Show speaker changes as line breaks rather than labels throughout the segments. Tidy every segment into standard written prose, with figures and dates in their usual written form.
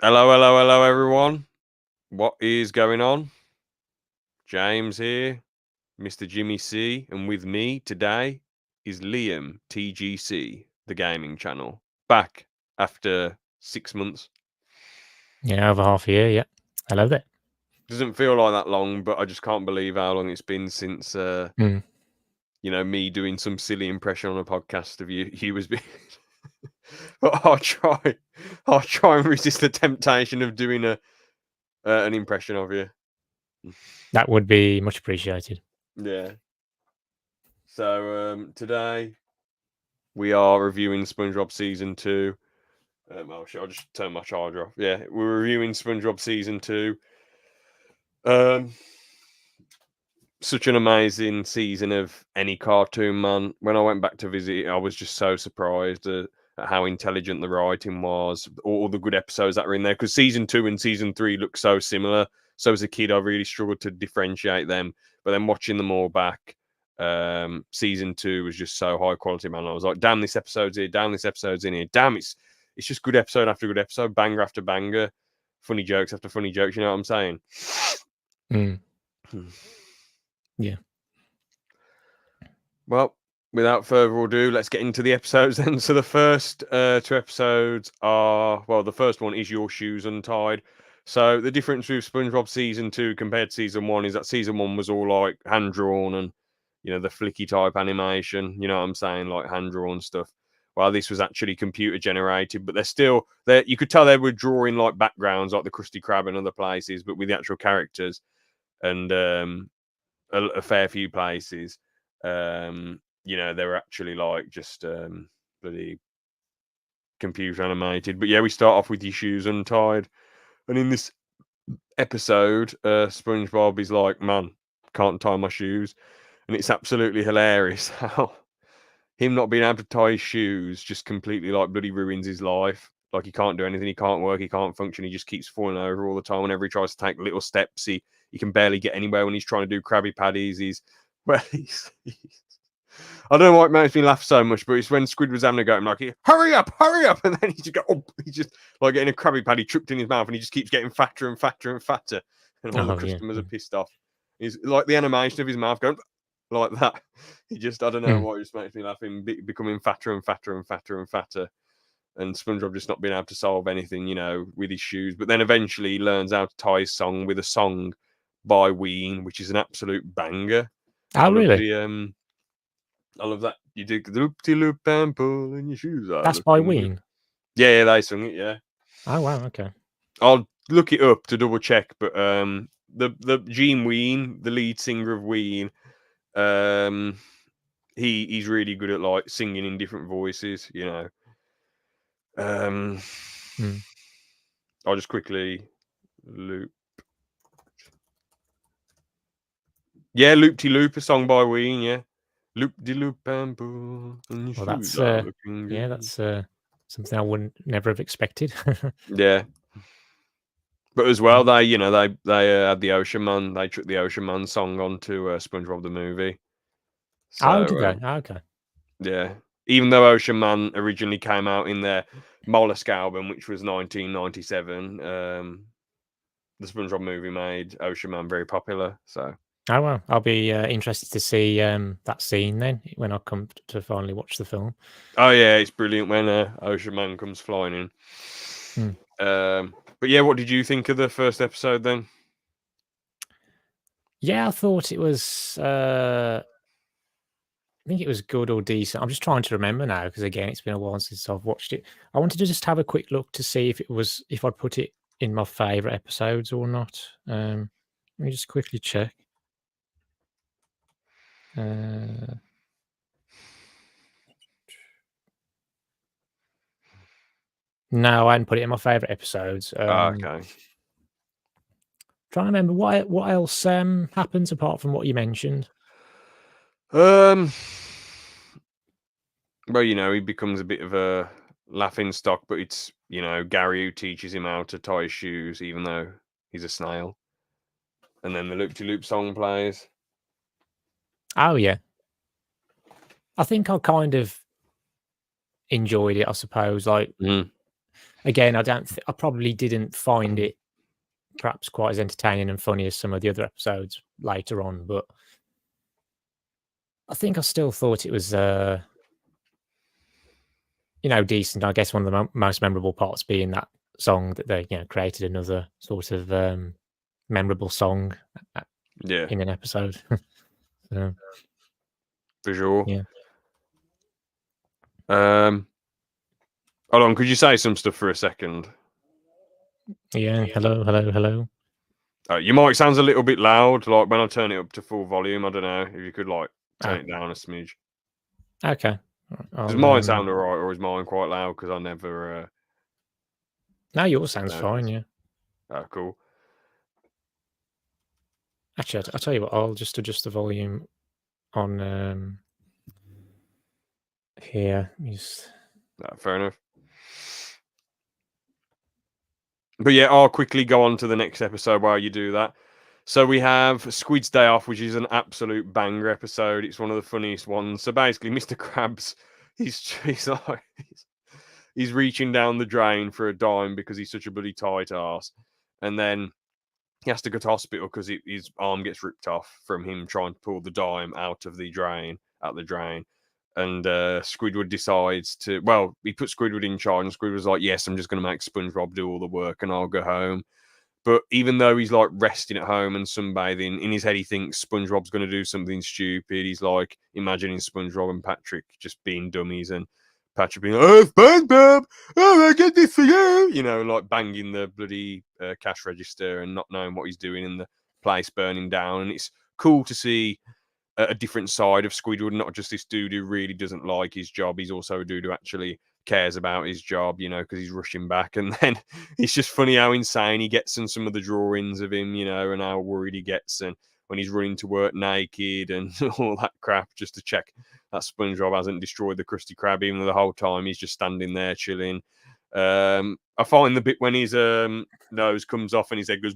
Hello, everyone. What is going on? James here, Mr. Jimmy C, and with me today is Liam TGC, the gaming channel, back after 6 months.
Yeah, over half a year. Yeah, I love it.
Doesn't feel like that long, but I just can't believe how long it's been since me doing some silly impression on a podcast of you was being. But I'll try and resist the temptation of doing an impression of you.
That would be much appreciated.
Yeah. So today we are reviewing SpongeBob season 2. I'll just turn my charger off. Yeah, we're reviewing SpongeBob season 2. Such an amazing season of any cartoon, man. When I went back to visit it, I was just so surprised at how intelligent the writing was, all the good episodes that were in there. Because season 2 and season 3 look so similar. So as a kid, I really struggled to differentiate them. But then watching them all back, season 2 was just so high quality, man. I was like, damn, this episode's here, damn, this episode's in here, damn, it's just good episode after good episode, banger after banger, funny jokes after funny jokes. You know what I'm saying?
Yeah.
Well, without further ado, let's get into the episodes then. So the first 2 episodes are, well, the first one is Your Shoes Untied. So the difference with SpongeBob season 2 compared to season 1 is that season 1 was all like hand drawn and, the flicky type animation. You know what I'm saying, like hand drawn stuff. While this was actually computer generated, but they're still there. You could tell they were drawing like backgrounds, like the Krusty Krab and other places, but with the actual characters and a fair few places. They were actually like just bloody computer animated. But yeah, we start off with Your Shoes Untied. And in this episode, SpongeBob is like, man, can't tie my shoes. And it's absolutely hilarious how him not being able to tie his shoes just completely like bloody ruins his life. Like he can't do anything, he can't work, he can't function, he just keeps falling over all the time. Whenever he tries to take little steps, he can barely get anywhere when he's trying to do Krabby Patties. He's I don't know why it makes me laugh so much, but it's when Squid was having a go, I'm like, hurry up, and then he just go, he just like getting a Krabby Patty tripped in his mouth, and he just keeps getting fatter and fatter and fatter, and all the customers are pissed off. He's like the animation of his mouth going like that. He just, I don't know why, it just makes me laugh. Him becoming fatter and fatter and fatter and fatter, and SpongeBob just not being able to solve anything, with his shoes. But then eventually he learns how to tie his song with a song by Ween, which is an absolute banger.
Oh, really?
I love that. You do the loop-de-loop and pulling your shoes out.
That's by Ween?
Yeah, they sung it, yeah.
Oh, wow, okay.
I'll look it up to double check, but the Gene Ween, the lead singer of Ween, he's really good at like singing in different voices, I'll just quickly loop. Yeah, Loop-de-Loop, a song by Ween, yeah. Loop-de-loop and pull.
Well, that's that's something I wouldn't never have expected.
Yeah, but as well, they had the Ocean Man. They took the Ocean Man song onto SpongeBob the movie.
So, did they? Okay.
Yeah, even though Ocean Man originally came out in their Mollusk album, which was 1997, the SpongeBob movie made Ocean Man very popular. So.
Oh, well, I'll be interested to see that scene then when I come to finally watch the film.
Oh, yeah, it's brilliant when Ocean Man comes flying in. But yeah, what did you think of the first episode then?
Yeah, I thought it was, I think it was good or decent. I'm just trying to remember now because, again, it's been a while since I've watched it. I wanted to just have a quick look to see if I'd put it in my favourite episodes or not. Let me just quickly check. No, I hadn't put it in my favourite episodes.
Okay.
Trying to remember what else happens apart from what you mentioned.
Well, he becomes a bit of a laughing stock, but it's Gary who teaches him how to tie his shoes, even though he's a snail. And then the Loop-de-Loop song plays.
Oh yeah, I think I kind of enjoyed it. I suppose, like again, I probably didn't find it perhaps quite as entertaining and funny as some of the other episodes later on, but I think I still thought it was, decent. I guess one of the most memorable parts being that song that they, created another sort of memorable song
Yeah,
in an episode. So,
for sure.
yeah.
Hold on, could you say some stuff for a second?
Yeah. Hello.
Your mic sounds a little bit loud. Like when I turn it up to full volume, I don't know if you could like turn it down a smidge.
Okay.
Does mine sound alright, or is mine quite loud? Because I never.
No, yours sounds fine. Yeah.
Oh, cool.
Actually, I'll tell you what. I'll just adjust the volume on here.
Fair enough. But yeah, I'll quickly go on to the next episode while you do that. So we have Squid's Day Off, which is an absolute banger episode. It's one of the funniest ones. So basically, Mr. Krabs, he's reaching down the drain for a dime because he's such a bloody tight ass, and then he has to go to hospital because his arm gets ripped off from him trying to pull the dime out of the drain. And Squidward decides to, well, he put Squidward in charge, and Squidward's like, yes, I'm just going to make SpongeBob do all the work and I'll go home. But even though he's like resting at home and sunbathing, in his head he thinks SpongeBob's going to do something stupid. He's like imagining SpongeBob and Patrick just being dummies, and Patrick being like, oh, SpongeBob, oh, I get this for you, like banging the bloody cash register and not knowing what he's doing, and the place burning down. And it's cool to see a different side of Squidward, not just this dude who really doesn't like his job. He's also a dude who actually cares about his job, because he's rushing back. And then it's just funny how insane he gets in some of the drawings of him, and how worried he gets, and when he's running to work naked and all that crap just to check that SpongeBob hasn't destroyed the Krusty Krab, even though the whole time he's just standing there chilling. I find the bit when his nose comes off and his head goes,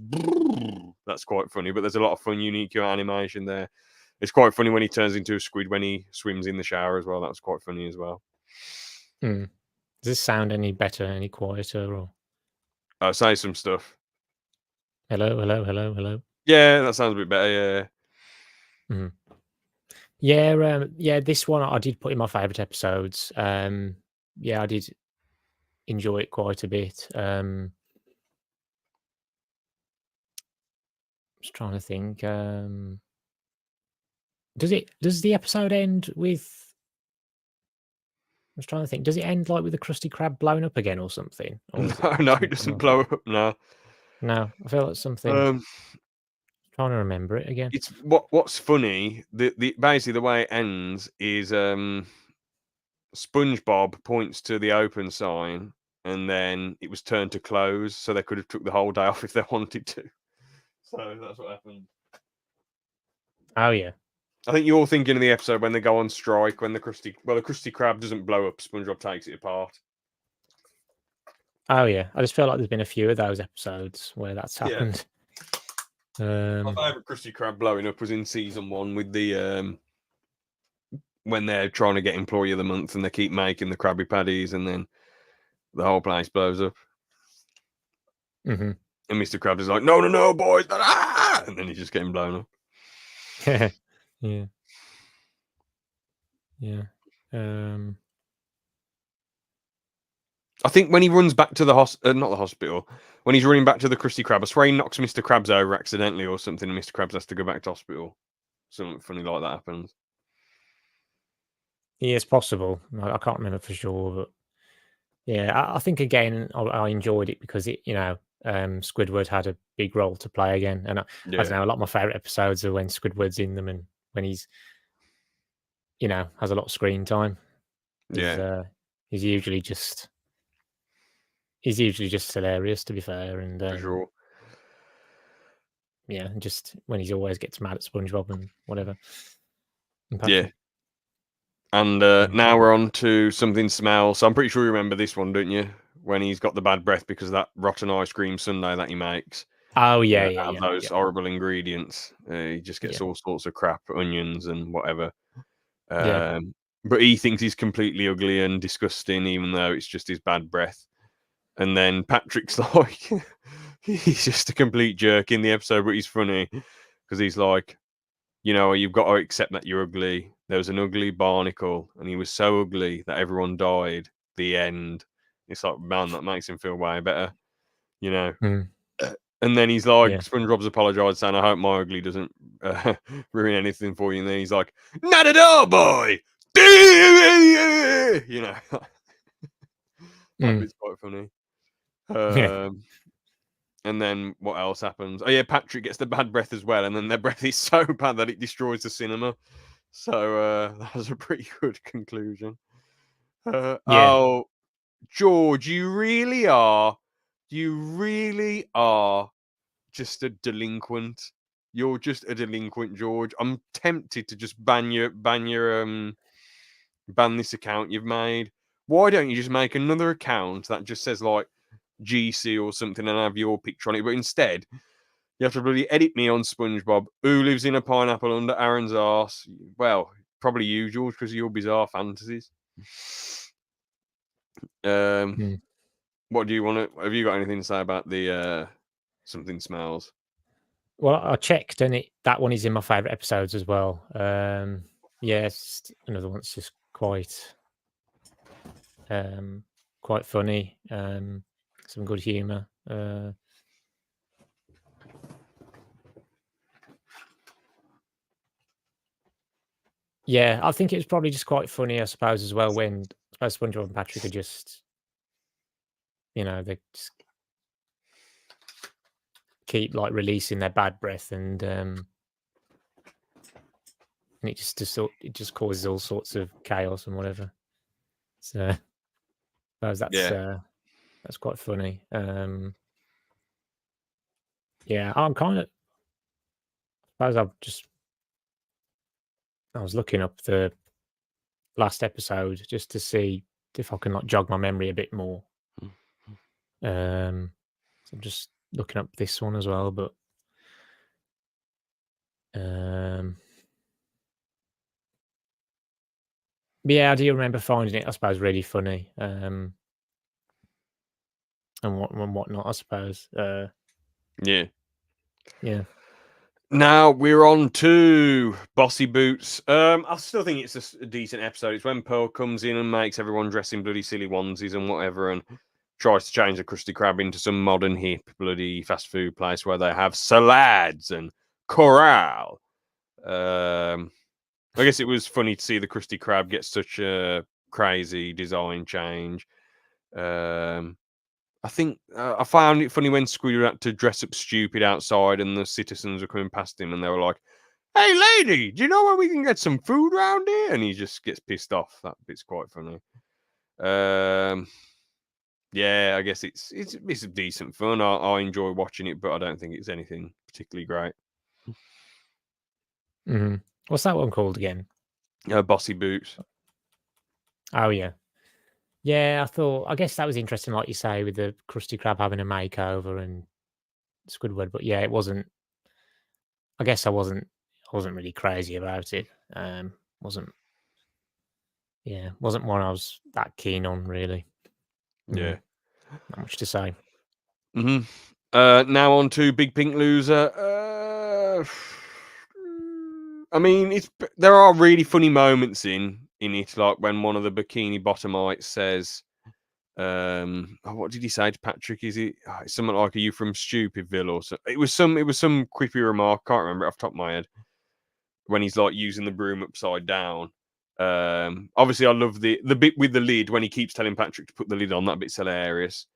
that's quite funny, but there's a lot of fun, unique animation there. It's quite funny when he turns into a squid when he swims in the shower as well. That was quite funny as well.
Does this sound any better, any quieter, or?
I'll say some stuff.
Hello.
Yeah, that sounds a bit better. Yeah.
Yeah. This one I did put in my favourite episodes. Yeah, I did enjoy it quite a bit. Just trying to think. Does the episode end with? I was trying to think. Does it end like with the Krusty Krab blowing up again or something? Or
No, it doesn't blow up. No,
I feel like something. Trying to remember it again.
It's what's funny. The basically the way it ends is SpongeBob points to the open sign, and then it was turned to close, so they could have took the whole day off if they wanted to. So that's what happened.
Oh yeah.
I think you're thinking of the episode when they go on strike, when the Krusty Krab doesn't blow up, SpongeBob takes it apart.
Oh yeah, I just feel like there's been a few of those episodes where that's happened.
My favourite Krusty Krab blowing up was in season 1 with the when they're trying to get Employee of the Month and they keep making the Krabby Patties, and then the whole place blows up.
Mm-hmm.
And Mr. Krabs is like, no, boys, ah! And then he's just getting blown up.
Yeah.
I think when he runs back to the not the hospital, when he's running back to the Krusty Krab, I swear he knocks Mr. Krabs over accidentally or something, and Mr. Krabs has to go back to hospital. Something funny like that happens.
Yeah, it's possible. I can't remember for sure, but yeah, I think again I enjoyed it because it, Squidward had a big role to play again, and I don't know. A lot of my favorite episodes are when Squidward's in them and when he's, has a lot of screen time. He's usually just hilarious, to be fair, and
for sure.
Yeah, just when he always gets mad at SpongeBob and whatever.
Yeah. And now we're on to Something Smells. So I'm pretty sure you remember this one, don't you? When he's got the bad breath because of that rotten ice cream sundae that he makes.
Oh yeah,
out of those horrible ingredients. He just gets all sorts of crap, onions and whatever. But he thinks he's completely ugly and disgusting, even though it's just his bad breath. And then Patrick's like, he's just a complete jerk in the episode, but he's funny because he's like, you know, you've got to accept that you're ugly. There was an ugly Barnacle, and he was so ugly that everyone died. The end. It's like, man, that makes him feel way better, you know. And then he's like, SpongeBob's apologized, saying, I hope my ugly doesn't ruin anything for you. And then he's like, not at all, boy. You know, that bit's quite funny. And then what else happens? Oh yeah, Patrick gets the bad breath as well, and then their breath is so bad that it destroys the cinema. So that was a pretty good conclusion. Oh, George, you really are just a delinquent. You're just a delinquent, George. I'm tempted to just ban this account you've made. Why don't you just make another account that just says like GC or something and have your picture on it? But instead, you have to really edit me on SpongeBob. Who lives in a pineapple under Aaron's arse? Well, probably you, George, because of your bizarre fantasies. What do you want to? Have you got anything to say about the Something Smells?
Well, I checked, and that one is in my favorite episodes as well. Yes, another one that's just quite funny. Some good humor. Yeah, I think it was probably just quite funny, I suppose, as well, when I suppose SpongeBob and Patrick are just, you know, they just keep like releasing their bad breath, and it just causes all sorts of chaos and whatever. So I suppose that's quite funny. Yeah, I'm kind of. I suppose I was looking up the last episode just to see if I can like jog my memory a bit more. So I'm just looking up this one as well, but yeah, I do remember finding it, I suppose, really funny. And whatnot, I suppose.
Yeah.
Now
we're on to Bossy Boots. I still think it's a decent episode. It's when Pearl comes in and makes everyone dress in bloody silly onesies and whatever, and tries to change the Krusty Krab into some modern hip bloody fast food place where they have salads and corral. I guess it was funny to see the Krusty Krab get such a crazy design change. I think I found it funny when Squidward had to dress up stupid outside and the citizens were coming past him and they were like, hey, lady, do you know where we can get some food around here? And he just gets pissed off. That bit's quite funny. Yeah, I guess it's a decent fun. I enjoy watching it, but I don't think it's anything particularly great.
What's that one called again?
Bossy Boots.
Oh, yeah. Yeah, I guess that was interesting, like you say, with the Krusty Krab having a makeover and Squidward. But yeah, it wasn't. I guess I wasn't really crazy about it. Wasn't one I was that keen on, really.
Yeah,
not much to say.
Now on to Big Pink Loser. I mean, there are really funny moments in it, like when one of the bikini bottomites says, what did he say to Patrick? Is it something like, "Are you from Stupidville?" or so? It was some quippy remark. Can't remember it off the top of my head. When he's like using the broom upside down. Obviously, I love the bit with the lid when he keeps telling Patrick to put the lid on. That bit's hilarious.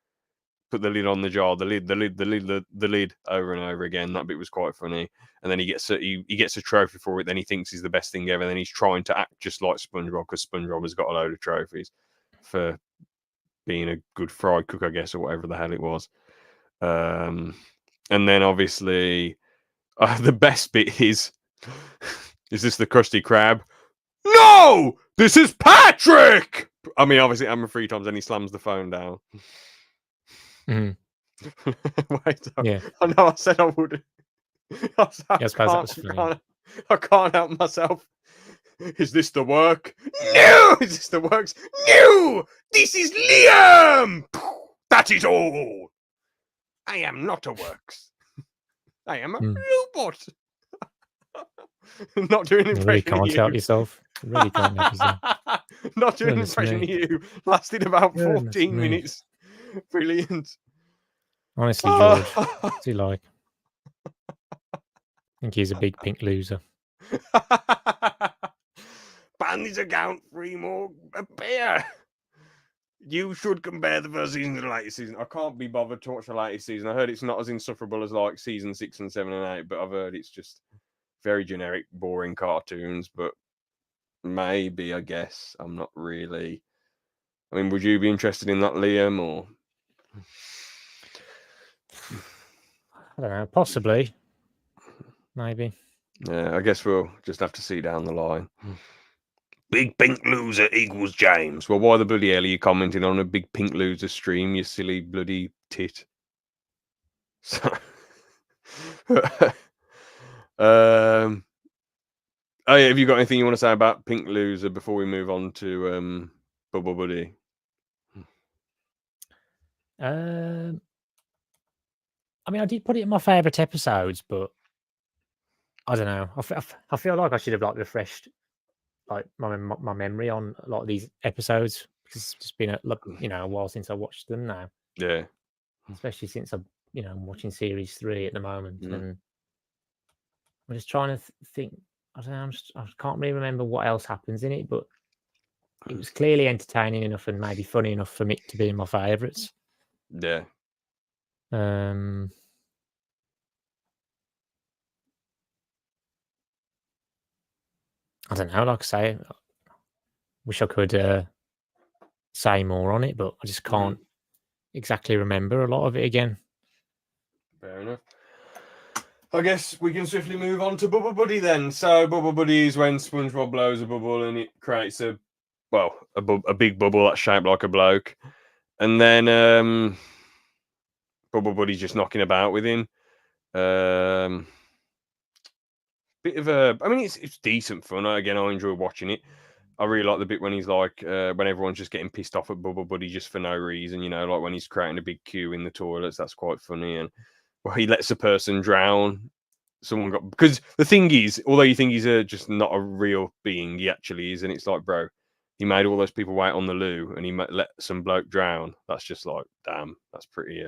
Put the lid on the jar, the lid over and over again. That bit was quite funny. And then he gets a trophy for it. Then he thinks he's the best thing ever. Then he's trying to act just like SpongeBob because SpongeBob has got a load of trophies for being a good fry cook, I guess, or whatever the hell it was. And then obviously the best bit is this the Krusty Krab? No, this is Patrick. I mean, obviously, I'm 3 times, and he slams the phone down. Wait,
yeah.
I know I said I would. I can't help myself. Is this the work? No! Is this the works? No! This is Liam! That is all. I am not a works. I am a robot. Not doing an
You really
impression
can't
of
help
you.
yourself. You really can't help yourself.
Not doing an
Goodness
impression
me.
of you. Lasted about
Goodness
14
me.
minutes. Brilliant.
Honestly, George, what's he like? I think he's a big pink loser.
Ban this account, 3 more appear. You should compare the first season to the latest season. I can't be bothered to watch the latest season. I heard it's not as insufferable as like season 6 and 7 and 8, but I've heard it's just very generic, boring cartoons. But maybe, I guess. I'm not really. I mean, would you be interested in that, Liam? Or
I don't know. Possibly. Maybe.
yeah, I guess we'll just have to see down the line. Big pink loser equals James. Well, why the bloody hell are you commenting on a big pink loser stream, you silly bloody tit? So, oh yeah, have you got anything you want to say about Pink Loser before we move on to Bubble Buddy?
I mean, I did put it in my favourite episodes, but I don't know. I feel like I should have like refreshed like my memory on a lot of these episodes because it's just been a while since I watched them now.
Yeah,
Especially since I'm watching series 3 at the moment, and I'm just trying to think. I don't know. I can't really remember what else happens in it, but it was clearly entertaining enough and maybe funny enough for me to be in my favourites.
yeah.
I don't know. Like I say, wish I could say more on it, but I just can't exactly remember a lot of it again.
Fair enough. I guess we can swiftly move on to Bubble Buddy then. So Bubble Buddy is when SpongeBob blows a bubble and it creates a big bubble that's shaped like a bloke, and then Bubble Buddy's just knocking about with him. Bit of a, I mean, it's decent fun. Again, I enjoy watching it. I really like the bit when he's like, when everyone's just getting pissed off at Bubble Buddy just for no reason, like when he's creating a big queue in the toilets. That's quite funny. And well, he lets a person drown. Because the thing is, although you think he's just not a real being, he actually is. And it's like, bro, he made all those people wait on the loo and he let some bloke drown. That's just like, damn, that's pretty,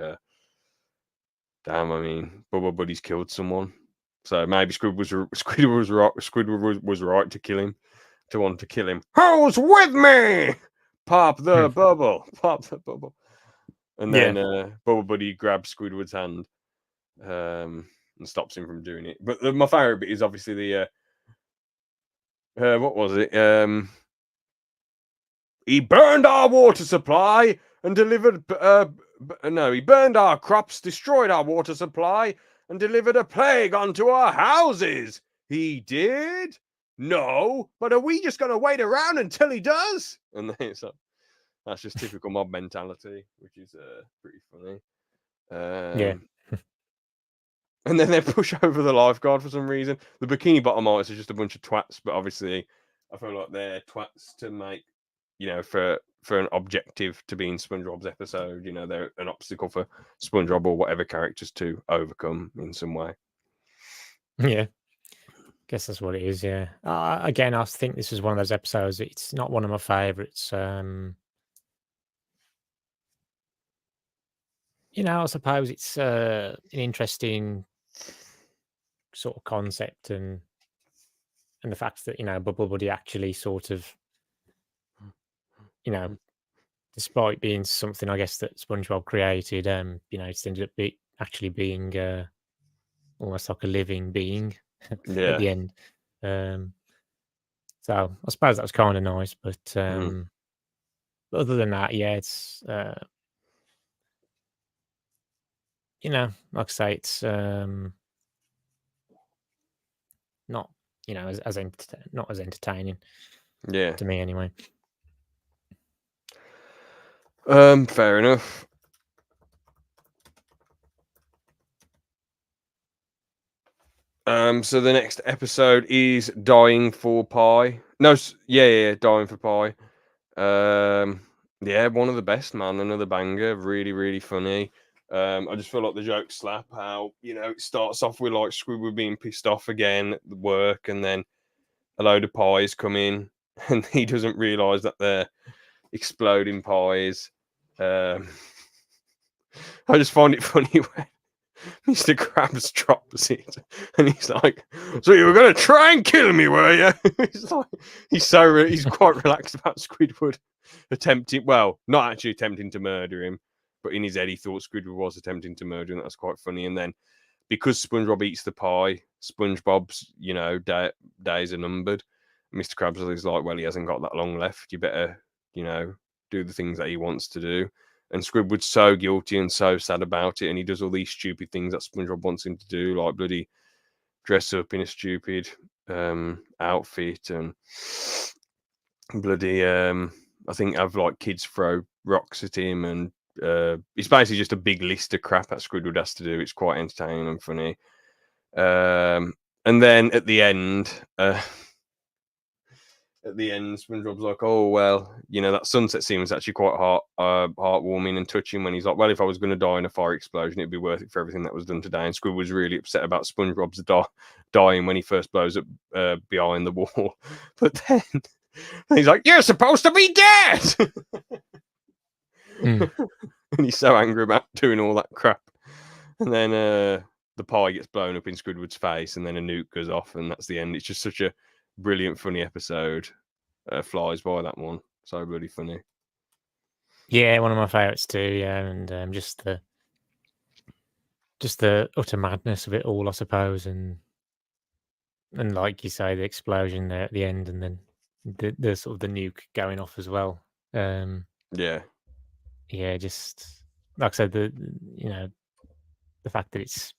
damn. I mean, Bubble Buddy's killed someone. So maybe Squidward was right to kill him, to want to kill him. Who's with me? Pop the bubble, pop the bubble, and then Bubble Buddy grabs Squidward's hand and stops him from doing it. But my favorite bit is obviously the what was it? He burned our water supply and delivered. No, he burned our crops, destroyed our water supply, and delivered a plague onto our houses. He did? No, but are we just going to wait around until he does? And then it's like, that's just typical mob mentality, which is pretty funny.
Yeah.
And then they push over the lifeguard for some reason. The Bikini Bottom artists are just a bunch of twats, but obviously I feel like they're twats to make, for an objective to be in SpongeBob's episode. They're an obstacle for SpongeBob or whatever characters to overcome in some way.
Yeah. Guess that's what it is. Yeah. Again, I think this was one of those episodes. It's not one of my favorites. I suppose it's an interesting sort of concept, and the fact that Bubble Buddy actually sort of, despite being something I guess that SpongeBob created, it's ended up actually being almost like a living being at the end. So I suppose that was kind of nice, but other than that, yeah, it's like I say, it's not not as entertaining.
Yeah,
to me anyway.
Fair enough. So the next episode is Dying for Pie. No, yeah, Dying for Pie. Yeah, one of the best, man. Another banger. Really, really funny. I just feel like the jokes slap. How it starts off with like Squidward being pissed off again at the work, and then a load of pies come in, and he doesn't realise that they're exploding pies. I just find it funny when Mr. Krabs drops it, and he's like, "So you were going to try and kill me, were you?" He's quite relaxed about Squidward attempting, well, not actually attempting to murder him, but in his head he thought Squidward was attempting to murder him. That's quite funny. And then because SpongeBob eats the pie, SpongeBob's days are numbered. Mr. Krabs is like, well, he hasn't got that long left. You better do the things that he wants to do. And Squidward's so guilty and so sad about it, and he does all these stupid things that SpongeBob wants him to do, like bloody dress up in a stupid outfit and bloody I think have like kids throw rocks at him, and it's basically just a big list of crap that Squidward has to do. It's quite entertaining and funny. And then at the end, SpongeBob's like, "Oh well, that sunset scene was actually quite heartwarming and touching." When he's like, "Well, if I was going to die in a fire explosion, it'd be worth it for everything that was done today." And Squid was really upset about SpongeBob's dying when he first blows up behind the wall. But then he's like, "You're supposed to be dead," and he's so angry about doing all that crap. And then the pie gets blown up in Squidward's face, and then a nuke goes off, and that's the end. It's just such a brilliant, funny episode. Flies by that one. So bloody funny.
Yeah, one of my favourites too. Yeah, and just the utter madness of it all, I suppose, and like you say, the explosion there at the end, and then the sort of the nuke going off as well.
Yeah,
just like I said, the fact that it's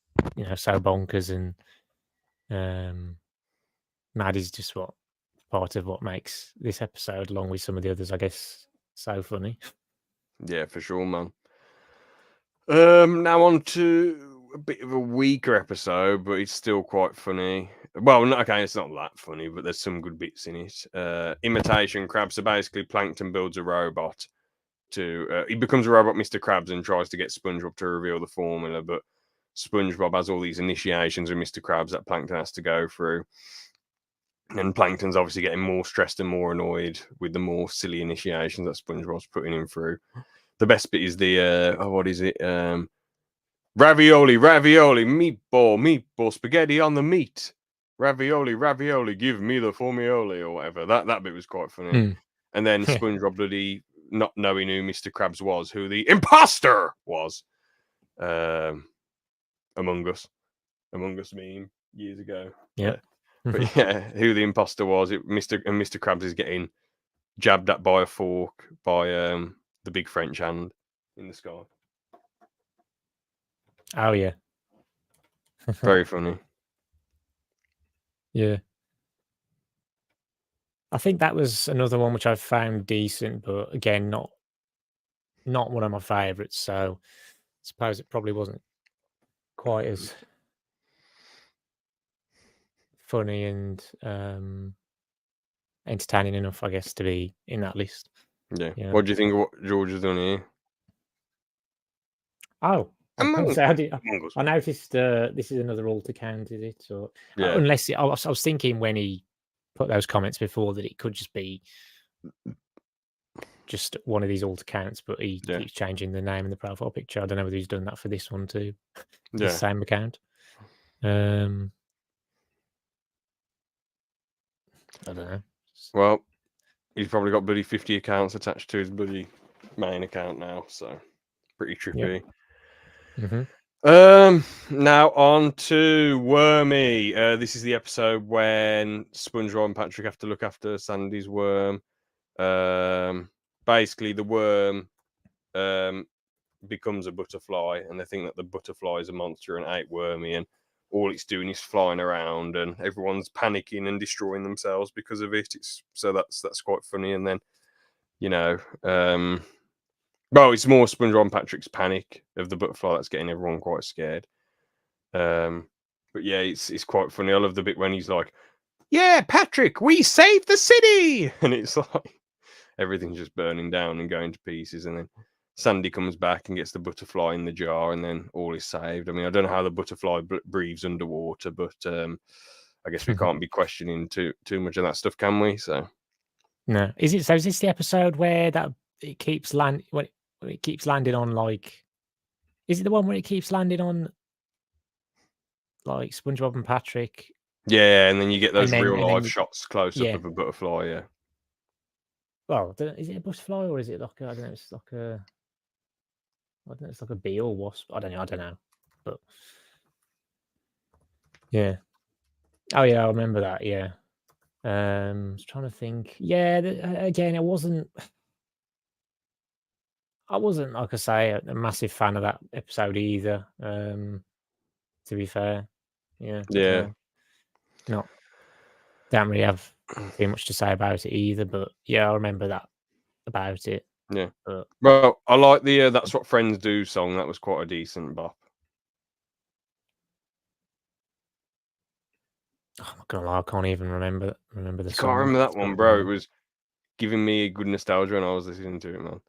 so bonkers and mad is just what part of what makes this episode, along with some of the others, I guess, so funny.
Yeah, for sure, man. Now on to a bit of a weaker episode, but it's still quite funny. Well, okay, it's not that funny, but there's some good bits in it. Imitation Crab. So basically, Plankton builds a robot he becomes a robot, Mr. Krabs, and tries to get SpongeBob to reveal the formula, but SpongeBob has all these initiations with Mr. Krabs that Plankton has to go through. And Plankton's obviously getting more stressed and more annoyed with the more silly initiations that SpongeBob's putting him through. The best bit is the what is it? Ravioli, meatball, spaghetti on the meat. Ravioli, give me the formioli or whatever. That bit was quite funny. And then SpongeBob bloody not knowing who Mr. Krabs was, who the imposter was. Among Us meme years ago.
Yeah.
But yeah, who the imposter was, Mr. Krabs is getting jabbed at by a fork by the big French hand in the sky.
Oh yeah.
Very funny.
Yeah. I think that was another one which I found decent, but again, not one of my favourites. So I suppose it probably wasn't quite as funny and entertaining enough, I guess, to be in that list.
Yeah. What do you think of what George has done here?
Oh, I noticed this is another alter count, is it? Or
yeah.
Unless I was thinking when he put those comments before that it could just be just one of these alter counts, but he keeps changing the name and the profile picture. I don't know whether he's done that for this one too. The same account. I don't know.
Well, he's probably got bloody 50 accounts attached to his bloody main account now, so pretty trippy.
Yep.
Now on to Wormy. This is the episode when SpongeBob and Patrick have to look after Sandy's worm. Basically, the worm becomes a butterfly, and they think that the butterfly is a monster and ate Wormy, and all it's doing is flying around, and everyone's panicking and destroying themselves because of it. So that's quite funny. And then, well, it's more SpongeBob and Patrick's panic of the butterfly that's getting everyone quite scared. But yeah, it's quite funny. I love the bit when he's like, "Yeah, Patrick, we saved the city," and it's like everything's just burning down and going to pieces, and then Sandy comes back and gets the butterfly in the jar, and then all is saved. I mean, I don't know how the butterfly breathes underwater, but I guess we can't be questioning too much of that stuff, can we? So
No, is it? So is this the episode where that it keeps when it keeps landing on like? Is it the one where it keeps landing on like SpongeBob and Patrick?
yeah, and then you get those
And
real live
then
shots close up
yeah.
of a butterfly. Yeah.
Well, is it a butterfly or is it like I don't know? It's like I don't know. It's like a bee or wasp. I don't know. But yeah. Oh yeah, I remember that. Yeah. I was trying to think. Yeah. Again, I wasn't like I say a massive fan of that episode either. To be fair, yeah. I don't know. Don't really have too much to say about it either. But yeah, I remember that about it.
Yeah.
But
Well, I like the "That's What Friends Do" song. That was quite a decent bop.
I'm not gonna lie, I can't even remember the
You
song.
can't remember that
It's
one,
not
bro. It
really-
was giving me good nostalgia when I was listening to it, man.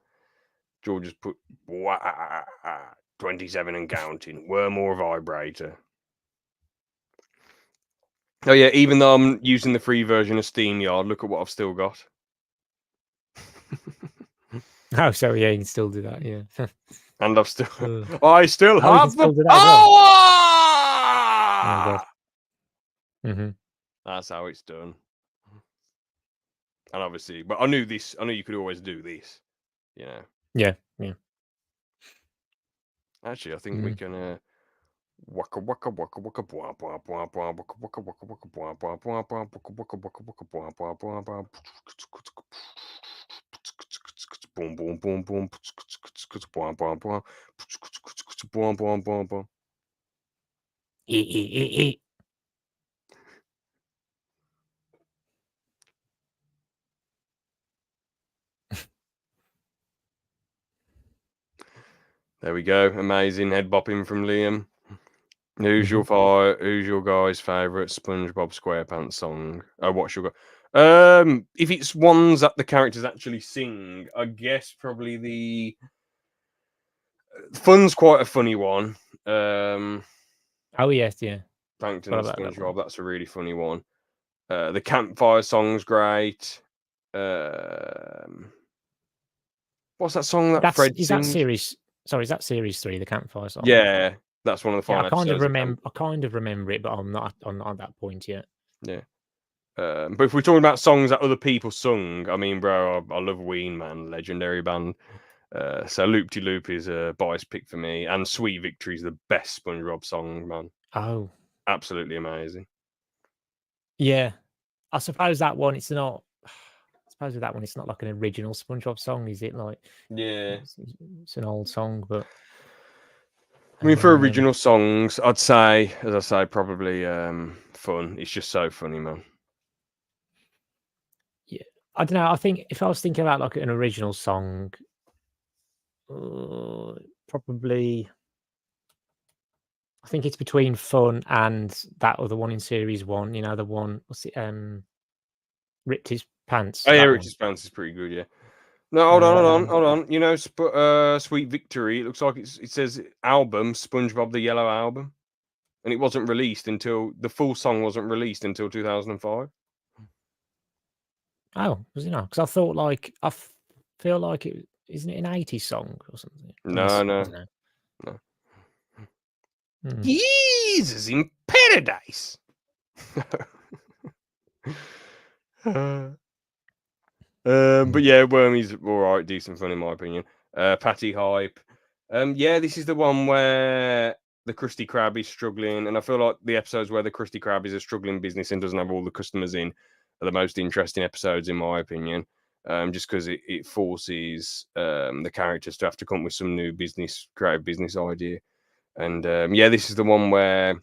George just put 27 and counting. Worm or vibrator. Oh yeah, even though I'm using the free version of SteamYard, look at what I've still got.
Oh, so yeah, you can still do that. Yeah.
And I've still,
Ugh.
I still
Oh, you can
have
still
the
do that as well?
power.
Oh god. Mhm.
That's how it's done. And obviously, but I knew this. I knew you could always do this. You know.
Yeah. Yeah.
Actually, I think we can. Waka waka waka waka bwa bwa bwa bwa waka waka waka waka bwa bwa bwa bwa waka waka waka waka bwa bwa bwa bwa. Boom boom boom boom. Bwa bwa bwa. Bwa bwa bwa bwa. There we go. Amazing head bopping from Liam. Who's your guy's favourite SpongeBob SquarePants song? Oh, what's your guy? If it's ones that the characters actually sing, I guess probably the Fun's quite a funny one.
Oh yes, yeah.
Plankton
What
and
about that
SpongeBob,
one?
that's a really funny one. The campfire song's great. What's that song that Fred
Is that
sings?
series? Sorry, is that series 3, the campfire song?
Yeah, that's one of the
Yeah,
final episodes.
I kind of remember it, but I'm not at that point yet.
Yeah. But if we're talking about songs that other people sung, I mean, bro, I love Ween, man, legendary band. So Loop De Loop is a bias pick for me, and Sweet Victory is the best SpongeBob song, man.
Oh,
Absolutely amazing.
yeah. I suppose that one. It's not. I suppose with that one, it's not like an original SpongeBob song, is it? Like,
Yeah.
it's an old song, but
I mean, for original songs, I'd say, as I say, probably Fun. It's just so funny, man.
yeah, I don't know. I think if I was thinking about like an original song, probably. I think it's between Fun and that other one in series 1. You know, the one what's it? Ripped His Pants.
Oh yeah,
That one.
Richard's Pants is pretty good. Yeah. No, hold on. You know, Sweet Victory. It looks like it says album SpongeBob the Yellow Album, and it wasn't released until the full song wasn't released until 2005.
Oh, was it not? Because I thought like feel like it isn't it an 80s song or something?
No. Jesus in paradise. But yeah, Wormy's all right, decent fun in my opinion. Patty Hype. Yeah, this is the one where the Krusty Krab is struggling, and I feel like the episodes where the Krusty Krab is a struggling business and doesn't have all the customers in are the most interesting episodes in my opinion. Just because it forces the characters to have to come up with some new creative business idea. And yeah, this is the one where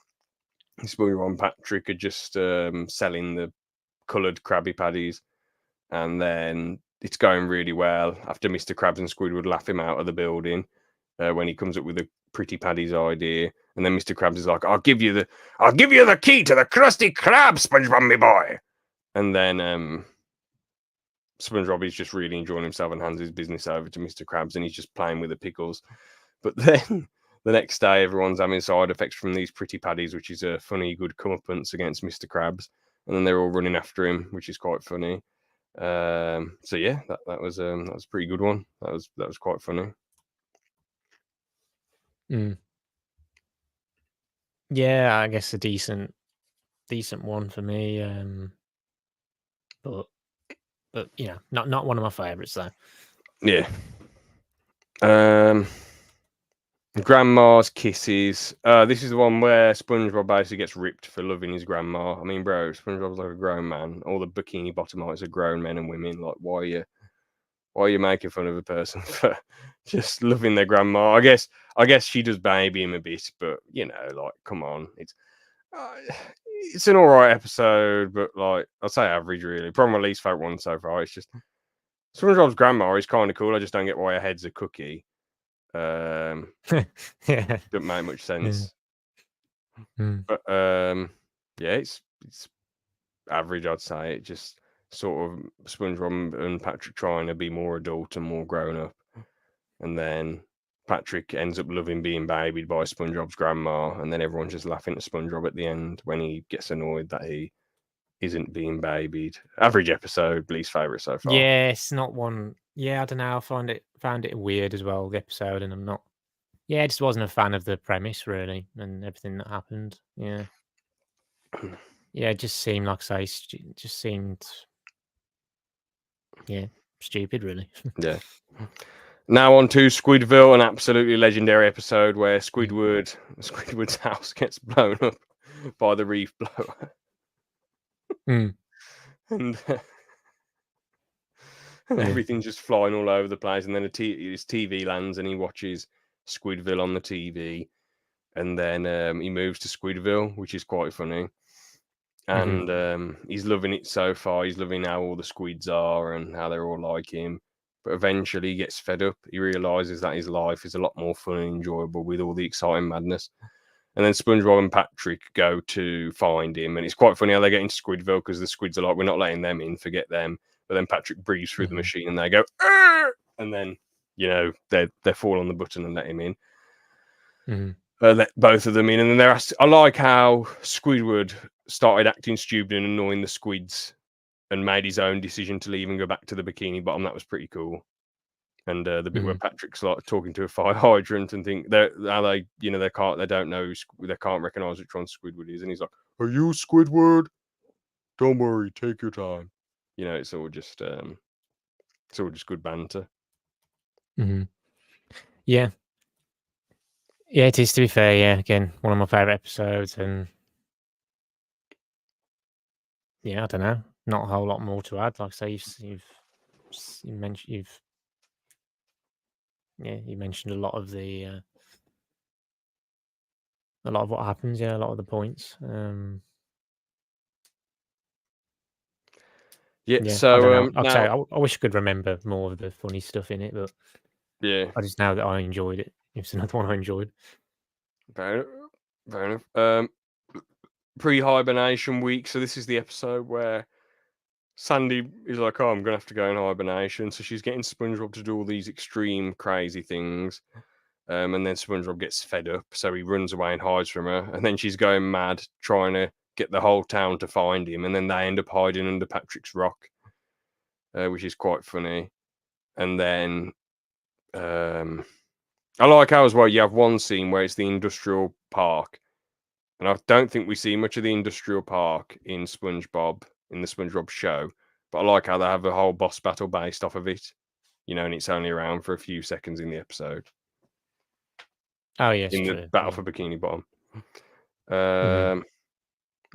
SpongeBob and Patrick are just selling the coloured Krabby Patties, and then it's going really well after Mr. Krabs and Squidward laugh him out of the building when he comes up with the Pretty Paddy's idea, and then Mr. Krabs is like, "I'll give you the key to the Krusty Krab, SpongeBob, me boy," and then SpongeBob is just really enjoying himself and hands his business over to Mr. Krabs, and he's just playing with the pickles. But then the next day, everyone's having side effects from these pretty paddies, which is a funny, good comeuppance against Mr. Krabs, and then they're all running after him, which is quite funny. So yeah, that was a pretty good one. That was quite funny.
Yeah, I guess a decent one for me. But you know, not one of my favorites though.
Yeah. Grandma's kisses. This is the one where SpongeBob basically gets ripped for loving his grandma. I mean, bro, SpongeBob's like a grown man. All the bikini bottomites are grown men and women. Like, why are you making fun of a person for just loving their grandma? I guess she does baby him a bit, but you know, like, come on, it's an all right episode, but like, I'll say average, really. Probably my least favorite one so far. It's just SpongeBob's grandma is kind of cool. I just don't get why her head's a cookie.
Yeah.
Doesn't make much sense. But yeah, it's average, I'd say. It just sort of SpongeBob and Patrick trying to be more adult and more grown up, and then Patrick ends up loving being babied by SpongeBob's grandma, and then everyone's just laughing at SpongeBob at the end when he gets annoyed that he isn't being babied. Average episode, least favorite so far.
Yeah, it's not one. Yeah, I don't know. I found it weird as well, the episode, and I'm not. Yeah, I just wasn't a fan of the premise really, and everything that happened. Yeah, yeah, it just seemed like just seemed, yeah, stupid really.
Yeah. Now on to Squidville, an absolutely legendary episode where Squidward's house gets blown up by the reef blower. And everything's just flying all over the place, and then his TV lands, and he watches Squidville on the TV, and then he moves to Squidville, which is quite funny. And he's loving it so far. He's loving how all the squids are and how they're all like him. But eventually he gets fed up. He realizes that his life is a lot more fun and enjoyable with all the exciting madness. And then SpongeBob and Patrick go to find him. And it's quite funny how they get into Squidville, because the squids are like, we're not letting them in, forget them. But then Patrick breathes through the machine and they go, "Arr!" And then, you know, they fall on the button and let him in. Let both of them in. And then I like how Squidward started acting stupid and annoying the squids and made his own decision to leave and go back to the Bikini Bottom. That was pretty cool. And the bit where Patrick's like talking to a fire hydrant and think they don't know, they can't recognize which one Squidward is, and he's like, "Are you Squidward? Don't worry, take your time." You know, it's all just good banter.
Yeah. Yeah, it is, to be fair. Yeah, again, one of my favorite episodes, and yeah, I don't know, not a whole lot more to add. Like I say, you mentioned a lot of what happens. Yeah, a lot of the points.
Yeah.
Yeah,
So
I don't know.
now,
I wish I could remember more of the funny stuff in it, but
yeah,
I just know that I enjoyed it. It's another one I enjoyed.
fair enough. Prehibernation week. So this is the episode where Sandy is like, "Oh, I'm gonna have to go in hibernation." So she's getting SpongeBob to do all these extreme, crazy things. And then SpongeBob gets fed up, so he runs away and hides from her. And then she's going mad, trying to get the whole town to find him. And then they end up hiding under Patrick's rock, which is quite funny. And then I like how as well you have one scene where it's the industrial park. And I don't think we see much of the industrial park in the SpongeBob show. But I like how they have a whole boss battle based off of it, you know, and it's only around for a few seconds in the episode.
Oh yes,
in
true.
the battle for Bikini Bottom.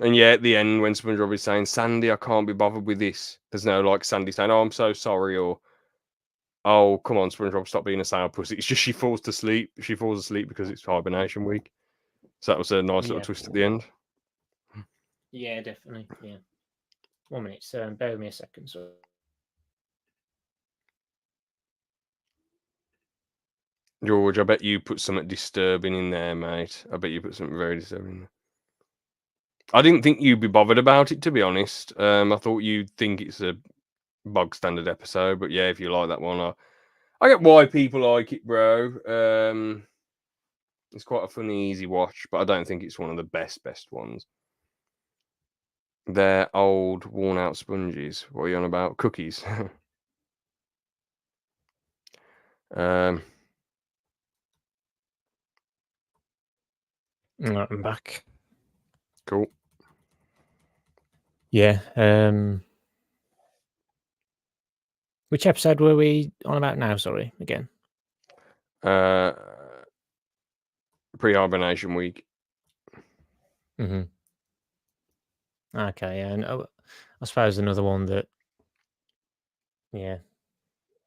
And yeah, at the end when SpongeBob is saying, "Sandy, I can't be bothered with this," there's no like Sandy saying, "Oh, I'm so sorry," or "Oh, come on, SpongeBob, stop being a sour pussy." It's just she falls asleep because it's hibernation week. So that was a nice little twist at the end.
Yeah, definitely. Yeah. 1 minute. Bear with me a second. So.
George, I bet you put something disturbing in there, mate. I bet you put something very disturbing in there. I didn't think you'd be bothered about it, to be honest. I thought you'd think it's a bog standard episode. But yeah, if you like that one, I get why people like it, bro. It's quite a funny, easy watch, but I don't think it's one of the best ones. They're old, worn-out sponges. What are you on about? Cookies.
Right, I'm back.
Cool.
Yeah. Which episode were we on about now? Sorry, again.
Prehibernation week.
Mm-hmm. Okay, yeah, and I suppose another one that, yeah,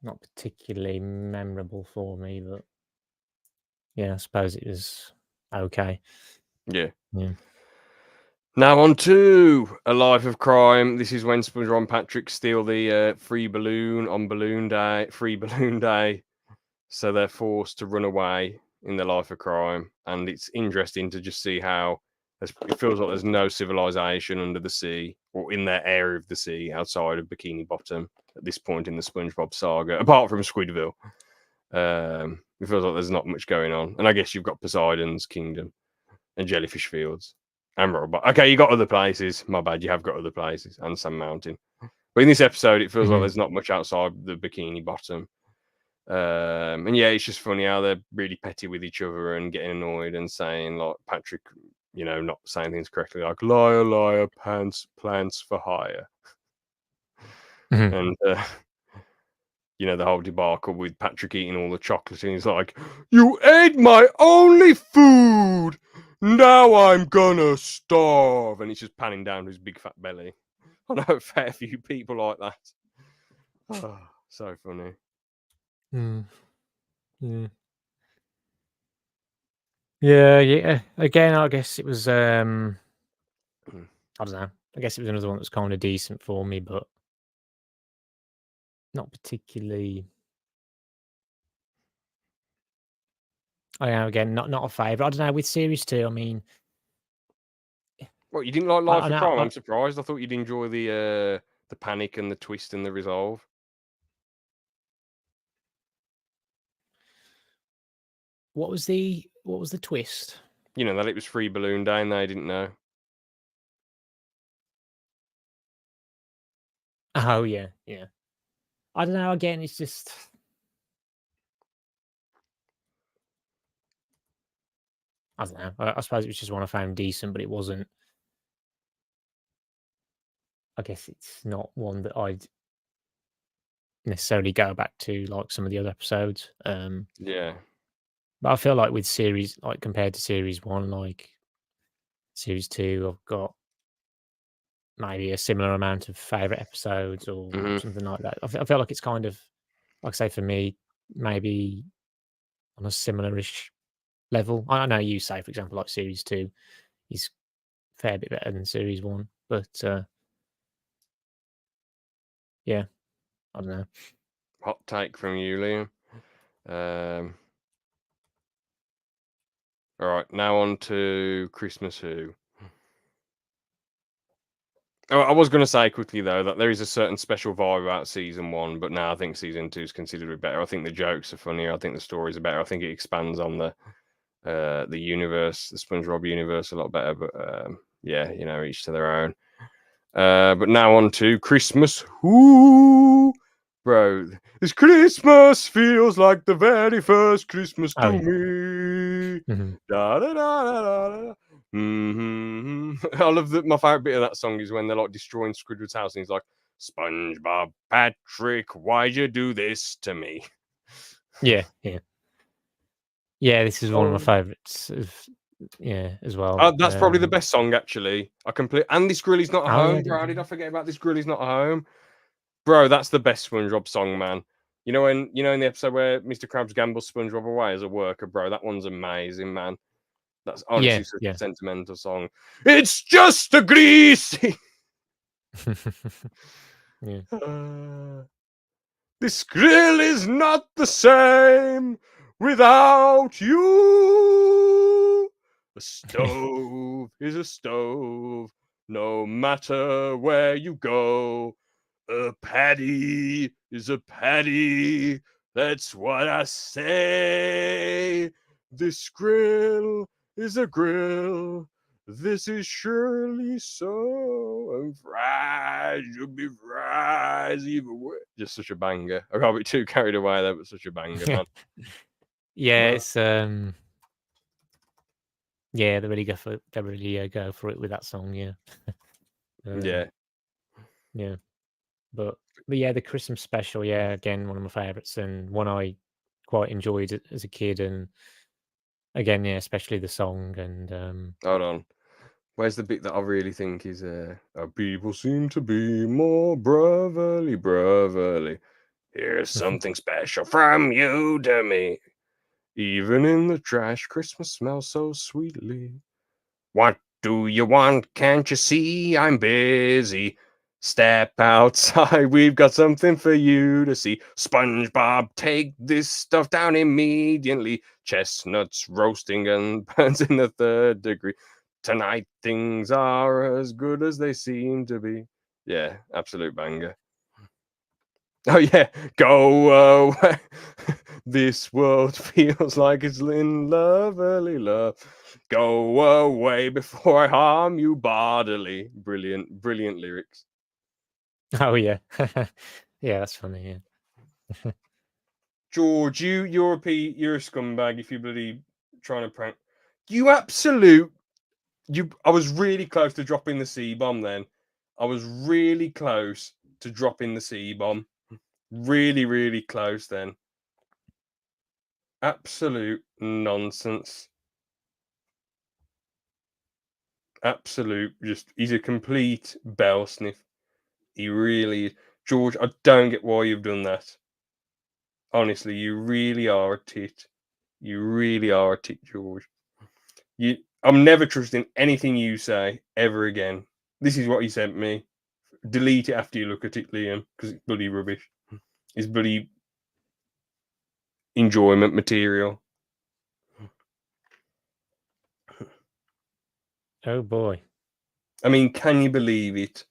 not particularly memorable for me, but yeah, I suppose it was okay.
Yeah.
Yeah.
Now on to A Life of Crime. This is when SpongeBob and Patrick steal the free balloon on Balloon Day, free Balloon Day. So they're forced to run away in their life of crime. And it's interesting to just see how it feels like there's no civilization under the sea or in their area of the sea outside of Bikini Bottom at this point in the SpongeBob saga, apart from Squidville. It feels like there's not much going on. And I guess you've got Poseidon's Kingdom and Jellyfish Fields and Robot. Okay, you got other places. My bad, you have got other places and Sand Mountain. But in this episode, it feels like there's not much outside the Bikini Bottom. And yeah, it's just funny how they're really petty with each other and getting annoyed and saying, like, Patrick, not saying things correctly, like, liar, liar, plants for hire.
Mm-hmm.
And, the whole debacle with Patrick eating all the chocolate, and he's like, you ate my only food! Now I'm gonna starve! And he's just panning down his big fat belly. I know a fair few people like that. Oh, so funny.
Yeah. Yeah. Again, I guess it was I don't know. I guess it was another one that was kind of decent for me, but not particularly. I know, again, not a favourite. I don't know, with series 2, I mean,
What, you didn't like
I
Life of
know.
Crime? I'm surprised. I thought you'd enjoy the panic and the twist and the resolve.
What was the twist?
That it was free Balloon Day and they didn't know.
Oh yeah. I don't know. Again, it's just. I don't know. I suppose it was just one I found decent, but it wasn't. I guess it's not one that I'd necessarily go back to like some of the other episodes.
Yeah.
But I feel like with series, like compared to series 1, like series 2, I've got maybe a similar amount of favorite episodes or something like that. I feel like it's kind of, like I say, for me, maybe on a similar-ish level. I know you say, for example, like series 2 is a fair bit better than series 1, but yeah, I don't know.
Hot take from you, Liam. All right, now on to Christmas Who. Oh, I was going to say quickly, though, that there is a certain special vibe about season 1, but now I think season 2 is considerably better. I think the jokes are funnier. I think the stories are better. I think it expands on the universe, the SpongeBob universe, a lot better. But yeah, each to their own. But now on to Christmas Who. Bro, this Christmas feels like the very first Christmas to me. Da, da, da, da, da, da. I love that. My favorite bit of that song is when they're like destroying Squidward's house, and he's like, SpongeBob, Patrick, why'd you do this to me?
Yeah. This is one of my favorites. As well.
That's probably the best song, actually. And this Grilly's not at home, bro. How did I forget about this Grilly's not at home? Bro, that's the best SpongeBob song, man. In the episode where Mr. Krabs gambles SpongeBob away as a worker, bro, that one's amazing, man. That's honestly such a sentimental song. It's just a greasy. This grill is not the same without you. A stove is a stove, no matter where you go. A patty is a patty. That's what I say. This grill is a grill. This is surely so. And fries should be fries either way. Just such a banger. I can't be too carried away there, but such a banger, man.
Yeah,
Huh?
it's yeah, they really go for it with that song. Yeah,
Yeah.
yeah. But yeah, the Christmas special, yeah, again, one of my favorites and one I quite enjoyed as a kid. And again, yeah, especially the song and
Hold on. Where's the bit that I really think is our people seem to be more brotherly. Here's something special from you to me. Even in the trash, Christmas smells so sweetly. What do you want? Can't you see I'm busy? Step outside, we've got something for you to see. SpongeBob, take this stuff down immediately. Chestnuts roasting and burns in the third degree. Tonight things are as good as they seem to be. Yeah, absolute banger. Oh yeah, go away. This world feels like it's in lovely love. Go away before I harm you bodily. Brilliant, brilliant lyrics.
oh yeah, yeah, that's funny. Yeah,
George, you're a scumbag if you bloody trying to prank. You absolute I was really close to dropping the C bomb then. I was really close to dropping the C bomb. Really, really close then. Absolute nonsense. Absolute, just he's a complete bell sniff. He really is. George, I don't get why you've done that. Honestly, you really are a tit. You really are a tit, George. I'm never trusting anything you say ever again. This is what he sent me. Delete it after you look at it, Liam, because it's bloody rubbish. It's bloody enjoyment material.
oh boy.
I mean, can you believe it?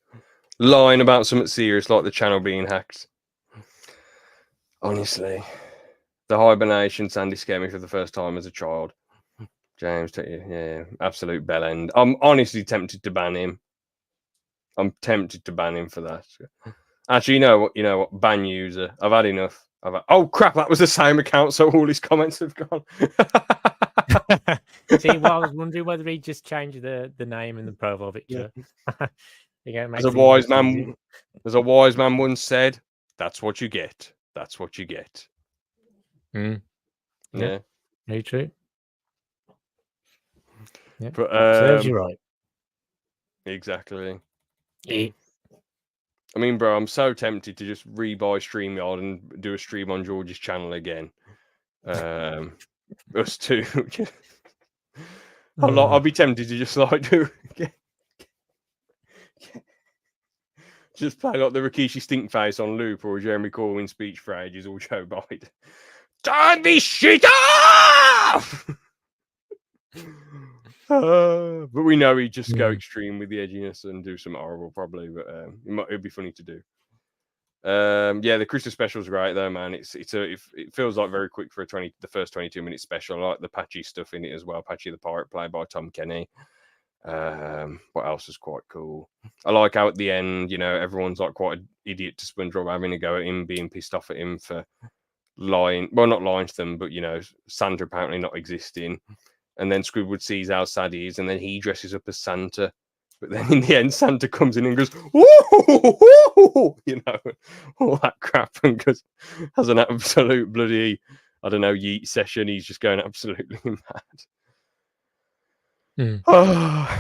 Lying about something serious like the channel being hacked. Honestly, the hibernation Sandy scared me for the first time as a child. James, yeah, absolute bell end. I'm honestly tempted to ban him. I'm tempted to ban him for that. Actually, you know what? Ban user. I've had enough. Oh crap! That was the same account, so all his comments have gone.
See, well, I was wondering whether he just changed the name and the profile picture. Yeah,
As a wise man once said, "That's what you get. That's what you get."
Yeah, very true. Yeah,
but
serves you right.
Exactly.
Yeah.
I mean, bro, I'm so tempted to just rebuy StreamYard and do a stream on George's channel again. Us two. I'll be tempted to just like do just play like the Rikishi stink face on loop or a Jeremy Corbyn speech for ages or Joe Biden. Turn this shit off! But we know he'd just go extreme with the edginess and do some horrible probably, but it'd be funny to do. Yeah, the Christmas special's great though, man. It feels like very quick for the first 22-minute special. I like the Patchy stuff in it as well. Patchy the Pirate, played by Tom Kenny. What else is quite cool? I like how at the end, you know, everyone's like quite an idiot to SpongeBob, having a go at him, being pissed off at him for lying. Well, not lying to them, but you know, Santa apparently not existing. And then Squidward sees how sad he is, and then he dresses up as Santa. But then in the end, Santa comes in and goes, "Woo!" You know, all that crap, and has an absolute bloody, I don't know, yeet session. He's just going absolutely mad. Oh,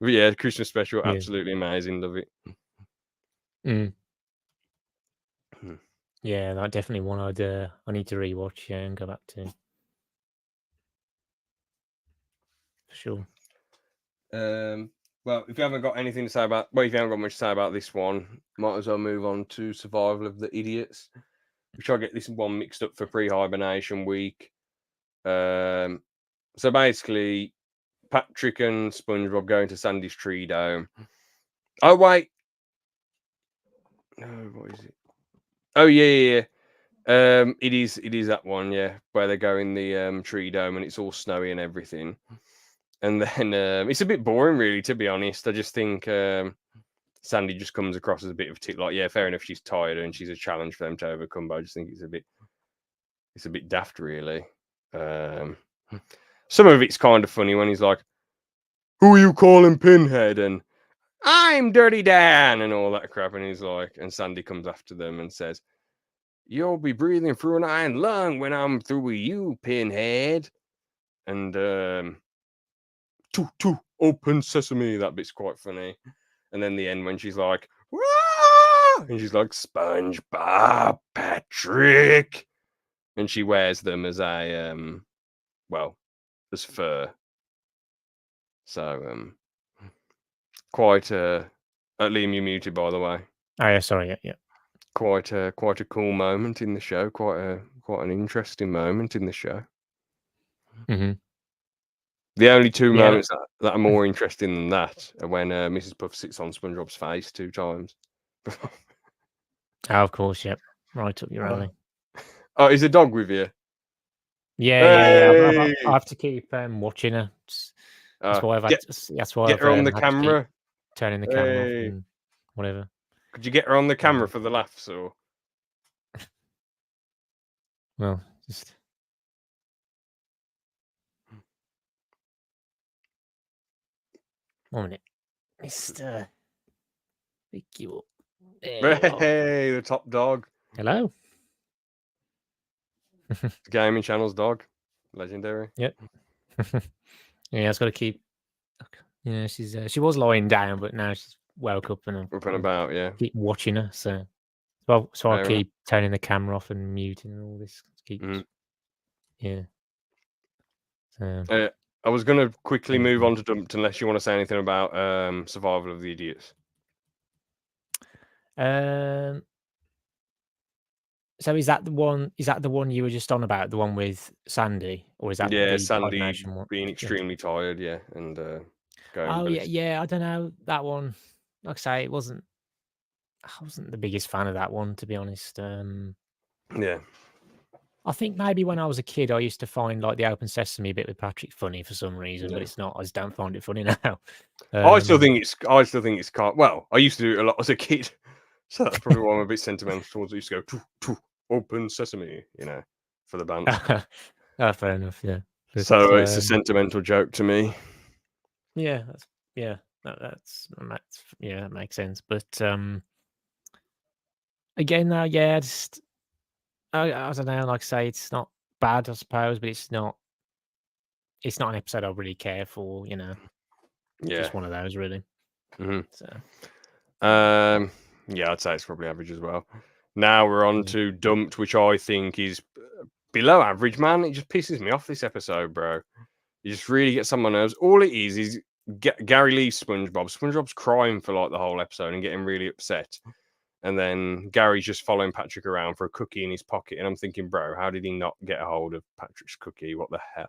but yeah, the Christmas special, absolutely amazing. Love it.
Yeah, that definitely one I need to rewatch, and go back to. For sure.
Well, if you haven't got anything to say about, if you haven't got much to say about this one, might as well move on to Survival of the Idiots, which I get this one mixed up for Prehibernation week. So basically, Patrick and SpongeBob go into Sandy's tree dome. Oh wait, No, what is it? Oh yeah. It is that one, yeah, where they go in the tree dome and it's all snowy and everything. And then it's a bit boring, really, to be honest. I just think Sandy just comes across as a bit of like, yeah, fair enough, she's tired and she's a challenge for them to overcome, but I just think it's a bit daft, really. Some of it's kind of funny when he's like, "Who are you calling Pinhead?" and "I'm Dirty Dan," and all that crap, and he's like, and Sandy comes after them and says, "You'll be breathing through an iron lung when I'm through with you, Pinhead." And "Two, open sesame." That bit's quite funny. And then the end when she's like, "Wah!" and she's like, "SpongeBob Patrick," and she wears them as a as fur. So quite Liam, you muted, by the way.
Oh yeah, sorry, yeah.
Quite a cool moment in the show. Quite an interesting moment in the show.
Mm-hmm.
The only two moments that are more interesting than that are when Mrs. Puff sits on SpongeBob's face 2 times.
Oh, of course, yep. Right up your alley.
Oh, is the dog with you?
Yeah. I have to keep watching her. That's why I've had. That's why
get
I've
her on the
had
camera.
to keep turning the camera off and whatever.
Could you get her on the camera for the laughs, or?
Well, just 1 minute, Mister. Pick you up.
Hey, the top dog.
Hello.
The Gaming Channel's dog, legendary.
Yep. Yeah, I've got to keep. Yeah, she was lying down, but now she's woke up and
Up and about, yeah.
keep watching her. So I'll keep turning the camera off and muting and all this. Yeah. So.
I was going to quickly move on to Dumped, unless you want to say anything about Survival of the Idiots.
So is that the one? Is that the one you were just on about? The one with Sandy, or is that the
Sandy
one?
being extremely tired, and going.
Oh yeah. I don't know that one. Like I say, I wasn't the biggest fan of that one, to be honest.
Yeah.
I think maybe when I was a kid, I used to find like the Open Sesame bit with Patrick funny for some reason, but it's not. I just don't find it funny now.
I still think it's. Well, I used to do it a lot as a kid, so that's probably why I'm a bit sentimental towards it. I used to go Open Sesame, for the band.
Fair enough. Yeah.
But, so it's a sentimental joke to me.
Yeah. That makes sense. But again, though, yeah, just I don't know. Like I say, it's not bad, I suppose, but it's not an episode I really care for. Just one of those, really.
Mm-hmm.
So,
yeah, I'd say it's probably average as well. Now we're on to Dumped, which I think is below average, man. It just pisses me off, this episode, bro. It just really gets on my nerves. All it is Gary leaves SpongeBob. SpongeBob's crying for like the whole episode and getting really upset. And then Gary's just following Patrick around for a cookie in his pocket. And I'm thinking, bro, how did he not get a hold of Patrick's cookie? What the hell?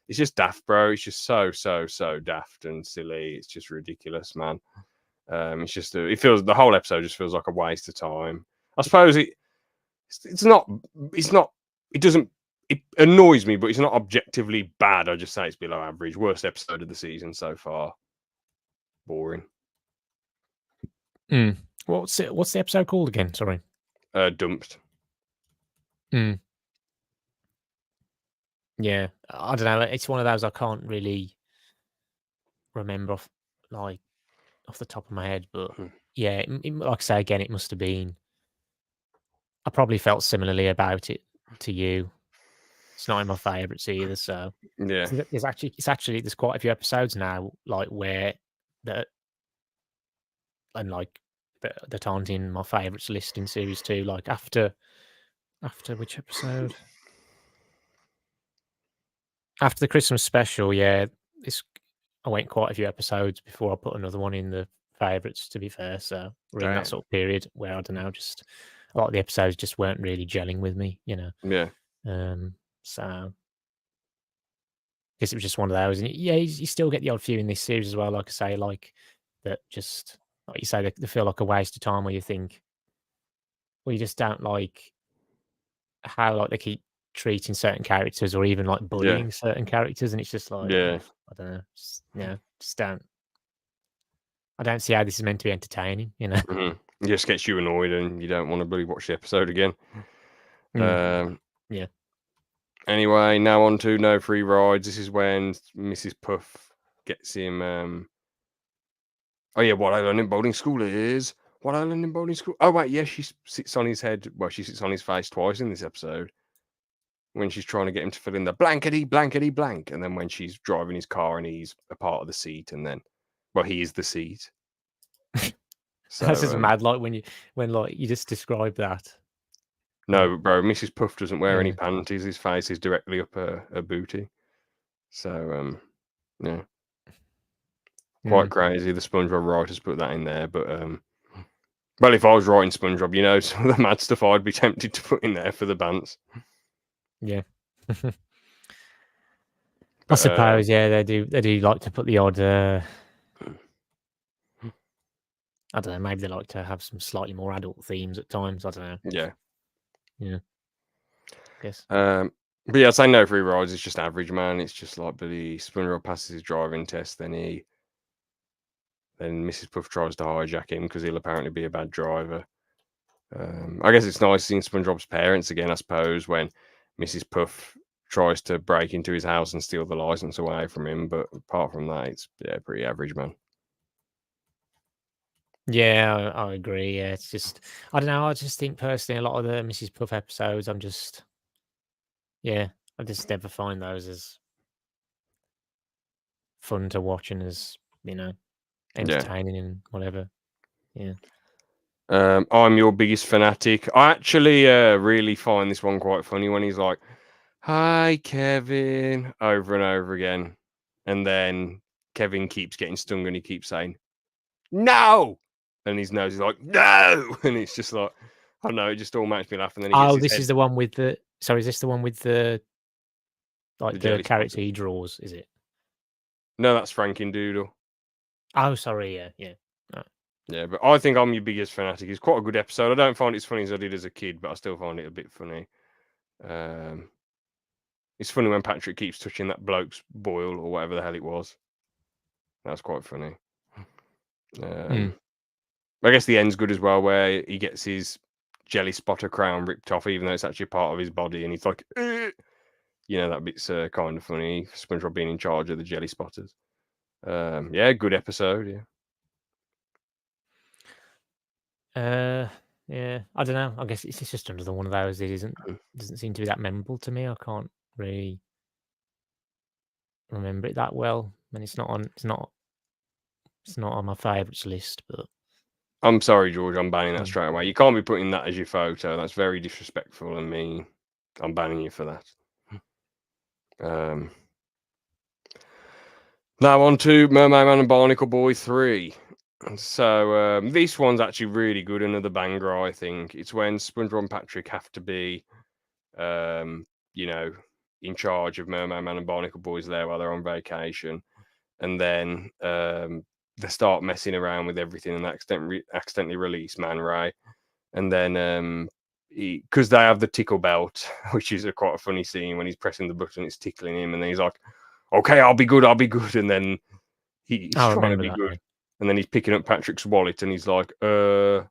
It's just daft, bro. It's just so daft and silly. It's just ridiculous, man. It's just it feels, the whole episode just feels like a waste of time. I suppose it annoys me, but it's not objectively bad. I just say it's below average. Worst episode of the season so far. Boring.
What's the episode called again? Sorry.
Dumped.
Yeah, I don't know. It's one of those I can't really remember off the top of my head, but yeah, like I say again, it must have been. I probably felt similarly about it to you. It's not in my favourites either. So
yeah,
there's quite a few episodes now, like where that aren't in my favourites list in series 2. Like after which episode? After the Christmas special, yeah. I went quite a few episodes before I put another one in the favourites, to be fair. So we're in that sort of period where I don't know, just a lot of the episodes just weren't really gelling with me,
Yeah.
So I guess it was just one of those. And yeah, you still get the odd few in this series as well. Like I say, like that, just like you say, they feel like a waste of time. Where you think, we just don't like how like they keep treating certain characters or even like bullying certain characters, and it's just like
Yeah.
I don't know, just don't. I don't see how this is meant to be entertaining, you know.
It just gets you annoyed, and you don't want to really watch the episode again.
Yeah.
Anyway, now on to No Free Rides. This is when Mrs. Puff gets him. Oh yeah, what I learned in boarding school is what I learned in boarding school. Oh wait, yeah, she sits on his head. Well, she sits on his face twice in this episode. When she's trying to get him to fill in the blankety blankety blank, and then when she's driving his car and he's a part of the seat, and then, well, he is the seat. So
That's just mad. Like when like you just describe that.
No, bro, Mrs. Puff doesn't wear any panties. His face is directly up her booty. So yeah, quite crazy. The SpongeBob writers put that in there, but well, if I was writing SpongeBob, you know, some of the mad stuff I'd be tempted to put in there for the bants.
Yeah. I suppose, yeah, they do like to put the odd. I don't know. Maybe they like to have some slightly more adult themes at times. I don't know.
Yeah.
I guess.
But yeah, I'd say No Free Rides is just average, man. It's just like Billy SpongeBob passes his driving test, then Mrs. Puff tries to hijack him because he'll apparently be a bad driver. I guess it's nice seeing SpongeBob's parents again, I suppose, when Mrs. Puff tries to break into his house and steal the license away from him. But apart from that, it's pretty average, man.
Yeah, I agree. Yeah, it's just I don't know. I just think personally, a lot of the Mrs. Puff episodes, I just never find those as fun to watch and as entertaining and whatever. Yeah.
I'm your biggest fanatic. I actually really find this one quite funny when he's like, "Hi, Kevin," over and over again, and then Kevin keeps getting stung and he keeps saying, "No," and his nose is like, "No," and it's just like, I don't know, it just all makes me laugh. And then
This is the one with the. Sorry, is this the one with the the character he draws? Is it?
No, that's Frankendoodle.
Oh, sorry. Yeah.
Yeah, but I think I'm your biggest fanatic. It's quite a good episode. I don't find it as funny as I did as a kid, but I still find it a bit funny. It's funny when Patrick keeps touching that bloke's boil or whatever the hell it was. That's quite funny. I guess the end's good as well, where he gets his jelly spotter crown ripped off, even though it's actually part of his body, and he's like, that bit's kind of funny. SpongeBob being in charge of the jelly spotters. Yeah, good episode. Yeah.
Yeah, I don't know. I guess it's just another one of those that doesn't seem to be that memorable to me. I can't really remember it that well, and it's not on my favourites list. But
I'm sorry, George. I'm banning that straight away. You can't be putting that as your photo. That's very disrespectful and mean. I'm banning you for that. Now on to Mermaid Man and Barnacle Boy 3. So this one's actually really good. Another banger, I think. It's when SpongeBob and Patrick have to be, in charge of Mermaid Man and Barnacle Boys there while they're on vacation, and then they start messing around with everything and accidentally release Man Ray, and then because they have the tickle belt, which is quite a funny scene when he's pressing the button, it's tickling him, and then he's like, "Okay, I'll be good," and then he's trying to be good. Yeah. And then he's picking up Patrick's wallet, and he's like, "No."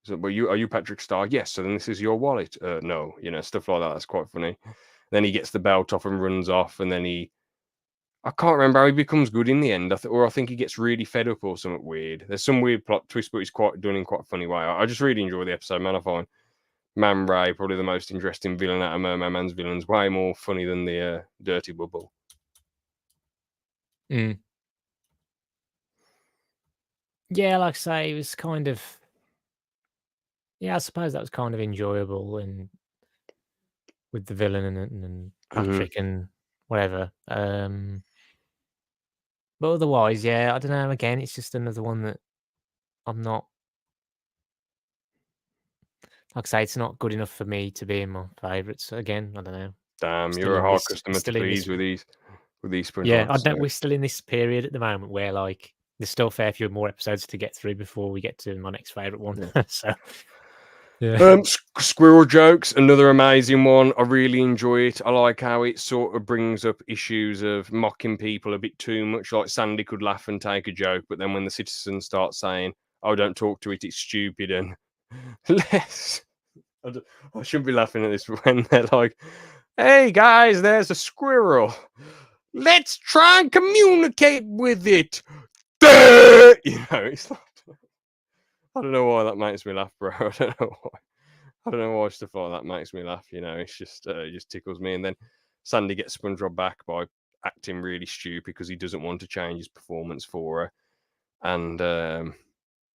So, well, are you Patrick Star? Yes. So then this is your wallet. No. Stuff like that. That's quite funny. Then he gets the belt off and runs off, and then I can't remember how he becomes good in the end. I think he gets really fed up or something weird. There's some weird plot twist, but it's quite done in quite a funny way. I just really enjoy the episode, man. I find Man Ray probably the most interesting villain out of Mermaid Man's villains. Way more funny than the Dirty Bubble.
Yeah, like I say, it was kind of. Yeah, I suppose that was kind of enjoyable, and with the villain and Patrick and whatever. But otherwise, yeah, I don't know. Again, it's just another one that I'm not. Like I say, it's not good enough for me to be in my favourites. Again, I don't know.
Damn, you're a hard customer to please with these SpongeBob.
Yeah, I don't. We're still in this period at the moment where there's still a fair few more episodes to get through before we get to my next favourite one.
Yeah.
So Yeah.
Squirrel jokes, another amazing one. I really enjoy it. I like how it sort of brings up issues of mocking people a bit too much. Like Sandy could laugh and take a joke, but then when the citizens start saying, "Oh, don't talk to it, it's stupid," and less. I shouldn't be laughing at this when they're like, "Hey guys, there's a squirrel. Let's try and communicate with it." You know, it's like, I don't know why that makes me laugh, bro. I don't know why. I don't know why stuff like that makes me laugh. You know, it's just it just tickles me. And then Sandy gets SpongeBob back by acting really stupid because he doesn't want to change his performance for her, and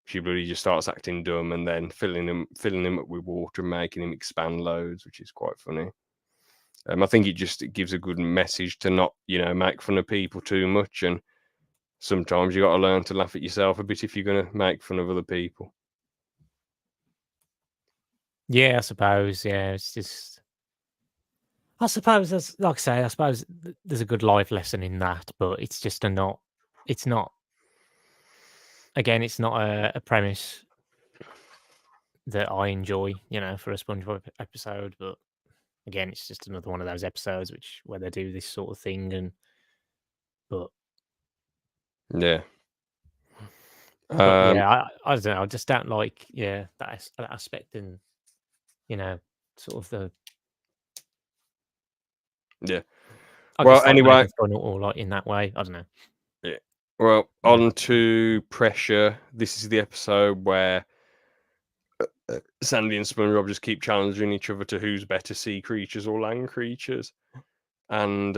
she really just starts acting dumb, and then filling him up with water and making him expand loads, which is quite funny. I think it gives a good message to not make fun of people too much, and sometimes you got to learn to laugh at yourself a bit if you're going to make fun of other people.
Yeah, I suppose. Yeah, it's just. I suppose that's like I say. I suppose there's a good life lesson in that, but it's just not. It's not. Again, it's not a premise that I enjoy. For a SpongeBob episode, but again, it's just another one of those episodes where they do this sort of thing, but
Yeah.
but yeah, I don't know. I just don't like that aspect and sort of the
Yeah.
I
Well,
guess like
anyway,
making fun or like in that way. I don't know.
yeah. Well,
Yeah.
on to pressure. This is the episode where Sandy and SpongeBob just keep challenging each other to who's better, sea creatures or land creatures. And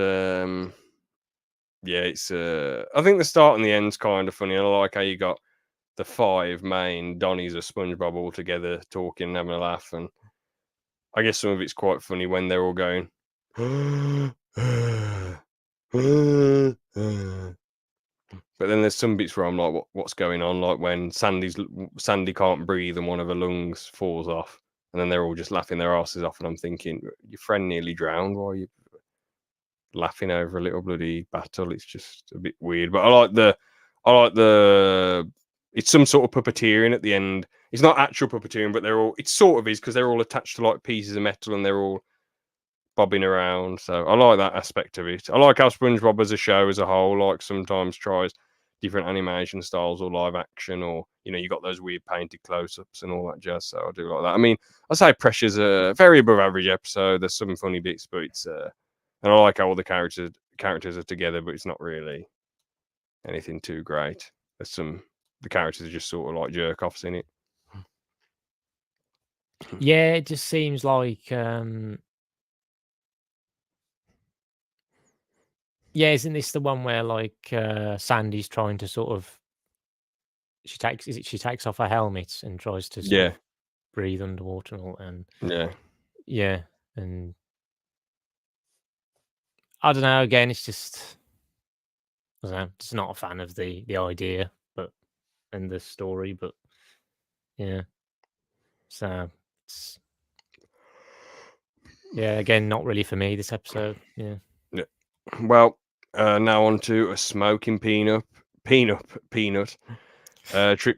yeah, it's I think the start and the end's kind of funny. I like how you got the five main Donnies of SpongeBob all together talking and having a laugh, and I guess some of it's quite funny when they're all going. But then there's some bits where I'm like, what's going on? Like when Sandy can't breathe and one of her lungs falls off, and then they're all just laughing their asses off, and I'm thinking, your friend nearly drowned. Why are you laughing over a little bloody battle? It's just a bit weird. But I like the. It's some sort of puppeteering at the end. It's not actual puppeteering, but it sort of is because they're all attached to like pieces of metal and they're all bobbing around. So I like that aspect of it. I like how SpongeBob as a show as a whole, like sometimes tries different animation styles or live action, or you got those weird painted close-ups and all that jazz. So I do like that. I mean, I say Pressure's a very above average episode. There's some funny bits, but it's and I like how all the characters are together, but it's not really anything too great. The characters are just sort of like jerk offs in it.
Yeah, it just seems like yeah, isn't this the one where like Sandy's trying to sort of she takes off her helmet and tries to sort
Yeah,
of breathe underwater and
yeah.
yeah, and I don't know, again, it's just I don't know, just not a fan of the idea, and the story, but yeah. So it's yeah, again, not really for me this episode. Yeah.
Yeah. Well, now on to a smoking peanut. Trip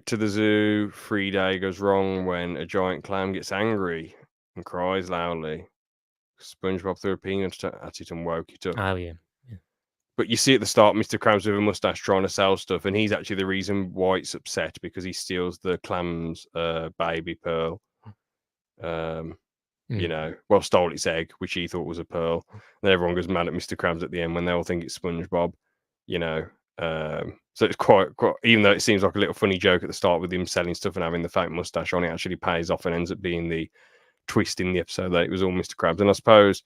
to the zoo. 3-day goes wrong when a giant clam gets angry and cries loudly. SpongeBob threw a peanut at it and woke it up.
Oh yeah. Yeah.
But you see at the start, Mr. Krabs with a mustache trying to sell stuff, and he's actually the reason why it's upset because he steals the clam's baby pearl. Stole its egg, which he thought was a pearl. And everyone goes mad at Mr. Krabs at the end when they all think it's SpongeBob, you know. So it's quite, even though it seems like a little funny joke at the start with him selling stuff and having the fake mustache on, it actually pays off and ends up being the twist in the episode that it was all Mr. Krabs. And I suppose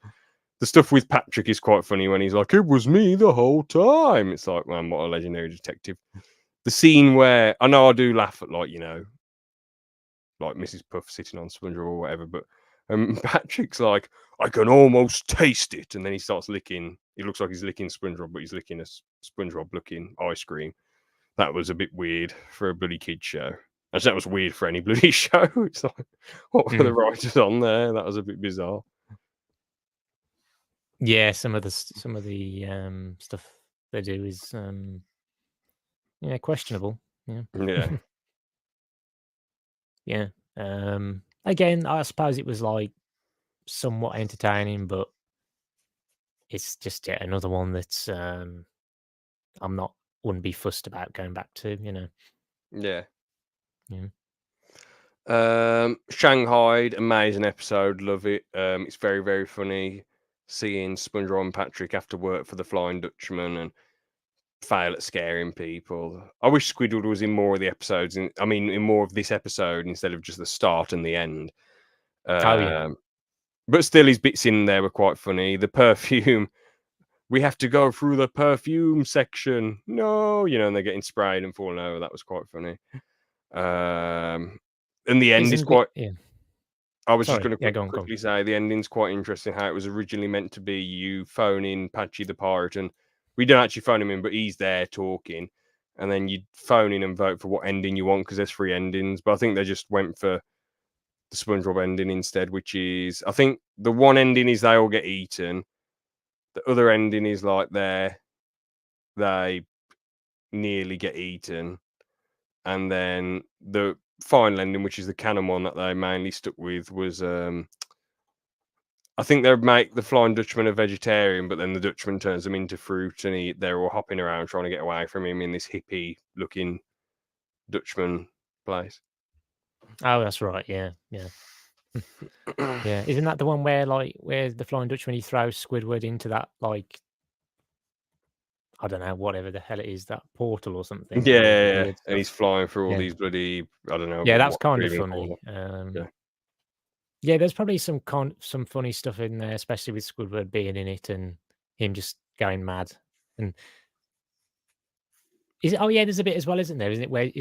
the stuff with Patrick is quite funny when he's like, "It was me the whole time." It's like, man, what a legendary detective. The scene where I know I do laugh at like Mrs. Puff sitting on SpongeBob or whatever, but Patrick's like, I can almost taste it, and then he starts licking. He looks like he's licking SpongeBob, but he's licking a SpongeBob-looking ice cream. That was a bit weird for a bloody kid show. Actually, that was weird for any bloody show. It's like, what were the writers on there? That was a bit bizarre.
Yeah, some of the stuff they do is questionable. Yeah.
Yeah.
Yeah. again, I suppose it was like somewhat entertaining, but it's just yet another one that's wouldn't be fussed about going back to, you know.
Yeah.
Yeah.
Shanghaied, amazing episode, love it. It's very, very funny seeing SpongeBob and Patrick after work for the Flying Dutchman and fail at scaring people. I wish Squidward was in more of the episodes. In more of this episode instead of just the start and the end.
Oh yeah.
But still, his bits in there were quite funny. The perfume. We have to go through the perfume section. No, and they're getting sprayed and falling over. That was quite funny. And the end is quite.
Yeah.
I was
Sorry.
just going to
Go on.
quickly say the ending's quite interesting. How it was originally meant to be you phoning Patchy the pirate, and we don't actually phone him in, but he's there talking, and then you phone in and vote for what ending you want because there's 3 endings. But I think they just went for the SpongeBob ending instead, which is I think the one ending is they all get eaten. The other ending is like they nearly get eaten, and then the final ending, which is the canon one that they mainly stuck with, was I think they make the Flying Dutchman a vegetarian, but then the Dutchman turns them into fruit, and they're all hopping around trying to get away from him in this hippie-looking Dutchman place.
Oh, that's right. Yeah. Yeah. Isn't that the one where the Flying Dutchman he throws Squidward into that I don't know, whatever the hell it is, that portal or something.
Yeah,
And all the
yeah,
weird
and he's
stuff.
flying through all
Yeah.
these bloody I don't know.
Yeah, that's
what
kind
to
of
even call
funny.
them.
Yeah, there's probably some funny stuff in there, especially with Squidward being in it and him just going mad. And is it? Oh yeah, there's a bit as well, isn't there? Isn't it where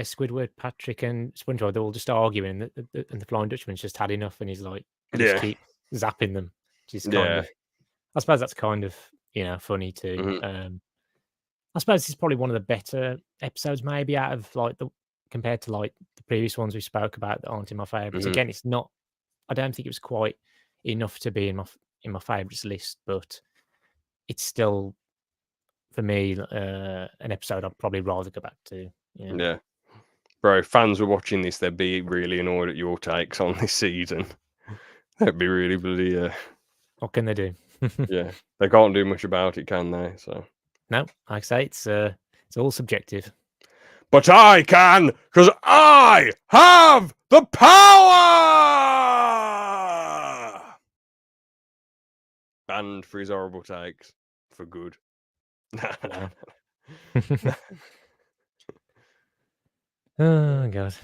Squidward, Patrick, and SpongeBob they're all just arguing, and the Flying Dutchman's just had enough, and he's like, just
Yeah,
keep zapping them, which is kind
yeah.
of, I suppose that's kind of funny too.
Mhm.
I suppose it's probably one of the better episodes, maybe out of compared to the previous ones we spoke about that aren't in my favorites.
Mhm.
Again, it's not. I don't think it was quite enough to be in my favorites list, but it's still for me an episode I'd probably rather go back to. Yeah.
Yeah. Bro, fans were watching this, they'd be really annoyed at your takes on this season. They'd be really bloody
What can they do?
yeah. They can't do much about it, can they? So
No, like I say, it's all subjective.
but I can, because I have the power! Banned for his horrible takes. For good.
Wow. Oh god.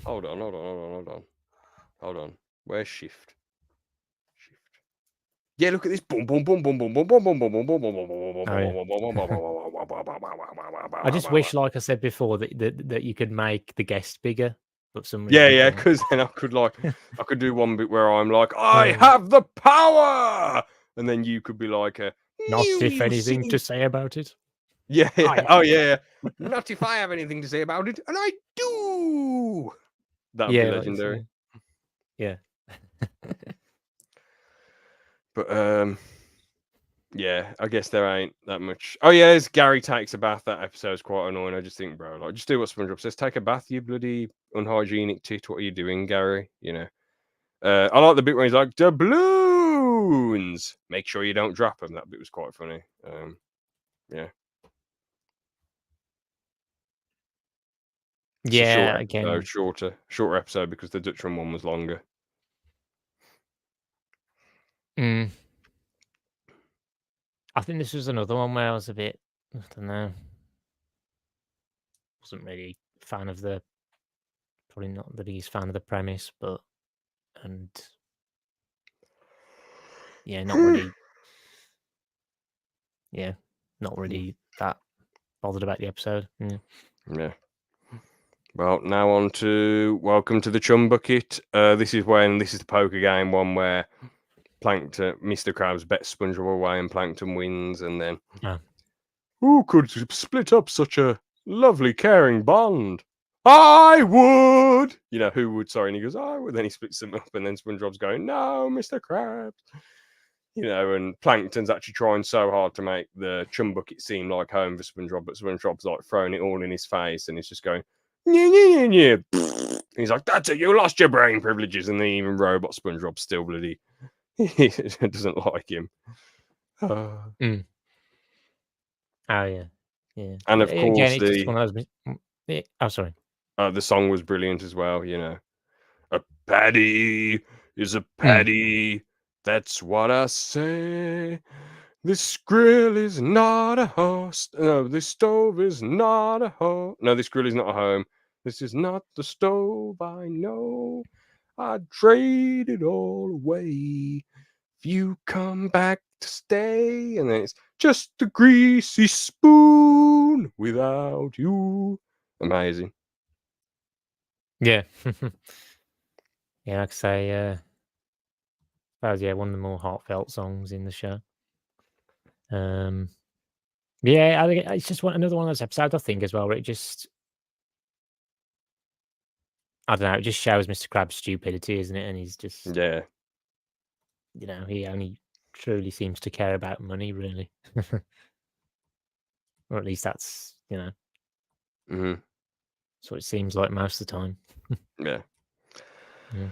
Hold on. Where's shift? Yeah, look at this. Boom, boom, boom, boom, boom, boom, boom, boom, boom, boom, boom, boom, boom, boom,
Oh, yeah. I just wish, like I said before, that you could make the guest bigger, but for some reason you
yeah,
can't.
because then I could do one bit where I'm like, I have the power, and then you could be like,
Not if
you
anything
see.
to say about it.
Yeah.
I
Oh, yeah. Not if I have anything to say about it, and I do. That would be
Yeah,
legendary.
yeah.
But yeah, I guess there ain't that much. Oh yeah, as Gary takes a bath, that episode's quite annoying. I just think, bro, just do what SpongeBob says. Take a bath, you bloody unhygienic tit. What are you doing, Gary? I like the bit where he's like, doubloons. Make sure you don't drop them. That bit was quite funny. Yeah. It's a
Yeah, again.
shorter episode because the Dutchman one was longer.
I think this was another one where I was a bit, I don't know, wasn't really a fan of probably not the biggest fan of the premise, and yeah, not really that bothered about the episode.
Yeah. Well, now on to Welcome to the Chum Bucket. This is the poker game one where Plankton, Mr. Krabs bets SpongeBob away and Plankton wins, and then who could split up such a lovely, caring bond? I would! Who would? Sorry, and he goes, I would. Then he splits them up, and then SpongeBob's going, no, Mr. Krabs. And Plankton's actually trying so hard to make the Chum Bucket seem like home for SpongeBob, but SpongeBob's like throwing it all in his face, and he's just going, yeah. He's like, that's it, you lost your brain privileges. And then even Robot SpongeBob still bloody he doesn't like him.
Mm. Oh yeah, yeah.
And of
Again,
course,
it's just one of those. Oh, sorry.
the song was brilliant as well. You know, a patty is a
Mm.
patty. That's what I say. This grill is not a host. No, this stove is not a home. No, this grill is not a home. This is not the stove I know. I'd trade it all away. If you come back to stay, and then it's just a greasy spoon without you. Amazing.
Yeah. Yeah, like I say, that was one of the more heartfelt songs in the show. Yeah, I think it's just another one of those episodes, I think, as well, where it just, I don't know, it just shows Mr. Krabs' stupidity, isn't it? And he's just,
Yeah.
he only truly seems to care about money, really. Or at least that's,
Mm-hmm.
that's what it seems like most of the time.
Yeah.
Yeah.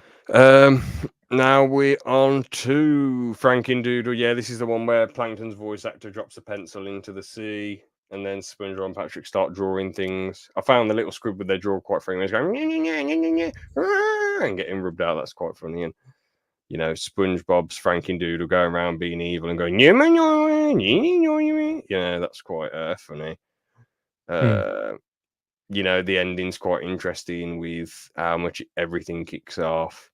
Now we're on to Frankendoodle. Yeah, this is the one where Plankton's voice actor drops a pencil into the sea, and then SpongeBob and Patrick start drawing things. I found the little Squidward they draw quite funny. He's going and getting rubbed out. That's quite funny. And SpongeBob's Frankendoodle going around being evil and going that's quite funny. The ending's quite interesting with how much everything kicks off,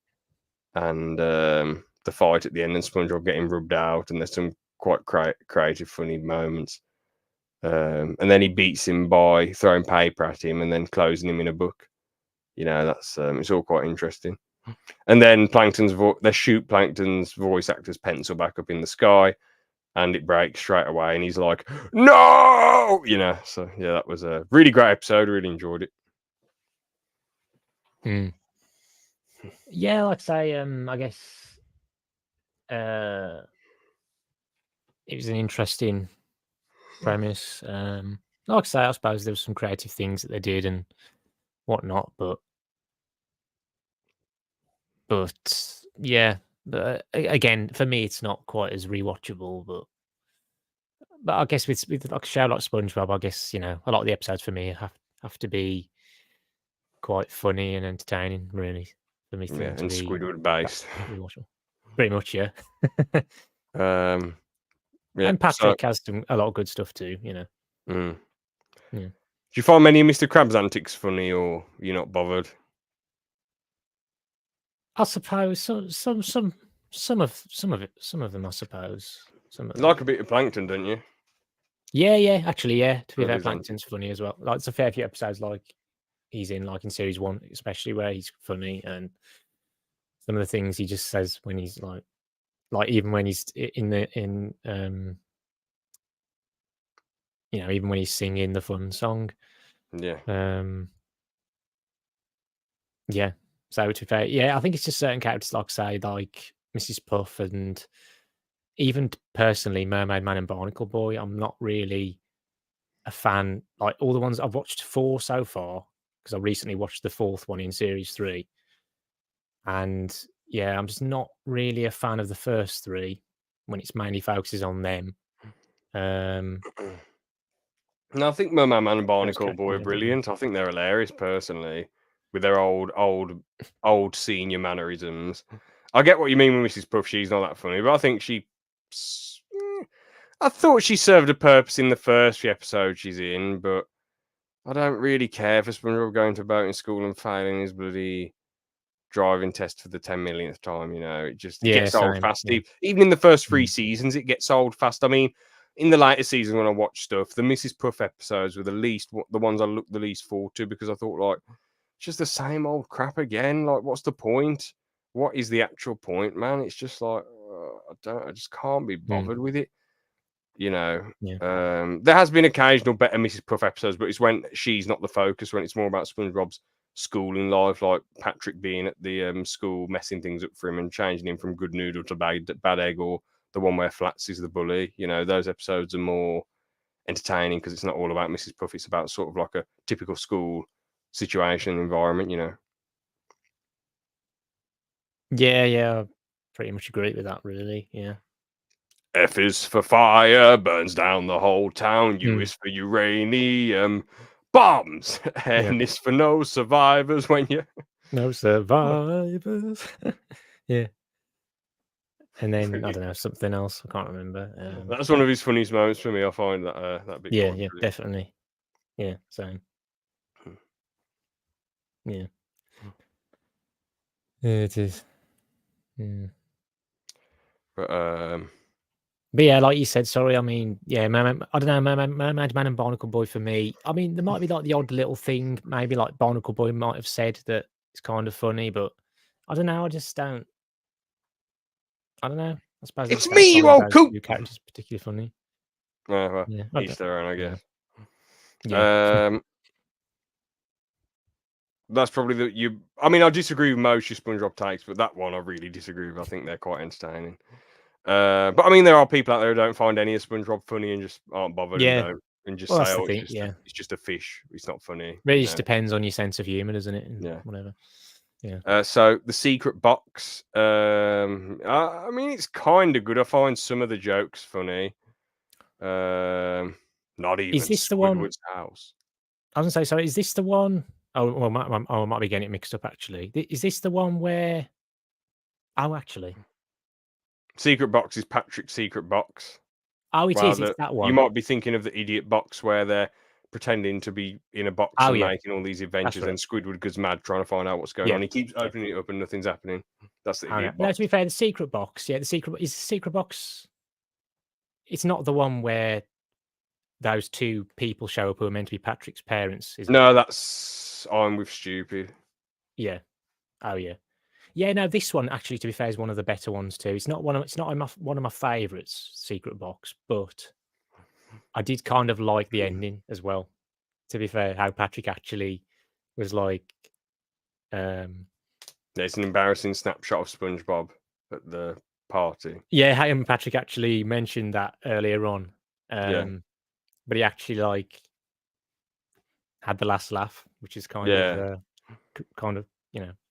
and the fight at the end and SpongeBob getting rubbed out, and there's some quite creative, funny moments. And then he beats him by throwing paper at him and then closing him in a book. That's it's all quite interesting. And then they shoot Plankton's voice actor's pencil back up in the sky, and it breaks straight away, and he's like, "No!" So yeah, that was a really great episode. Really enjoyed it.
Yeah, like I say, I guess it was an interesting premise. Like I say, I suppose there was some creative things that they did and whatnot, but yeah, but again, for me, it's not quite as rewatchable. But I guess with like a show like SpongeBob, I guess a lot of the episodes for me have to be quite funny and entertaining, really, for me
Yeah,
to
and
be
Squidward based.
rewatchable. Pretty much, yeah.
Yeah.
And Patrick has a lot of good stuff too,
Mm.
Yeah.
Do you find many of Mr. Krabs' antics funny, or you're not bothered?
I suppose some of them, I suppose. Some of
You
them.
like a bit of Plankton, don't you?
Yeah, actually, yeah. To be fair,
His
Plankton's funny as well. Like, it's a fair few episodes like he's in, like in series 1, especially, where he's funny, and some of the things he just says when he's like even when he's even when he's singing the fun song.
Yeah.
Yeah. So to be fair, yeah, I think it's just certain characters, like say, like Mrs. Puff, and even personally, Mermaid Man and Barnacle Boy. I'm not really a fan. Like, all the ones I've watched 4 so far, because I recently watched the 4th one in series 3, and yeah, I'm just not really a fan of the first 3 when it's mainly focuses on them.
No, I think Mermaid Man and
Those
Barnacle Boy are
characters,
brilliant. I think they're hilarious, personally, with their old senior mannerisms. I get what you mean with Mrs. Puff. She's not that funny, but I think I thought she served a purpose in the first few episodes she's in, but I don't really care for SpongeBob going to boating school and failing his bloody driving test for the 10 millionth time. It gets old
same.
fast.
Yeah.
Even in the first 3 seasons, it gets old fast. I mean, in the later season, when I watch stuff, the Mrs. Puff episodes were the ones I looked the least forward to, because I thought, like, it's just the same old crap again. Like, what's the point? What is the actual point, man? It's just like, I just can't be bothered with it.
Yeah.
There has been occasional better Mrs. Puff episodes, but it's when she's not the focus, when it's more about SpongeBob's schooling life, like Patrick being at the school messing things up for him and changing him from good noodle to bad egg, or the one where Flats is the bully. Those episodes are more entertaining because it's not all about Mrs. Puff. It's about sort of like a typical school situation environment, you know.
Yeah, I pretty much agree with that, really. Yeah.
F is for fire, burns down the whole town. U
Mm,
is for uranium, bombs.
yeah.
N is for no survivors when you.
No survivors. Yeah. And then I
Brilliant.
don't know, something else. I can't remember.
That's one of his funniest moments for me. I find that bit
Yeah,
quite
yeah,
brilliant.
definitely. Yeah, same. Yeah. Yeah, it is. Yeah.
But
But yeah, like you said, sorry. I mean, yeah, I don't know, Mermaid Man and Barnacle Boy for me. I mean, there might be like the odd little thing, maybe like Barnacle Boy might have said that it's kind of funny, but I don't know. I just don't. I don't know. I suppose I
it's
just don't
me, you
find
old
those
coot.
two characters particularly funny.
Well,
Yeah, I
each
don't.
their own, I
Yeah,
guess.
yeah,
That's probably the you. I mean, I disagree with most your SpongeBob takes, but that one I really disagree with. I think they're quite entertaining. But I mean, there are people out there who don't find any of SpongeBob funny and just aren't bothered and
yeah.
don't and just
Well,
say,
that's the
"Oh,
thing. Yeah,
it's just a fish. It's not funny."
really
You
just
know?
depends on your sense of humor, doesn't it? And
Yeah.
whatever. Yeah.
So the secret box. I mean, it's kind of good. I find some of the jokes funny. Not
Is
even
this the one?
Squidward's house.
I was gonna say, sorry, is this the one? Oh, well, I might be getting it mixed up actually. Is this the one where? Oh, actually,
Secret box is Patrick's secret box.
oh, it
Well,
is. It's that
you
one.
might be thinking of the idiot box where they're pretending to be in a box
Oh,
and
yeah,
making all these
that's
adventures,
right.
and Squidward goes mad trying to find out what's going
Yeah,
on. He keeps
yeah.
opening it up and nothing's happening. That's the
Oh, no.
idiot
No, to
box.
be fair, the secret box. Yeah, the secret box. It's not the one where those two people show up who are meant to be Patrick's parents, is it?
No, that's I'm with stupid.
Yeah. Oh, yeah. Yeah, no, this one actually, to be fair, is one of the better ones too. It's not one of my favourites, Secret Box, but I did kind of like the ending as well. To be fair, how Patrick actually was like, um,
There's an embarrassing snapshot of SpongeBob at the party.
yeah, how Patrick actually mentioned that earlier on,
Yeah,
but he actually like had the last laugh, which is
yeah.
kind of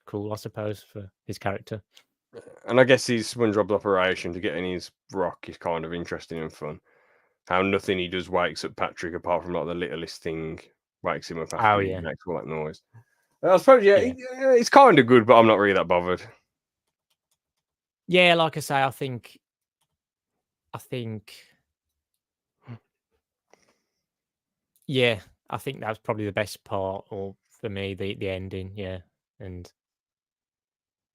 cool, I suppose, for his character.
And I guess his SpongeBob's operation to get in his rock is kind of interesting and fun. How nothing he does wakes up Patrick apart from like the littlest thing wakes him up
Oh
after he
yeah,
makes all that noise. I suppose, yeah,
yeah,
it's kind of good, but I'm not really that bothered.
yeah. Like I say, I think, yeah, I think that was probably the best part, or for me, the ending. Yeah, and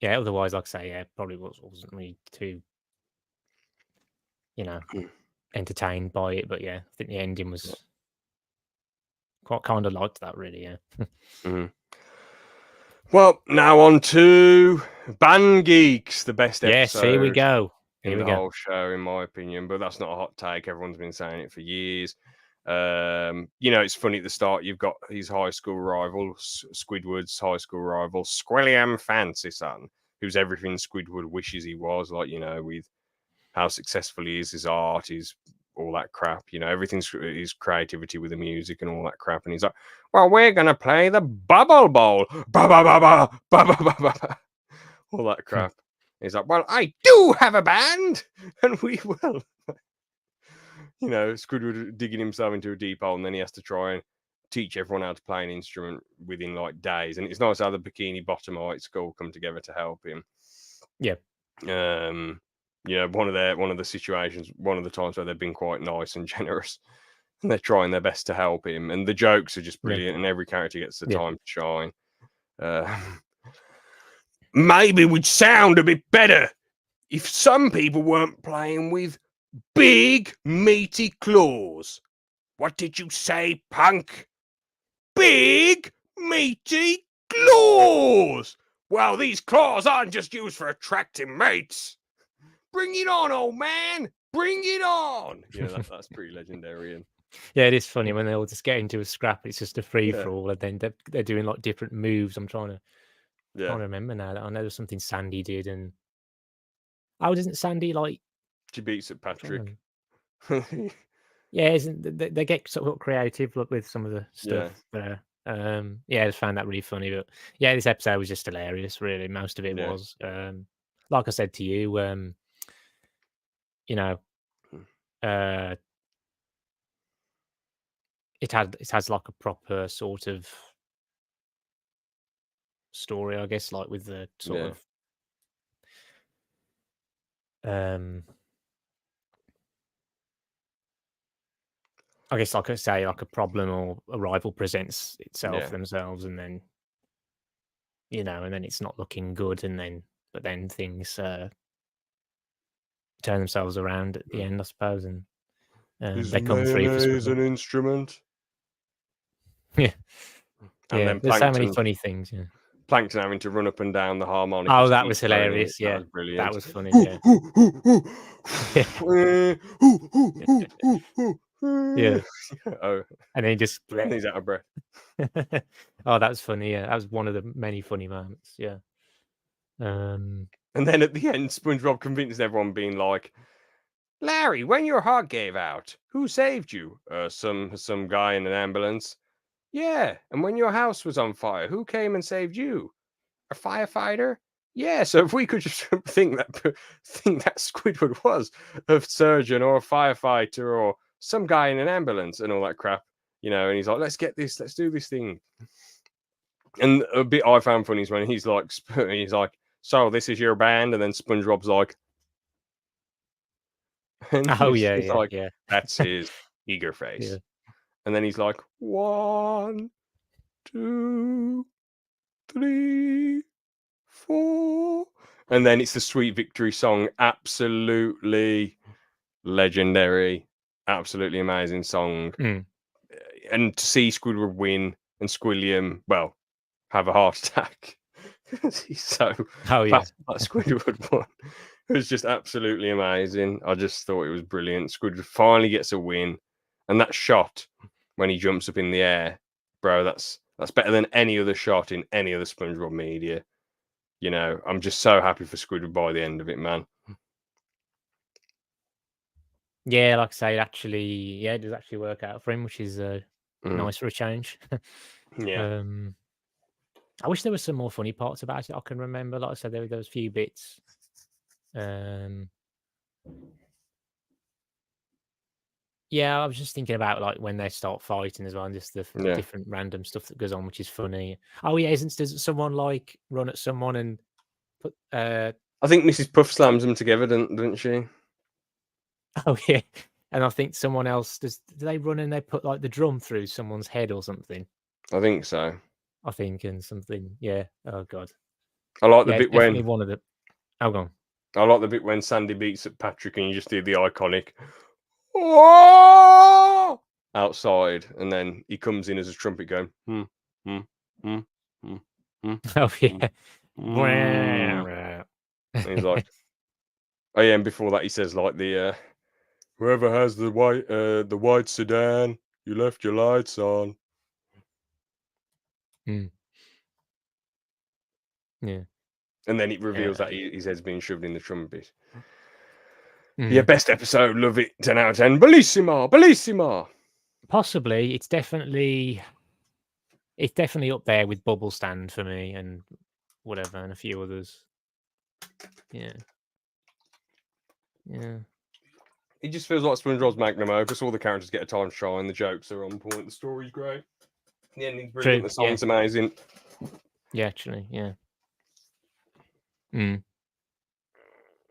yeah. Otherwise, like I say, yeah, probably wasn't really too, you know,
Mm.
entertained by it. But yeah, I think the ending was quite kind of liked that, really. Yeah.
Mhm. Well, now on to Band Geeks, the best
Yes, here we
episode
go. Here
in
we
the
go.
whole show, in my opinion. But that's not a hot take. Everyone's been saying it for years. It's funny at the start. You've got his high school rival, Squidward's high school rival, Squilliam Fancy Son, who's everything Squidward wishes he was. Like, with how successful he is, his art, his all that crap. Everything's his creativity with the music and all that crap. And he's like, "Well, we're gonna play the Bubble Bowl, ba ba ba ba ba ba ba ba," all that
Hmm.
crap. He's like, "Well, I do have a band, and we will." Squidward digging himself into a deep hole, and then he has to try and teach everyone how to play an instrument within like days. And it's nice how the Bikini Bottom High School come together to help him.
Yeah.
One of the situations, one of the times where they've been quite nice and generous, and they're trying their best to help him. And the jokes are just
Yeah.
brilliant, and every character gets the
Yeah.
time to shine. Maybe would sound a bit better if some people weren't playing with big meaty claws. What did you say, punk? Big meaty claws. Well, these claws aren't just used for attracting mates. Bring it on, old man! Bring it on! That's pretty legendary. And
Yeah, it is funny when they all just get into a scrap. It's just a free
yeah,
for all, and then they're doing like different moves. I'm trying
yeah.
to remember now. That I know there's something Sandy did, and oh, doesn't Sandy like?
She beats up
I'm trying
Patrick.
to, yeah, isn't they get sort of creative with some of the
Yeah.
stuff there? Yeah, I just found that really funny. But yeah, this episode was just hilarious. Really, most of it
Yeah.
was. Like I said to you, you know, uh, it has like a proper sort of story, I guess, like with the sort
Yeah.
of I guess, like I say, like a problem or a rival presents itself
Yeah.
themselves, and then and then it's not looking good, and then but then things turn themselves around at the end, I suppose, and
Is
they come through for
mayonnaise
Squidward.
an instrument?
Yeah,
And
yeah.
then
There's so many
Plankton
funny things. Yeah.
Plankton having to run up and down the harmonica
Oh,
to
that
keep
was
going it.
hilarious.
That
Yeah,
was
that
brilliant.
was funny. Yeah, yeah.
Oh,
And then he just.
he's out of breath.
Oh, that was funny. Yeah, that was one of the many funny moments. Yeah. Um.
And then at the end, SpongeBob convinced everyone, being like, "Larry, when your heart gave out, who saved you? Some guy in an ambulance. Yeah, and when your house was on fire, who came and saved you? A firefighter? Yeah, so if we could just think that Squidward was a surgeon or a firefighter or some guy in an ambulance and all that crap, and he's like, let's do this thing. And a bit I found funny is when he's like, so this is your band, and then SpongeBob's like, and
Oh yeah,
he's
yeah,
like,
yeah,
that's his eager
yeah.
face. And then he's like, 1, 2, 3, 4. And then it's the Sweet Victory song. Absolutely legendary. Absolutely amazing song.
Mm.
And to see Squidward win and Squilliam, well, have a heart attack. He's so
Oh yeah.
fast like Squidward won. It was just absolutely amazing. I just thought it was brilliant. Squidward finally gets a win. And that shot when he jumps up in the air, bro, that's better than any other shot in any other SpongeBob media. I'm just so happy for Squidward by the end of it, man.
Yeah, like I say, it does actually work out for him, which is nice for a change.
Yeah.
I wish there was some more funny parts about it. I can remember, like I said, there was a few bits. Yeah, I was just thinking about like when they start fighting as well, and just the
Yeah.
different random stuff that goes on, which is funny. Oh yeah, does someone like run at someone and put
I think Mrs. Puff slams them together, doesn't she?
oh yeah, and I think someone else do they run and they put like the drum through someone's head or something?
I think so.
I think and something. Yeah. Oh god.
I like the
Yeah, it's
bit
definitely
when
one of the. Oh, go on.
I like the bit when Sandy beats at Patrick and you just hear the iconic "Oh!" outside, and then he comes in as a trumpet going hmm, hmm, hmm, hmm, hmm,
Oh
hmm,
yeah.
and he's like, oh yeah, and before that he says like the whoever has the white sedan, you left your lights on.
Mm. Yeah.
And then it reveals
Yeah.
that his head's being shoved in the trumpet. Yeah,
Mm.
best episode, love it, 10 out of 10. Bellissima, bellissima.
Possibly, it's definitely up there with Bubble Stand for me, and whatever, and a few others. Yeah. Yeah.
It just feels like SpongeBob's magnum opus. All the characters get a time to shine. The jokes are on point. The story's great. The ending's brilliant.
True.
The song's amazing.
Yeah, actually, yeah. Mm.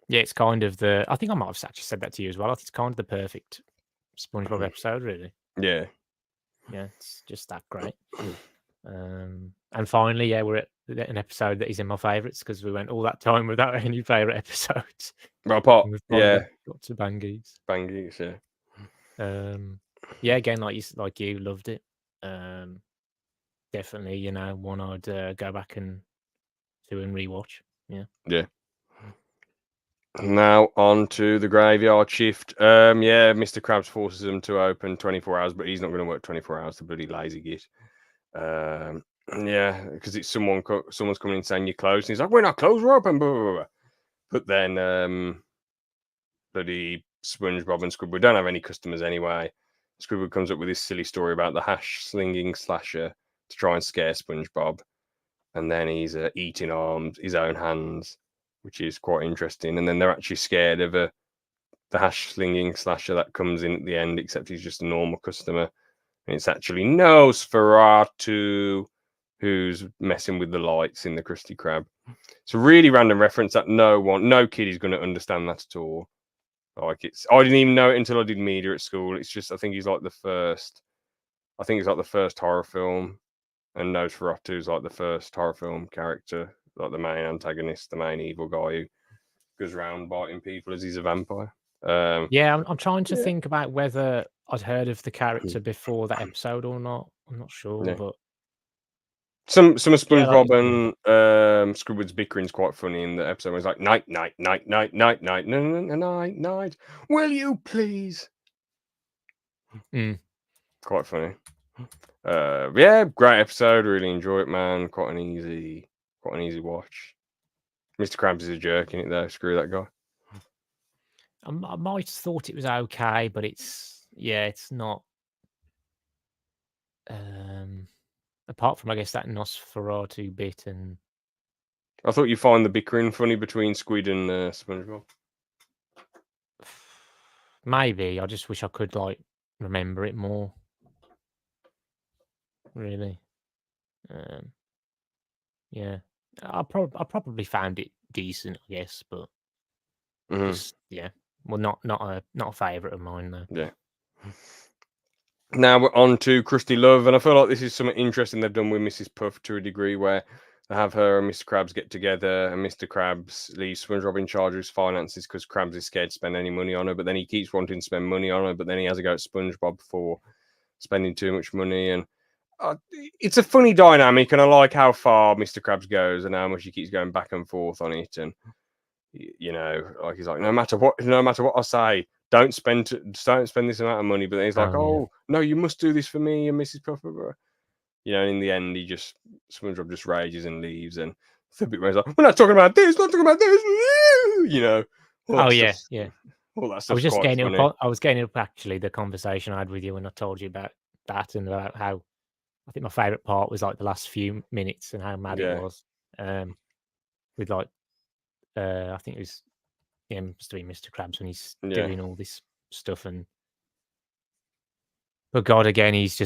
Yeah, it's kind of I think I might have actually said that to you as well. I think it's kind of the perfect SpongeBob episode, really.
Yeah.
Yeah, it's just that great. And finally, yeah, we're at an episode that is in my favourites because we went all that time without any favourite episodes.
Well, apart,
We've
yeah.
got to Bang Geeks.
Bang Geeks, yeah.
Yeah, again, like you loved it. Definitely, one I'd go back and rewatch. Yeah.
Yeah. Now on to the graveyard shift. Yeah, Mr. Krabs forces them to open 24 hours, but he's not going to work 24 hours. The bloody lazy git. Yeah, because it's someone's coming in saying you're closed. And he's like, we're not closed, we're open. Blah, blah, blah. But then bloody SpongeBob and Squidward don't have any customers anyway. Squidward comes up with this silly story about the hash slinging slasher to try and scare SpongeBob, and then he's eating his own hands, which is quite interesting. And then they're actually scared of the hash slinging slasher that comes in at the end, except he's just a normal customer, and it's actually Nosferatu who's messing with the lights in the Krusty Krab. It's a really random reference that no kid is going to understand that at all. Like I didn't even know it until I did media at school. It's just I think it's like the first horror film, and Nosferatu is like the first horror film character, like the main antagonist, the main evil guy who goes around biting people as he's a vampire.
Yeah, I'm trying to think about whether I'd heard of the character before that episode or not. I'm not sure,
Yeah.
but
Some of
Yeah,
SpongeBob
like-
and Squidward's bickering is quite funny in the episode. Where it's like night, night, night, night, night, night, no, no, no, night, night. Will you please? Quite funny. Yeah, great episode. Really enjoy it, man. Quite an easy watch. Mr. Krabs is a jerk in it though. Screw that guy.
I might have thought it was okay, but it's not. Apart from I guess that Nosferatu bit, and
I thought you'd find the bickering funny between Squid and SpongeBob.
maybe I just wish I could like remember it more. Really, yeah, I probably found it decent, I guess, but just well, not a favorite of mine though.
Yeah. Now we're on to Krusty Love, and I feel like this is something interesting they've done with Mrs. Puff to a degree, where they have her and Mr. Krabs get together, and Mr. Krabs leaves SpongeBob in charge of his finances because Krabs is scared to spend any money on her, but then he keeps wanting to spend money on her, but then he has a go at SpongeBob for spending too much money, and it's a funny dynamic, and I like how far Mr. Krabs goes and how much he keeps going back and forth on it, and like he's like, no matter what I say, don't spend this amount of money. But then he's like, oh no, you must do this for me and Mrs. Puffer. And in the end, SpongeBob just rages and leaves, and the bit where he's like, we're not talking about this,
Oh yeah, yeah.
All that
I
stuff's
was just
quite
getting
funny.
up. I was getting up actually the conversation I had with you when I told you about that and about how I think my favorite part was like the last few minutes and how mad it was. With like, I think it was must have been Mr. Krabs when he's doing all this stuff, but God, again, he's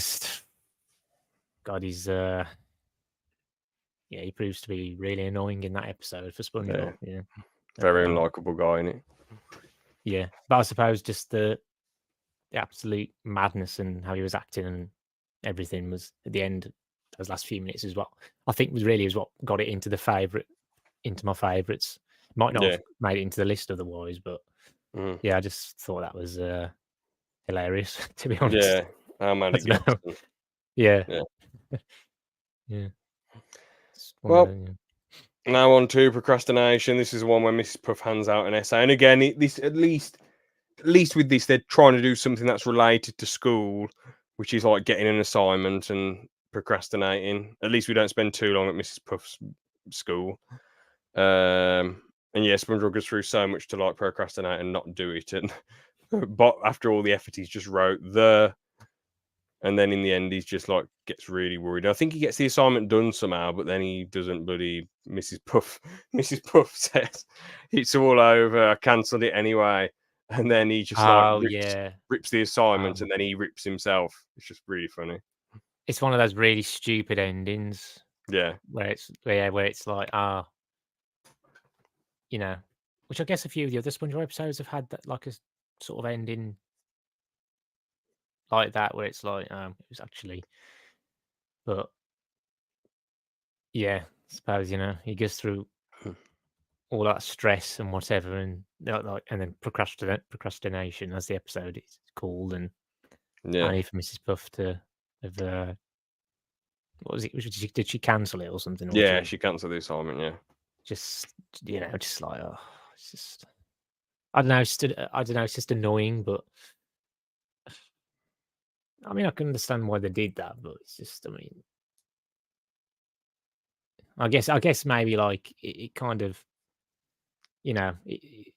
he proves to be really annoying in that episode for SpongeBob. Yeah.
Very unlikable guy in it.
Yeah, but I suppose just the absolute madness and how he was acting and everything was at the end. Those last few minutes is what I think was what got it into my favourites. Might not have made it into the list otherwise, but yeah, I just thought that was hilarious, to be honest.
Yeah, how mad it gets.
Yeah. Yeah.
Well, now on to Procrastination. This is one where Mrs. Puff hands out an essay, and again, at least with this, they're trying to do something that's related to school, which is like getting an assignment and procrastinating. At least we don't spend too long at Mrs. Puff's school. And yeah, SpongeBob goes through so much to like procrastinate and not do it, and but after all the effort, he's just wrote and then in the end, he's just like gets really worried. I think he gets the assignment done somehow, but then he doesn't. Bloody Mrs. Puff says it's all over. I cancelled it anyway, and then he just rips the assignment, and then he rips himself. It's just really funny.
It's one of those really stupid endings.
Yeah,
where it's like which I guess a few of the other SpongeBob episodes have had that like a sort of ending like that, where it's like it was actually, but yeah, I suppose he goes through all that stress and whatever, and like and then procrastination, as the episode is called, and only for Mrs. Puff to have what was it? Did she cancel it or something?
Yeah, she cancelled the assignment. Yeah,
just just like it's just I don't know. It's just annoying, but I mean, I can understand why they did that, but it's just, I mean, I guess maybe like it kind of, it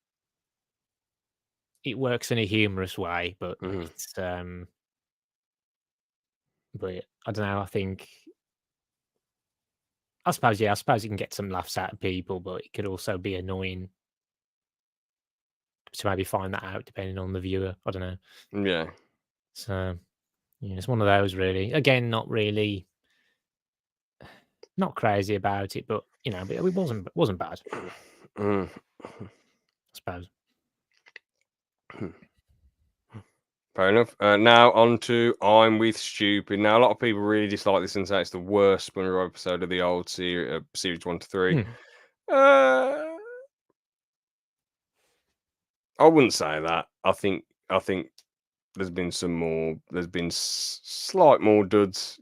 works in a humorous way, but it's, but I don't know. I think I suppose you can get some laughs out of people, but it could also be annoying to maybe find that out depending on the viewer. I don't know.
Yeah.
So yeah, it's one of those really. Again, not crazy about it, but but it wasn't bad,
Mm.
I suppose.
Fair enough. Now on to I'm with Stupid. Now a lot of people really dislike this and say it's the worst SpongeBob episode of the old series 1 to 3.
Hmm.
I wouldn't say that. I think there's been some more. There's been slight more duds.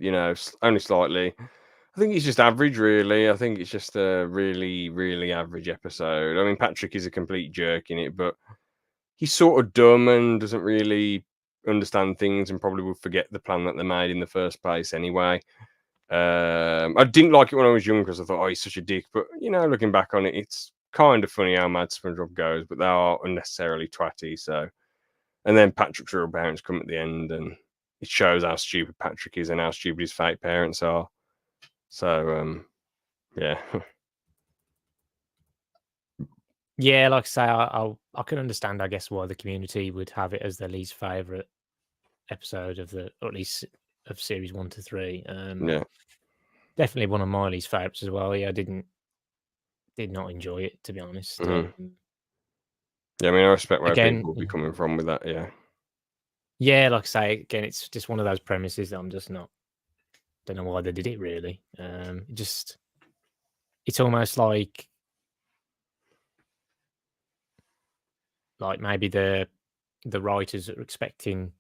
Only slightly. I think it's just average, really. I think it's just a really, really average episode. I mean, Patrick is a complete jerk in it, but he's sort of dumb and doesn't really understand things and probably will forget the plan that they made in the first place anyway. I didn't like it when I was young because I thought, oh, he's such a dick. But, looking back on it, it's kind of funny how mad SpongeBob goes, but they are unnecessarily twatty. So, and then Patrick's real parents come at the end and it shows how stupid Patrick is and how stupid his fake parents are. So, yeah.
Yeah, like I say, I can understand, I guess, why the community would have it as their least favorite episode or at least of series 1 to 3.
Yeah.
Definitely one of my least favorites as well. Yeah, I did not enjoy it, to be honest.
Yeah, I mean, I respect where
Again,
people will be coming from with that. Yeah.
yeah, like I say, again, it's just one of those premises that I'm just not. Don't know why they did it really. It's almost like maybe the writers are expecting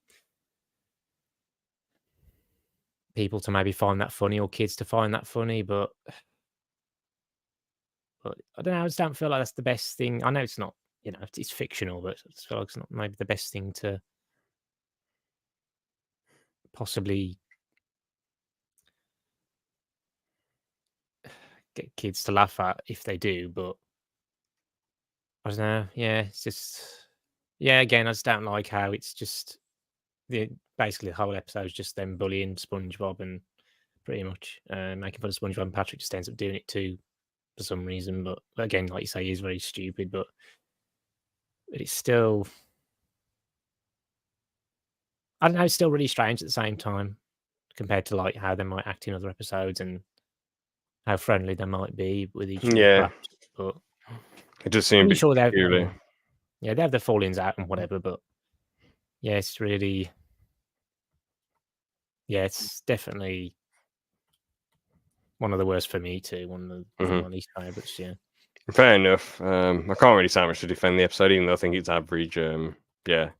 people to maybe find that funny or kids to find that funny, but I don't know. I just don't feel like that's the best thing. I know it's not, it's fictional, but I just feel like it's not maybe the best thing to possibly get kids to laugh at if they do. But I don't know. Yeah, it's just, yeah. Again, I just don't like how it's just basically the whole episode is just them bullying SpongeBob and pretty much making fun of SpongeBob, and Patrick just ends up doing it too for some reason. But again, like you say, he's very stupid, but it's still, I don't know, it's still really strange at the same time compared to like how they might act in other episodes and how friendly they might be with each other,
Yeah.
perhaps. But
It does seem a
I'm
bit
sure they have,
peculiar.
yeah, they have their fallings out and whatever. But yeah, it's really, yeah, it's definitely one of the worst for me too. One of my least favorites. Yeah.
Fair enough. I can't really say much to defend the episode, even though I think it's average. Yeah.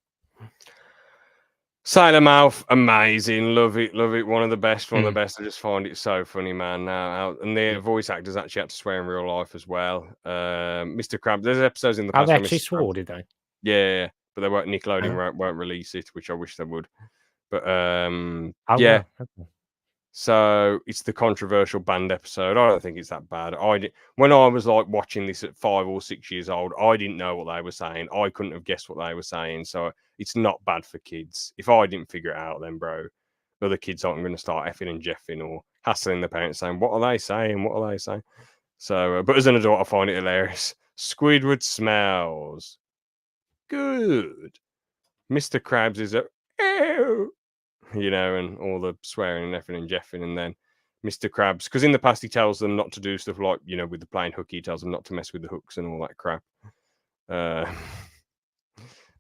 Sailor Mouth, amazing. Love it. One of the best. I just find it so funny, man. And the voice actors actually had to swear in real life as well. Mr. Krabs, there's episodes in the
Oh,
past
they
where
actually
Mr.
swore,
Krabs,
did they?
yeah, but they won't. Nickelodeon
Oh,
won't release it, which I wish they would. But
oh
yeah.
wow. Okay.
So it's the controversial band episode. I don't think it's that bad. When I was like watching this at 5 or 6 years old, I didn't know what they were saying. I couldn't have guessed what they were saying. So it's not bad for kids. If I didn't figure it out, then bro, other kids aren't going to start effing and jeffing or hassling their parents saying, "What are they saying? What are they saying?" So, but as an adult, I find it hilarious. Squidward smells good. Mr. Krabs is a ew, and all the swearing and effing and jeffing, and then Mr. Krabs, because in the past he tells them not to do stuff like, with the plain hook, he tells them not to mess with the hooks and all that crap.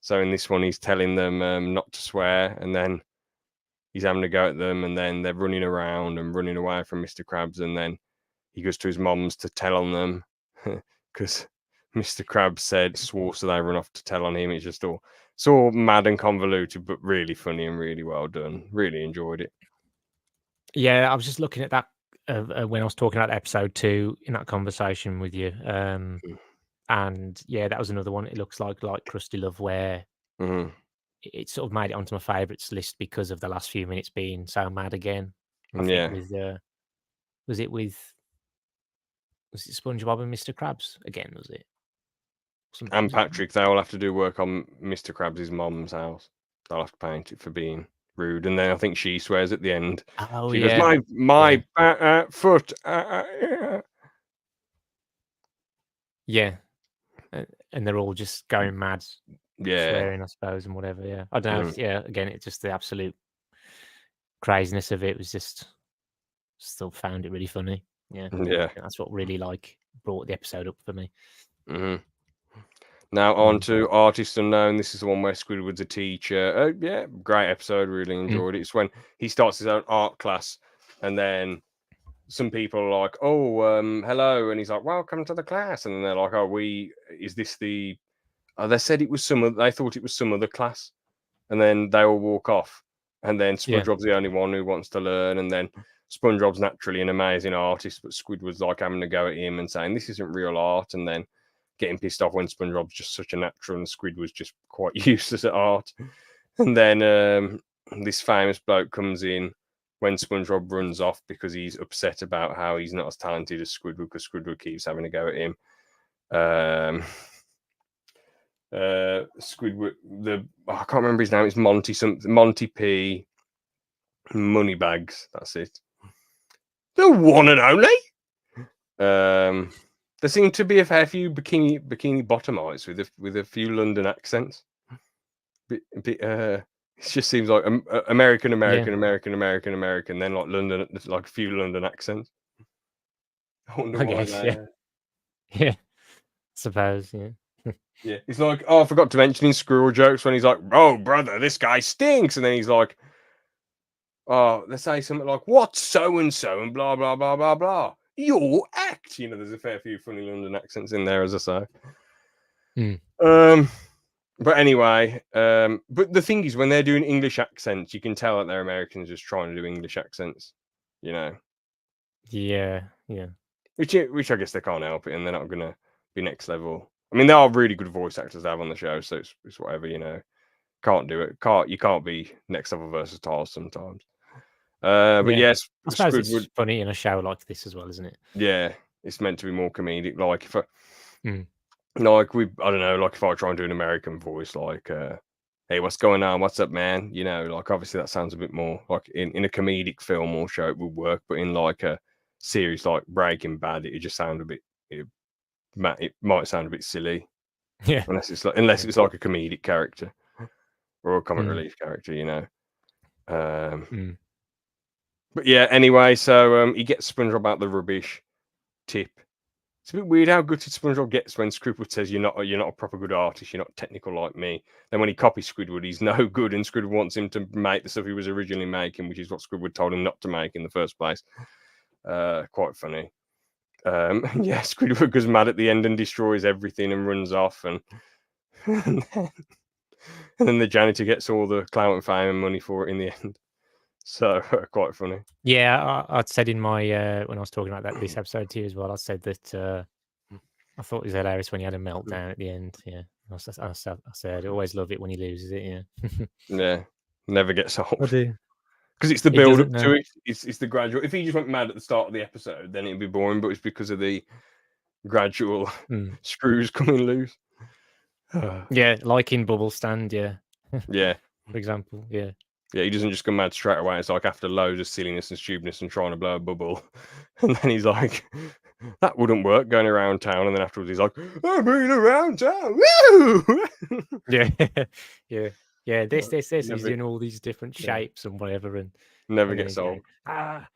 So in this one, he's telling them not to swear, and then he's having to go at them, and then they're running around and running away from Mr. Krabs, and then he goes to his mom's to tell on them because Mr. Krabs swore, so they run off to tell on him. It's all mad and convoluted, but really funny and really well done. Really enjoyed it.
Yeah, I was just looking at that when I was talking about episode 2 in that conversation with you. And yeah, that was another one. It looks like Krusty Love, where it sort of made it onto my favourites list because of the last few minutes being so mad again. I think with was it SpongeBob and Mr. Krabs again? Was it?
And Patrick, they all have to do work on Mr. Krabs' mom's house. They'll have to paint it for being rude. And then I think she swears at the end.
Oh
She goes,
yeah,
my foot.
yeah, and they're all just going mad,
Yeah.
swearing, I suppose, and whatever. Yeah, I don't know.
Mm.
If, yeah, again, it's just the absolute craziness of it was just still found it really funny. Yeah,
Yeah.
that's what really like brought the episode up for me.
Mm-hmm. Now on to Artist Unknown. This is the one where Squidward's a teacher. Yeah, great episode. Really enjoyed it. It's when he starts his own art class, and then some people are like, "Oh, hello," and he's like, "Welcome to the class," and then they're like, "Oh, is this the?" They said it was they thought it was some other class, and then they all walk off, and then SpongeBob's the only one who wants to learn, and then SpongeBob's naturally an amazing artist, but Squidward's like having to go at him and saying this isn't real art, and then getting pissed off when SpongeBob's just such a natural and Squidward's just quite useless at art. And then this famous bloke comes in when SpongeBob runs off because he's upset about how he's not as talented as Squidward because Squidward keeps having to go at him. Squidward, I can't remember his name. It's Monty something, Monty P. Moneybags. That's it. The one and only. There seem to be a fair few bikini bottomites with a few London accents. It just seems like American, then like London, like a few London accents. I wonder why.
Yeah, suppose. Yeah.
Yeah, he's like, oh, I forgot to mention in Squirrel jokes when he's like, oh, brother, this guy stinks. And then he's like, oh, let's say something like, what's so and so and blah, blah, blah, blah, blah. Your act. You know, there's a fair few funny London accents in there, as I say. But anyway, but the thing is, when they're doing English accents, you can tell that they're Americans just trying to do English accents, you know.
Yeah.
Which I guess they can't help it, and they're not going to be next level. I mean, there are really good voice actors to have on the show, so it's whatever, you know. Can't do it. You can't be next level versatile sometimes. But yes,
I suppose
Squidward,
it's funny in a show like this as well, isn't it?
Yeah, it's meant to be more comedic. Like if I don't know, like if I try and do an American voice, like, hey, what's going on? What's up, man? You know, like obviously that sounds a bit more like in a comedic film or show it would work, but in like a series like Breaking Bad, it just sound a bit. It might sound a bit silly,
Yeah.
unless it's like a comedic character or a comic relief character, you know. But yeah, anyway, so he gets SpongeBob about the rubbish tip. It's a bit weird how gutted SpongeBob gets when Squidward says you're not a proper good artist, you're not technical like me. Then when he copies Squidward, he's no good, and Squidward wants him to make the stuff he was originally making, which is what Squidward told him not to make in the first place. Quite funny. Yeah, Squidward goes mad at the end and destroys everything and runs off, and then the janitor gets all the clout and fame and money for it in the end. So quite funny.
Yeah, I'd said in my when I was talking about this episode to you as well, I said that I thought it was hilarious when he had a meltdown at the end. Yeah, I said I always love it when he loses it. Yeah,
Yeah, never gets old.
I do.
Because it's the build up to it. It's the gradual. If he just went mad at the start of the episode, then it'd be boring. But it's because of the gradual screws coming loose.
Yeah, like in Bubble Stand. Yeah.
Yeah.
For example. Yeah.
Yeah, he doesn't just go mad straight away. It's like after loads of silliness and stupidness and trying to blow a bubble, and then he's like, "That wouldn't work." Going around town, and then afterwards he's like, "I've been around town." Woo!
Yeah. This. He's doing all these different shapes and whatever, and
never gets old.
With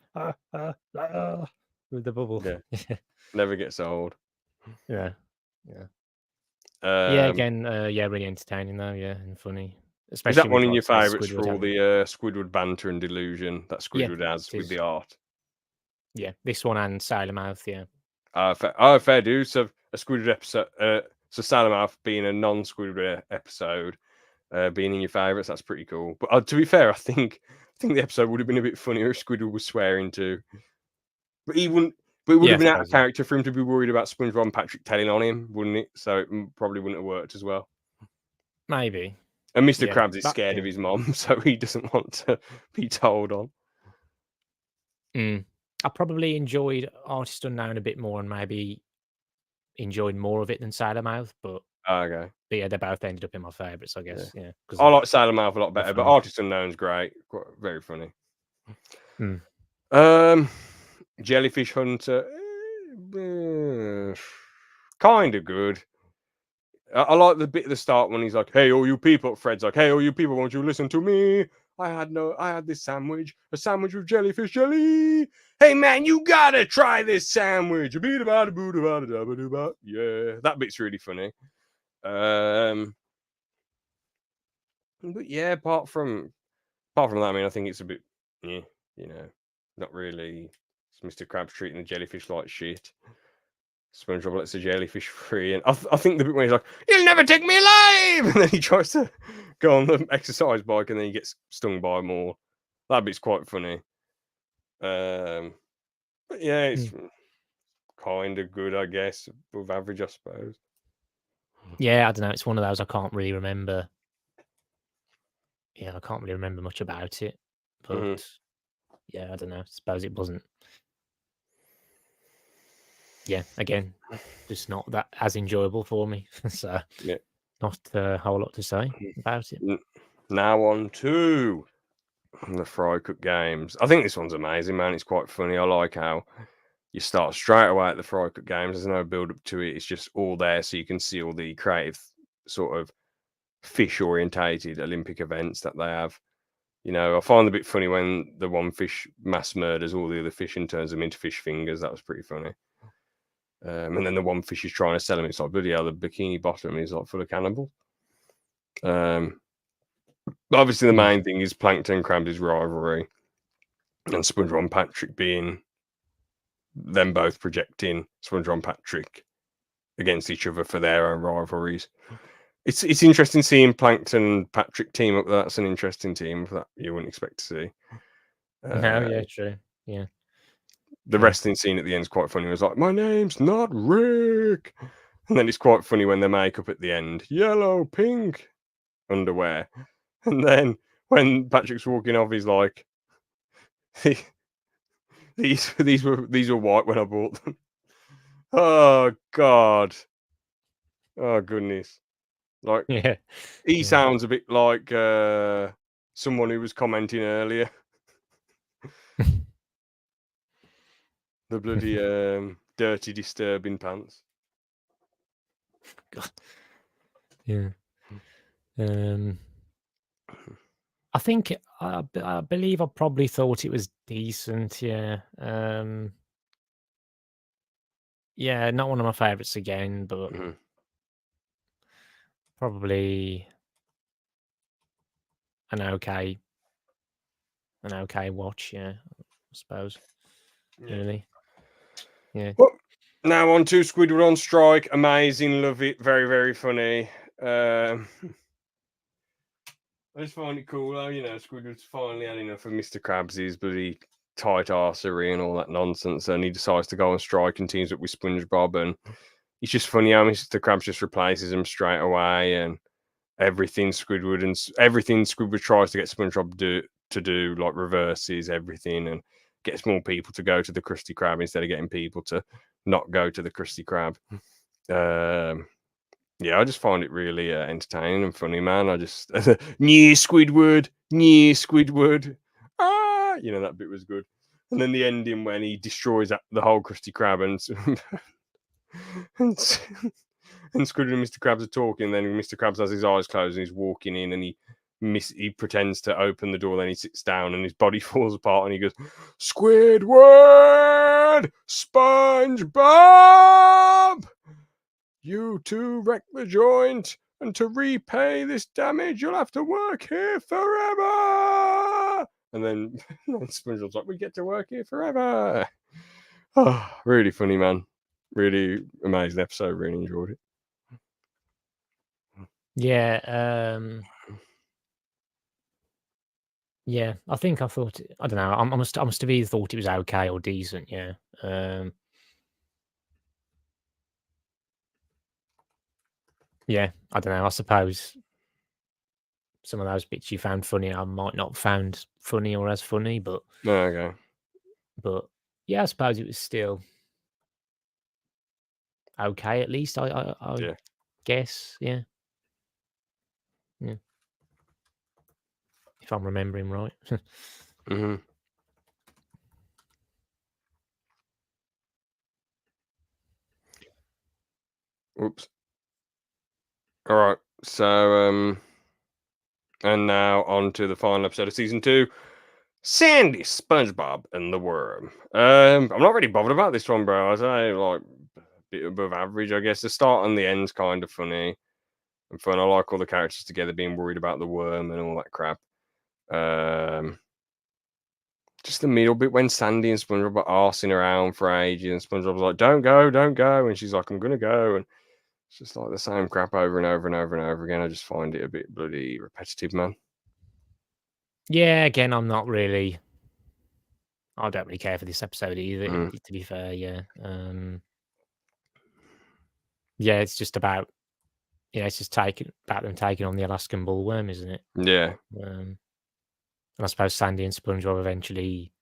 the bubble.
Yeah, never gets old.
Yeah. Again, really entertaining though. Yeah, and funny. Especially
is that one
with,
in your
like,
favourites for all the Squidward banter and delusion that Squidward has with the art?
Yeah, this one and Sailor Mouth. Yeah.
Fair dues. So a Squidward episode. So Sailor Mouth being a non-Squidward episode, being in your favourites, that's pretty cool. But to be fair, I think the episode would have been a bit funnier if Squidward was swearing too. But he wouldn't. But it would have been out of character for him to be worried about SpongeBob and Patrick telling on him, wouldn't it? So it probably wouldn't have worked as well.
Maybe.
And Mr. Krabs is scared of his mom, so he doesn't want to be told on.
I probably enjoyed Artist Unknown a bit more and maybe enjoyed more of it than Sailor Mouth, but
Okay.
But yeah, they both ended up in my favourites, I guess. Yeah, because
I like Sailor Mouth a lot better, but
funny.
Artist Unknown's great. Very funny.
Mm.
Jellyfish Hunter, kind of good. I like the bit at the start when he's like, "Hey, all you people," Fred's like, "Hey, all you people, won't you listen to me? I had this sandwich, a sandwich with jellyfish jelly. Hey, man, you gotta try this sandwich." Yeah, that bit's really funny. But yeah, apart from that, I mean, I think it's a bit, yeah, not really. It's Mr. Krabs treating the jellyfish like shit. SpongeBob lets the jellyfish free, and I think the bit when he's like, "You'll never take me alive," and then he tries to go on the exercise bike, and then he gets stung by more. That bit's quite funny. But yeah, it's kind of good, I guess, above average, I suppose.
Yeah, I don't know. It's one of those I can't really remember. Yeah, I can't really remember much about it, but yeah, I don't know. I suppose it wasn't. Yeah, again, just not that as enjoyable for me. So
Yeah.
not a whole lot to say about it.
Now on to the Fry Cook games. I think this one's amazing, man. It's quite funny. I like how you start straight away at the Fry Cook games. There's no build up to it. It's just all there, so you can see all the creative sort of fish orientated Olympic events that they have. I find it a bit funny when the one fish mass murders all the other fish and turns them into fish fingers. That was pretty funny. And then the one fish is trying to sell him. It's like, bloody hell, the bikini bottom is like full of cannibals. Obviously, the main thing is Plankton Krabs' rivalry, and SpongeBob and Patrick being them both projecting SpongeBob and Patrick against each other for their own rivalries. It's interesting seeing Plankton and Patrick team up. That's an interesting team that you wouldn't expect to see.
No, yeah, true. Yeah.
The wrestling scene at the end is quite funny. It was like, "My name's not Rick," and then it's quite funny when they make up at the end, yellow, pink underwear, and then when Patrick's walking off, he's like, "These were white when I bought them." Oh God! Oh goodness! Like,
Yeah.
he sounds a bit like someone who was commenting earlier. The bloody dirty, disturbing pants.
God. Yeah. I think I believe I probably thought it was decent. Yeah. Yeah, not one of my favorites again, but probably an okay watch. Yeah, I suppose.
Yeah.
Really. Yeah.
Well, now on to Squidward on Strike. Amazing, love it. Very, very funny. I just find it cool, though. Squidward's finally had enough of Mr. Krabs' bloody tight arsery and all that nonsense, and he decides to go on strike and teams up with SpongeBob. And it's just funny how Mr. Krabs just replaces him straight away, and everything Squidward tries to get SpongeBob to do, like, reverses everything and gets more people to go to the Krusty Krab instead of getting people to not go to the Krusty Krab. Yeah, I just find it really entertaining and funny, man. I just new Squidward. That bit was good. And then the ending when he destroys the whole Krusty Krab and Squidward and Mr. Krabs are talking. Then Mr. Krabs has his eyes closed and he's walking in, and he pretends to open the door. Then he sits down and his body falls apart, and he goes, "Squidward, SpongeBob, you two wrecked the joint, and to repay this damage, you'll have to work here forever." And then SpongeBob's like, "We get to work here forever." Oh, really funny, man. Really amazing episode. Really enjoyed it.
Yeah. Yeah, I think I thought I don't know. I must have either thought it was okay or decent. Yeah. Yeah, I don't know. I suppose some of those bits you found funny, I might not have found funny or as funny, but
Okay.
Yeah, I suppose it was still okay. At least
Yeah.
guess. Yeah. If I'm remembering right.
Mm-hmm. Oops. All right. So, and now on to the final episode of season 2, Sandy, SpongeBob, and the Worm. I'm not really bothered about this one, bro. I say like a bit above average, I guess. The start and the end's kind of funny and fun. I like all the characters together being worried about the worm and all that crap. Just the middle bit when Sandy and SpongeBob are arsing around for ages, and SpongeBob's like, "Don't go, don't go," and she's like, "I'm gonna go," and it's just like the same crap over and over and over and over again. I just find it a bit bloody repetitive, man.
Yeah, again, I'm not really. I don't really care for this episode either.
Mm.
To be fair, yeah. Yeah, it's just about. Yeah, it's just about them taking on the Alaskan bullworm, isn't it?
Yeah,
And I suppose Sandy and SpongeBob eventually.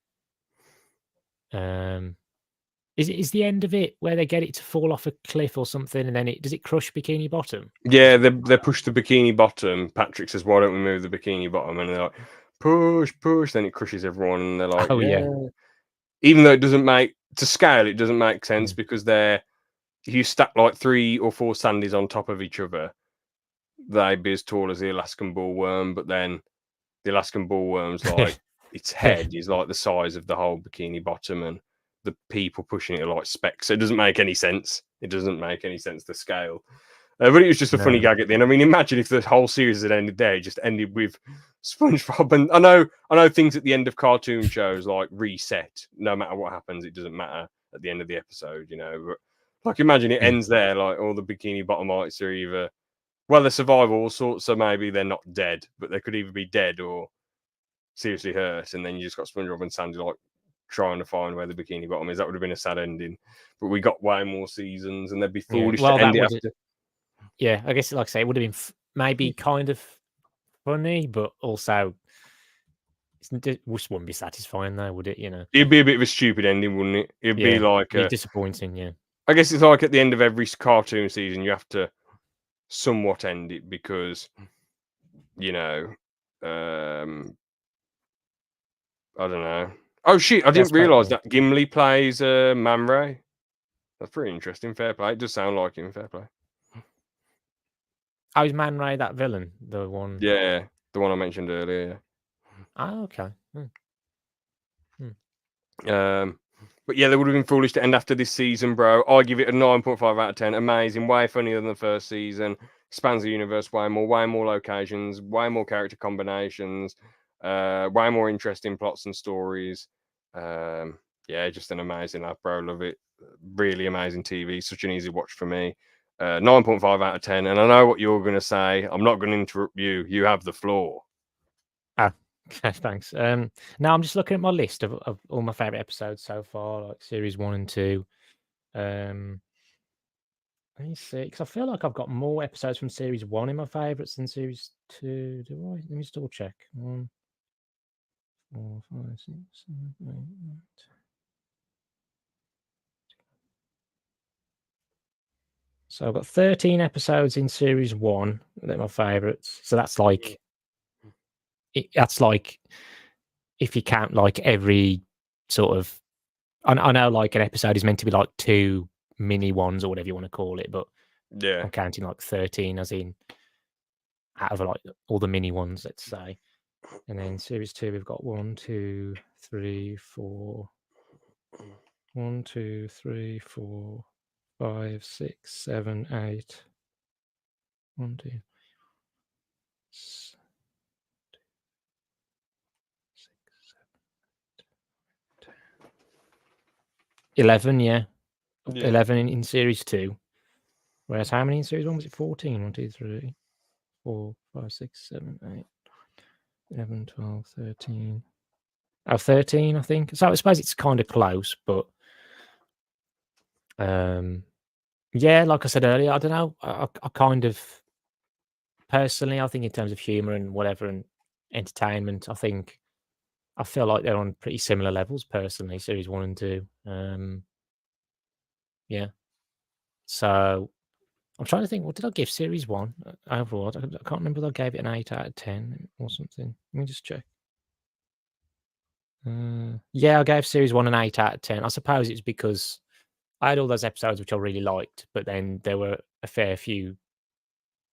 Is the end of it where they get it to fall off a cliff or something, and then does it crush Bikini Bottom?
yeah. They push the Bikini Bottom. Patrick says, "Why don't we move the Bikini Bottom?" And they're like, "Push, push." Then it crushes everyone, and they're like,
Oh
"Yeah."
yeah,
Even though it doesn't make to scale, it doesn't make sense
Mm.
because they're if you stack like 3 or 4 Sandys on top of each other, they'd be as tall as the Alaskan bullworm. But then the Alaskan bullworm's like its head is like the size of the whole Bikini Bottom, and the people pushing it are like specks. So it doesn't make any sense. It doesn't make any sense to scale. But it was just a funny
No.
gag at the end. I mean, imagine if the whole series had ended there, it just ended with SpongeBob. And I know things at the end of cartoon shows like reset. No matter what happens, it doesn't matter at the end of the episode, you know. But like, imagine it
Mm.
ends there. Like all the Bikini Bottomites are either they survive all sorts, so maybe they're not dead, but they could either be dead or seriously hurt, and then you just got SpongeBob and Sandy like trying to find where the Bikini Bottom is. That would have been a sad ending. But we got way more seasons, and they'd be
Yeah,
foolish
well,
to end
that
it
would.
after.
Yeah, I guess like I say, it would have been maybe kind of funny, but also it just wouldn't be satisfying though, would it? You know.
It'd be a bit of a stupid ending, wouldn't it? It'd be
Yeah,
like
be disappointing. Yeah.
I guess it's like at the end of every cartoon season, you have to somewhat end it because you know, I don't know. Oh shit! I didn't
That's about
realize
yeah.
that Gimli plays Man Ray. That's pretty interesting. Fair play. It does sound like him. Fair play.
Oh, is Man Ray that villain? The one.
Yeah, the one I mentioned earlier.
Oh, okay.
But yeah, they would have been foolish to end after this season, bro. I give it a 9.5 out of 10. Amazing, way funnier than the first season. Expands the universe way more locations, way more character combinations, way more interesting plots and stories. Yeah, just an amazing app, bro. Love it. Really amazing TV. Such an easy watch for me. 9.5 out of 10. And I know what you're going to say. I'm not going to interrupt you. You have the floor.
Ah, okay, thanks. Now I'm just looking at my list of all my favorite episodes so far, like series 1 and 2. Let me see, because I feel like I've got more episodes from series 1 in my favorites than series 2. Do I? Let me just double check. 1, 4, 5, 6, 7, 8, 9. So I've got 13 episodes in series 1. They're my favorites. So that's like that's like if you count like every sort of I know like an episode is meant to be like 2 mini ones or whatever you want to call it, but
Yeah.
I'm counting like 13 as in out of like all the mini ones, let's say. And then series 2, we've got 1, 2, 3, 4. 1, 2, 3, 4, 5, 6, 7, 8. 1, 2, 6, 7, 11, yeah. 11 in series 2. Whereas how many in series 1? Was it 14? 1, 2, 3, 4, 5, 6, 7, 8, 11, 12, 13. Oh, 13, I think. So I suppose it's kind of close, but yeah, like I said earlier, I don't know. I kind of personally, I think in terms of humor and whatever and entertainment, I feel like they're on pretty similar levels personally, series 1 and 2. Yeah. So I'm trying to think. What did I give series 1 overall? I can't remember. Whether I gave it an 8 out of 10 or something. Let me just check. Yeah, I gave series 1 an 8 out of 10. I suppose it's because I had all those episodes which I really liked, but then there were a fair few,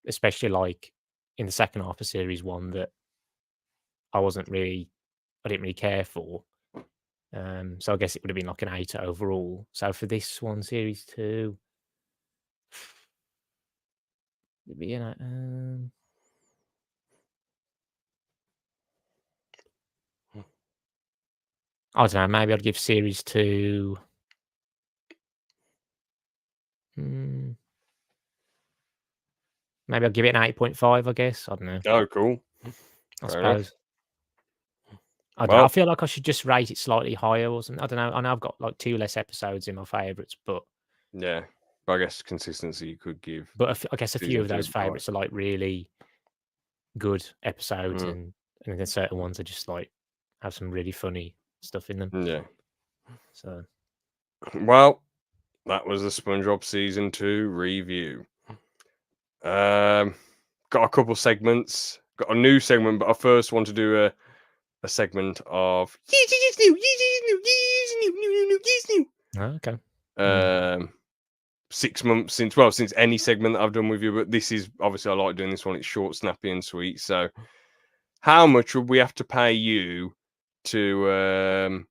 especially like in the second half of series 1, that I didn't really care for. So I guess it would have been like an 8 overall. So for this one, series 2, it'd be, you know, I don't know. Maybe I'd give series 2. Maybe I'll give it an 8.5. I guess I don't know.
Oh, cool.
I
Fair enough.
suppose. I don't know. I
Well,
feel like I should just rate it slightly higher or something. I don't know. I know I've got like 2 less episodes in my favourites, but
yeah. But I guess consistency you could give
I guess a few
season
of
2
those
high.
favourites are like really good episodes,
Mm.
and then certain ones are just like have some really funny stuff in them.
Yeah.
So
Well, that was the SpongeBob season 2 review. Got a couple segments. Got a new segment, but I first want to do a segment of
okay.
6 months since any segment that I've done with you, but this is obviously I like doing this one. It's short, snappy, and sweet. So, how much would we have to pay you to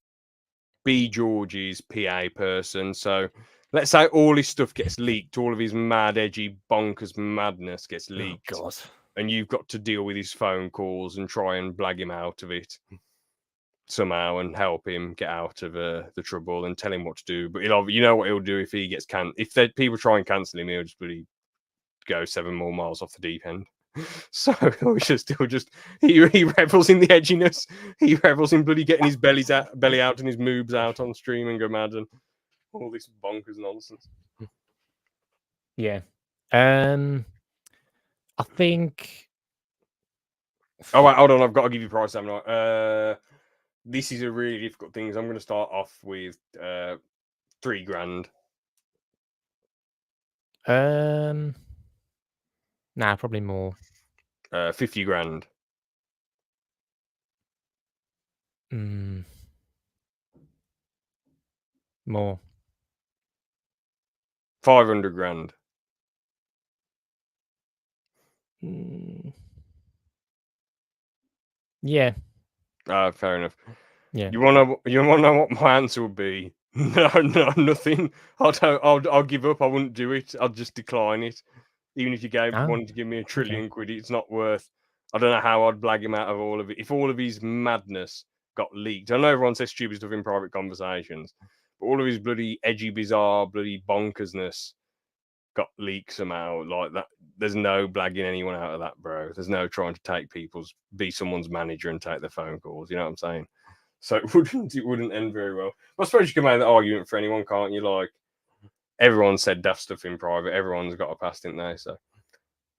be George's PA person? So, let's say all his stuff gets leaked, all of his mad, edgy, bonkers madness gets leaked,
Oh God.
and you've got to deal with his phone calls and try and blag him out of it somehow and help him get out of the trouble and tell him what to do. But you know what he'll do if he gets if people try and cancel him, he'll just really go 7 more miles off the deep end. So he revels in the edginess. He revels in bloody getting his belly out and his moobs out on stream and go mad and all this bonkers nonsense.
Yeah. I think.
Oh wait, hold on. I've got to give you price, haven't I? This is a really difficult thing. I'm going to start off with $3,000.
Nah, probably more.
50 grand.
More.
500 grand.
Yeah.
Fair enough.
Yeah.
You want to know what my answer would be? No, nothing. I'll give up. I wouldn't do it. I'll just decline it. Even if you wanted to give me $1 trillion quid, it's not worth. I don't know how I'd blag him out of all of it. If all of his madness got leaked, I know everyone says stupid stuff in private conversations, but all of his bloody edgy, bizarre, bloody bonkersness got leaked somehow like that. There's no blagging anyone out of that, bro. There's no trying to be someone's manager and take their phone calls. You know what I'm saying? So it wouldn't end very well. I suppose you can make that argument for anyone, can't you? Like everyone said daft stuff in private. Everyone's got a past, didn't they? So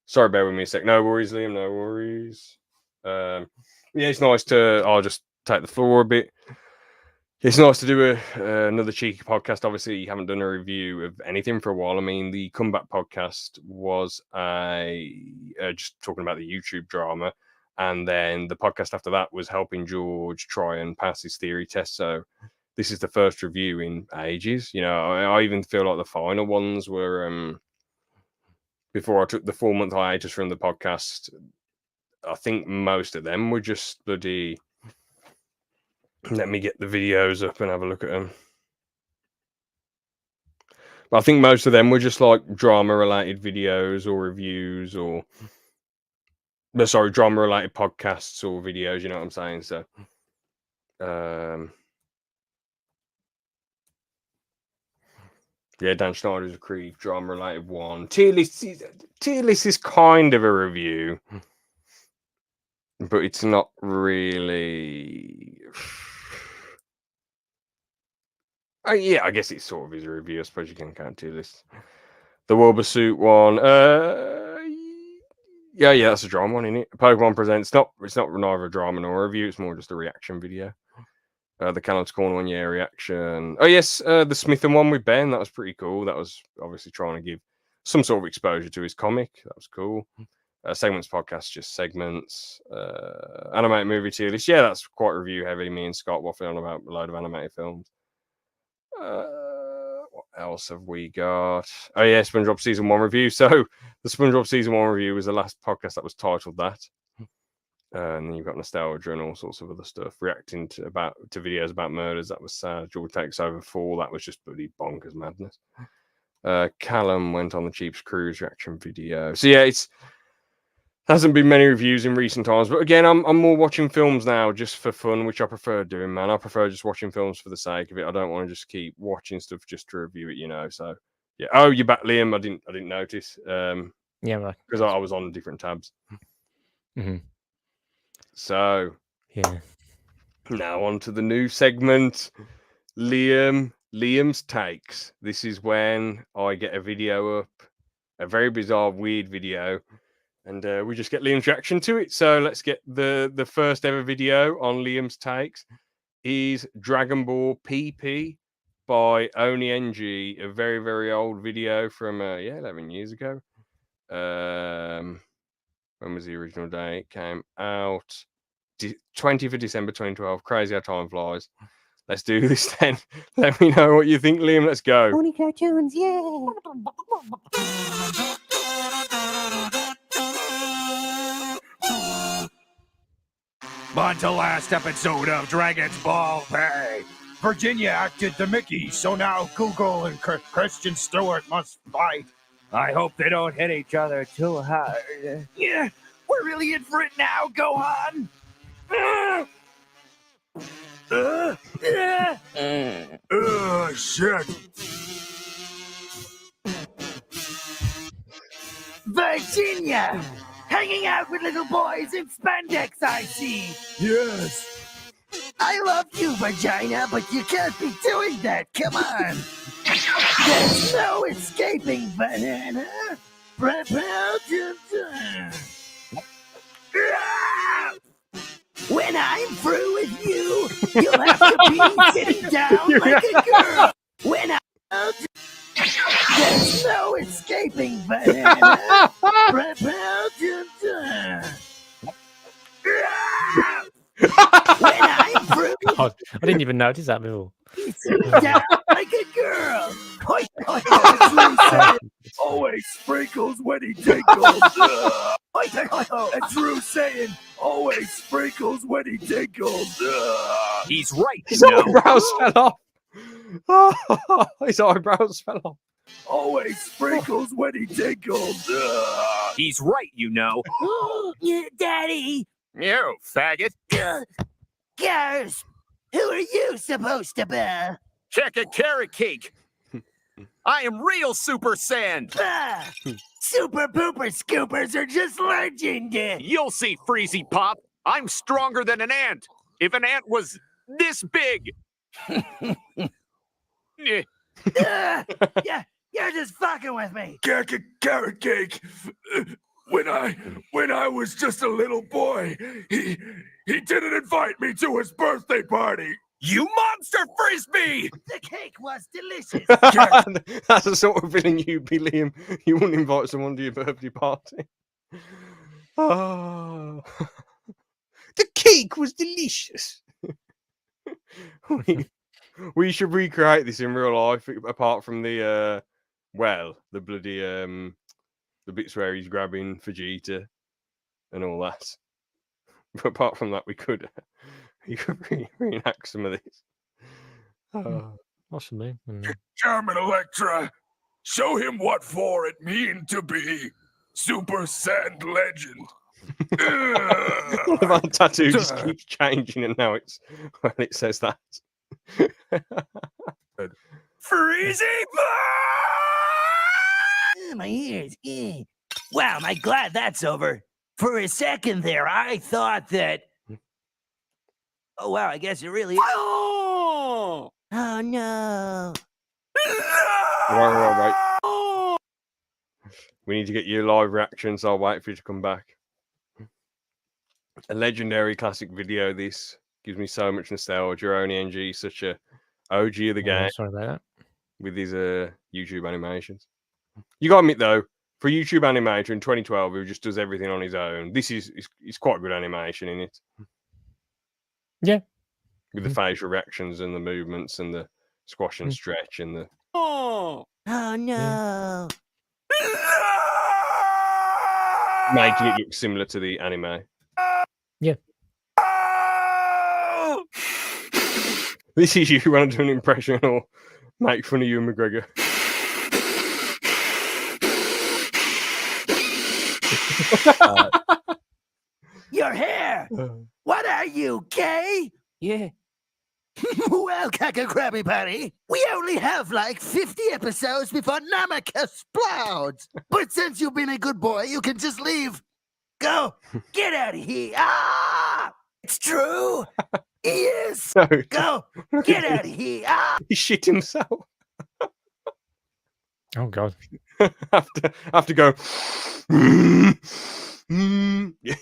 sorry, bear with me a sec. No worries, Liam. No worries. Yeah, it's nice to. I'll just take the floor a bit. It's nice to do another cheeky podcast. Obviously, you haven't done a review of anything for a while. I mean, the comeback podcast was just talking about the YouTube drama. And then the podcast after that was helping George try and pass his theory test. So this is the first review in ages. You know, I even feel like the final ones were before I took the 4-month hiatus from the podcast. I think most of them were just bloody. Let me get the videos up and have a look at them. But I think most of them were just like drama-related videos or reviews or... drama-related podcasts or videos, you know what I'm saying? So... yeah, Dan Schneider's a Creed drama-related one. Tier list is kind of a review. But it's not really... yeah, I guess it sort of is a review. I suppose you can count tier lists. The Wobbersuit one. Yeah, that's a drama one, isn't it? Pokemon Presents. It's not neither a drama nor a review. It's more just a reaction video. The Callum's Corner one, reaction. Oh, yes, the Smith and one with Ben. That was pretty cool. That was obviously trying to give some sort of exposure to his comic. That was cool. Segments podcast, just segments. Animated movie tier list. Yeah, that's quite review heavy. Me and Scott waffling on about a load of animated films. What else have we got? Oh yeah, SpongeBob season 1 review. So the SpongeBob season 1 review was the last podcast that was titled that. And then you've got nostalgia and all sorts of other stuff. Reacting to videos about murders. That was sad. George Takes Over 4. That was just bloody bonkers madness. Callum went on the Cheap's Cruise reaction video. So yeah, it's hasn't been many reviews in recent times, but again, I'm more watching films now just for fun, which I prefer doing, man. I prefer just watching films for the sake of it. I don't want to just keep watching stuff just to review it, you know. So yeah. Oh, you're back, Liam. I didn't notice.
Yeah, right.
Because I was on different tabs.
Mm-hmm.
So
yeah.
Now on to the new segment. Liam's takes. This is when I get a video up, a very bizarre, weird video. And we just get Liam's reaction to it. So let's get the first ever video on Liam's takes. Is Dragon Ball PP by Oni NG, a very, very old video from 11 years ago. When was the original day? It came out 20th of December 2012. Crazy how time flies. Let's do this then. Let me know what you think, Liam. Let's go.
Oni cartoons, yeah.
On to last episode of Dragon's Ball Pay. Virginia acted the Mickey, so now Google and Christian Stewart must fight. I hope they don't hit each other too hard. Yeah, we're really in for it now, Gohan. Shit.
Virginia! Hanging out with little boys in spandex, I see.
Yes.
I love you, vagina, but you can't be doing that. Come on. There's no escaping, banana. Prepare to die. When I'm through with you, you'll have to be sitting down like a girl. When I'm there's no escaping, banana. Prepare to die. When I'm through,
God, I didn't even notice that before.
sitting down like a girl.
Always sprinkles when he tinkles. And Drew saying, always sprinkles when he tinkles. He's right,
His eyebrows fell off. His eyebrows fell off.
Always sprinkles when he tinkles. He's right, you know.
Yeah, Daddy.
You faggot.
Girls, who are you supposed to be?
Check a carrot cake. I am real Super Sand.
Super pooper scoopers are just legend.
You'll see, Freezy Pop. I'm stronger than an ant. If an ant was this big.
Yeah, you're just fucking with me.
Carrot cake. When I was just a little boy, he didn't invite me to his birthday party. You monster frisbee!
The cake was delicious.
That's the sort of villain you'd be, Liam. You wouldn't invite someone to your birthday party. Oh. The cake was delicious. We should recreate this in real life, apart from the bloody the bits where he's grabbing Vegeta and all that. But apart from that, we could reenact some of this.
Possibly.
German Electra, show him what for it mean to be Super Sand Legend.
One of our tattoos just keeps changing, and now it says that.
Freezy!
My ears. Wow, am I glad that's over. For a second there, I thought that. Oh, wow, I guess it really is.
Oh
no.
Right. We need to get your live reactions. I'll wait for you to come back. A legendary classic video. This gives me so much nostalgia. Oni NG, such a OG of the game.
Sorry about that.
With his YouTube animations. You got to admit though, for a YouTube animator in 2012 who just does everything on his own, this is it's quite good animation in it.
Yeah.
With the facial reactions and the movements and the squash and stretch and the
Oh no.
making it look similar to the anime.
Yeah.
This is you want to do an impression or make fun of Ewan McGregor.
Your hair! What are you, gay?
Yeah.
Well, Krabby Patty, we only have like 50 episodes before Namek explodes. But since you've been a good boy, you can just leave. Go! Get out of here! Ah! It's true! He is!
No,
Go! Get out of here! Ah!
he shit himself.
Oh God.
have to go. Yeah.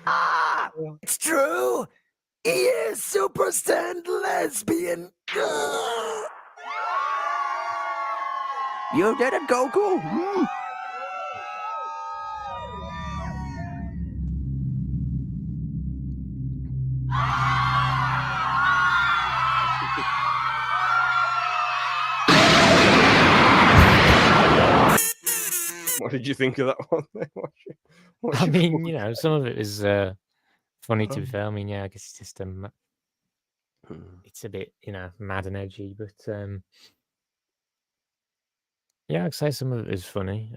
Ah! It's true! He is super stand lesbian! Ah!
You did it, Goku.
What did you think of that one?
I mean, you know, some of it was funny to be fair. I mean, yeah, I guess it's just it's a bit, you know, mad and edgy, but yeah, I'd say some of it is funny.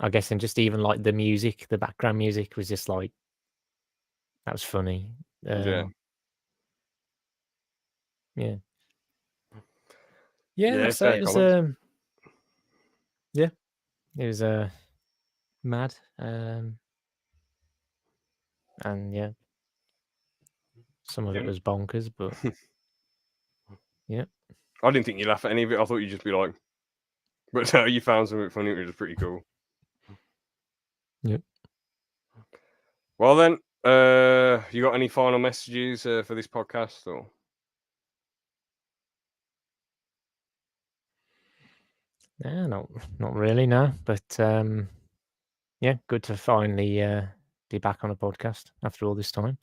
I guess, and just even like the music, the background music was just like that was funny.
Yeah.
Yeah.
Yeah,
Yeah, so
fair
it was
comments.
yeah, it was mad. And yeah, some of it
Yeah.
was bonkers, but yeah.
I didn't think you'd laugh at any of it. I thought you'd just be like, but no, you found something funny, which was pretty cool.
Yep.
Well then, you got any final messages for this podcast or?
Yeah, not really, no. But yeah, good to finally be back on a podcast after all this time.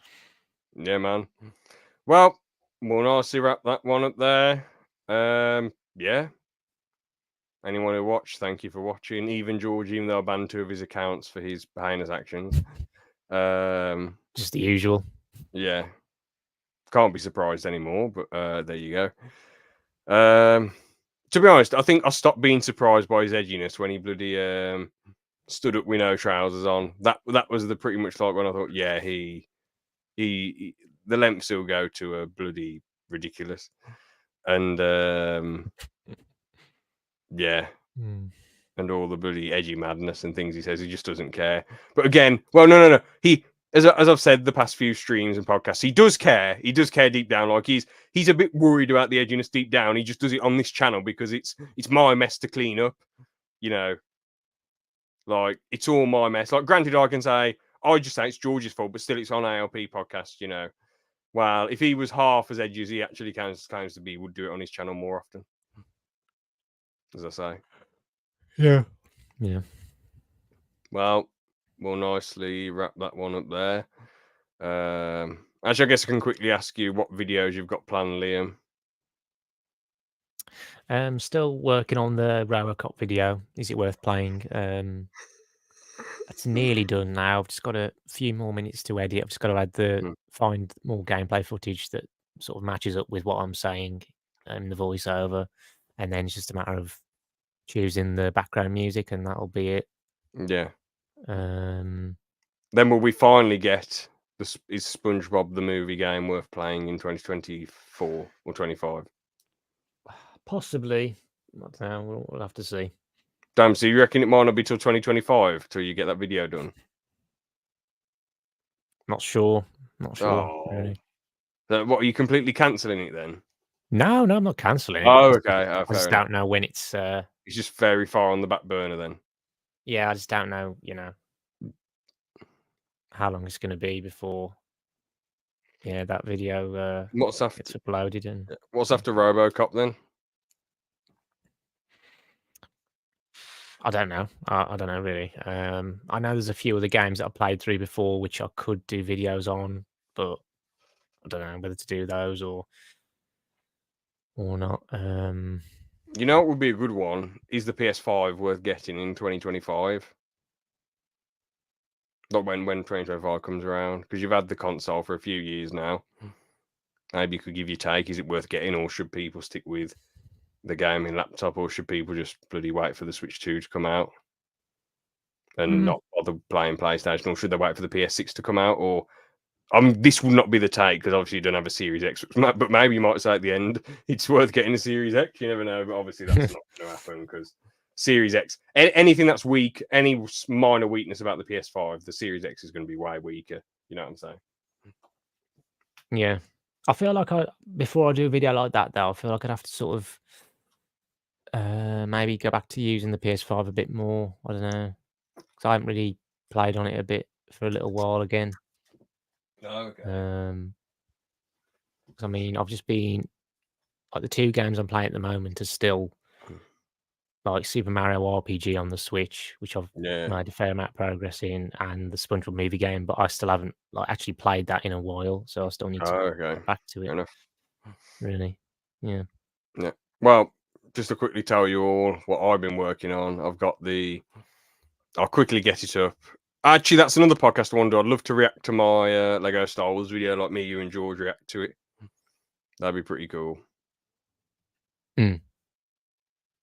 Yeah, man. Well, we'll nicely wrap that one up there. Yeah. Anyone who watched, thank you for watching. Even George, even though I banned 2 of his accounts for his heinous actions.
Just the usual.
Yeah. Can't be surprised anymore, but there you go. To be honest, I think I stopped being surprised by his edginess when he bloody stood up with no trousers on. That was the pretty much like when I thought, yeah, he the lengths he'll go to are bloody ridiculous. And yeah. And all the bloody edgy madness and things he says, he just doesn't care. But again, well, no. He, as I've said the past few streams and podcasts, he does care. He does care deep down. Like he's a bit worried about the edginess deep down. He just does it on this channel because it's my mess to clean up. You know, like it's all my mess. Like, granted, I can say I just say it's George's fault, but still, it's on ALP podcast. You know, well, if he was half as edgy as he actually claims to be, he would do it on his channel more often. As I say.
Yeah.
Well, we'll nicely wrap that one up there. Actually, I guess I can quickly ask you what videos you've got planned, Liam.
Still working on the Robocop video. Is it worth playing? It's nearly done now. I've just got a few more minutes to edit. I've just got to find more gameplay footage that sort of matches up with what I'm saying in the voiceover, and then it's just a matter of choosing the background music, and that'll be it.
Yeah.
Then
will we finally get is SpongeBob the movie game worth playing in 2024 or 25?
Possibly. Not now. We'll have to see.
Damn, so you reckon it might not be till 2025 till you get that video done?
Not sure.
Oh.
Really.
So what, are you completely cancelling it then?
No, I'm not cancelling it.
Oh, okay.
I just don't know when it's.
It's just very far on the back burner then.
Yeah, I just don't know. How long it's going to be before. Yeah, that video
what's after
gets uploaded and.
What's after RoboCop then?
I don't know. I don't know really. I know there's a few other games that I played through before which I could do videos on, but I don't know whether to do those or not.
You know what would be a good one? Is the PS5 worth getting in 2025? Not when 2025 comes around, because you've had the console for a few years now. Maybe you could give your take. Is it worth getting, or should people stick with the gaming laptop, or should people just bloody wait for the Switch 2 to come out and not bother playing PlayStation, or should they wait for the PS6 to come out? Or this will not be the take because obviously you don't have a Series X, but maybe you might say at the end it's worth getting a Series X. You never know, but obviously that's not going to happen because Series X, anything that's weak, any minor weakness about the PS5, the Series X is going to be way weaker. You know what I'm saying?
Yeah. I feel like before I do a video like that, though, I feel like I'd have to sort of maybe go back to using the PS5 a bit more. I don't know. Because I haven't really played on it a bit for a little while again.
Okay.
'Cause I mean, I've just been like the 2 games I'm playing at the moment are still like Super Mario RPG on the Switch, which I've made a fair amount of progress in, and the SpongeBob movie game, but I still haven't like actually played that in a while, so I still need to get back to
Fair
it.
enough.
Really, yeah.
Yeah. Well, just to quickly tell you all what I've been working on, I'll quickly get it up. Actually, that's another podcast I want to do. I'd love to react to my Lego Star Wars video, like me, you, and George react to it. That'd be pretty cool.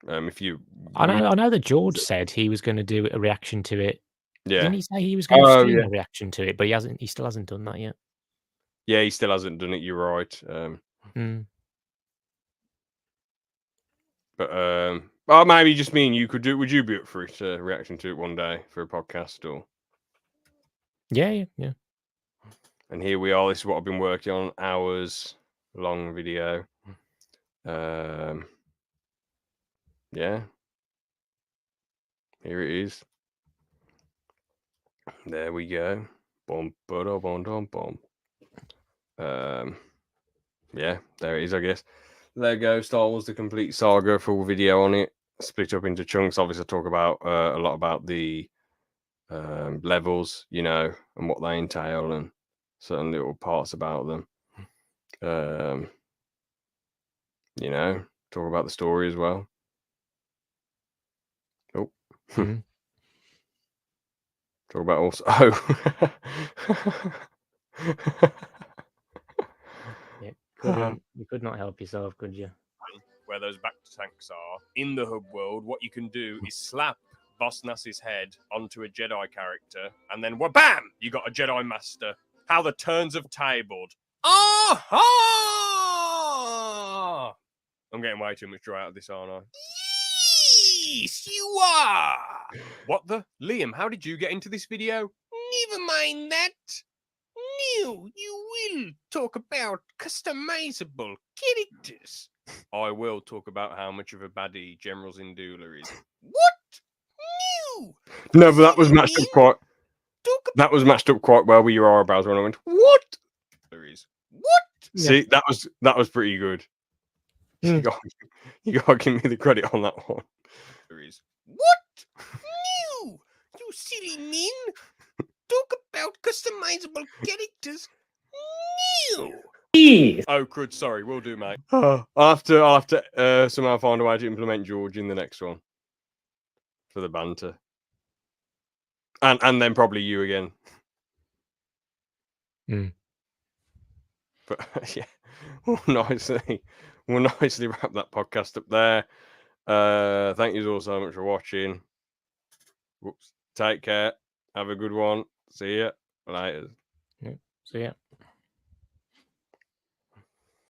If you,
I know that George said he was going to do a reaction to it.
yeah,
Didn't he say he was going to stream a reaction to it? But he still hasn't done that yet.
Yeah, he still hasn't done it. You're right. But well, maybe just me and you could do it. Would you be up for it? Reaction to it one day for a podcast, or?
Yeah.
And here we are. This is what I've been working on. Hours long video. Yeah. Here it is. There we go. Boom, boom, boom, boom. Yeah, there it is, I guess. Lego Star Wars: The Complete Saga, full video on it, split up into chunks. Obviously, I talk about a lot about the levels, you know, and what they entail, and certain little parts about them. You know, talk about the story as well. Oh, talk about also. Oh,
yeah, you could not help yourself, could you?
Where those back tanks are in the hub world, what you can do is slap Boss Nass's head onto a Jedi character, and then wha-bam! You got a Jedi Master. How the turns have tabled. Ah! I'm getting way too much joy out of this, aren't I? Yes, you are! What the? Liam, how did you get into this video? Never mind that. No, you will talk about customizable characters. I will talk about how much of a baddie General Zindula is. What? No, but that was matched up quite. That was matched up quite well with your eyebrows when I went. What? There is. What? Yeah. See, that was pretty good. You got to give me the credit on that one. There is. What? No, you silly min. Talk about customizable characters. No. Oh, crud, sorry, will do, mate. I'll have to somehow find a way to implement George in the next one for the banter, and then probably you again. But yeah, we'll nicely wrap that podcast up there. Thank you all so much for watching. Whoops. Take care. Have a good one. See ya later.
See ya.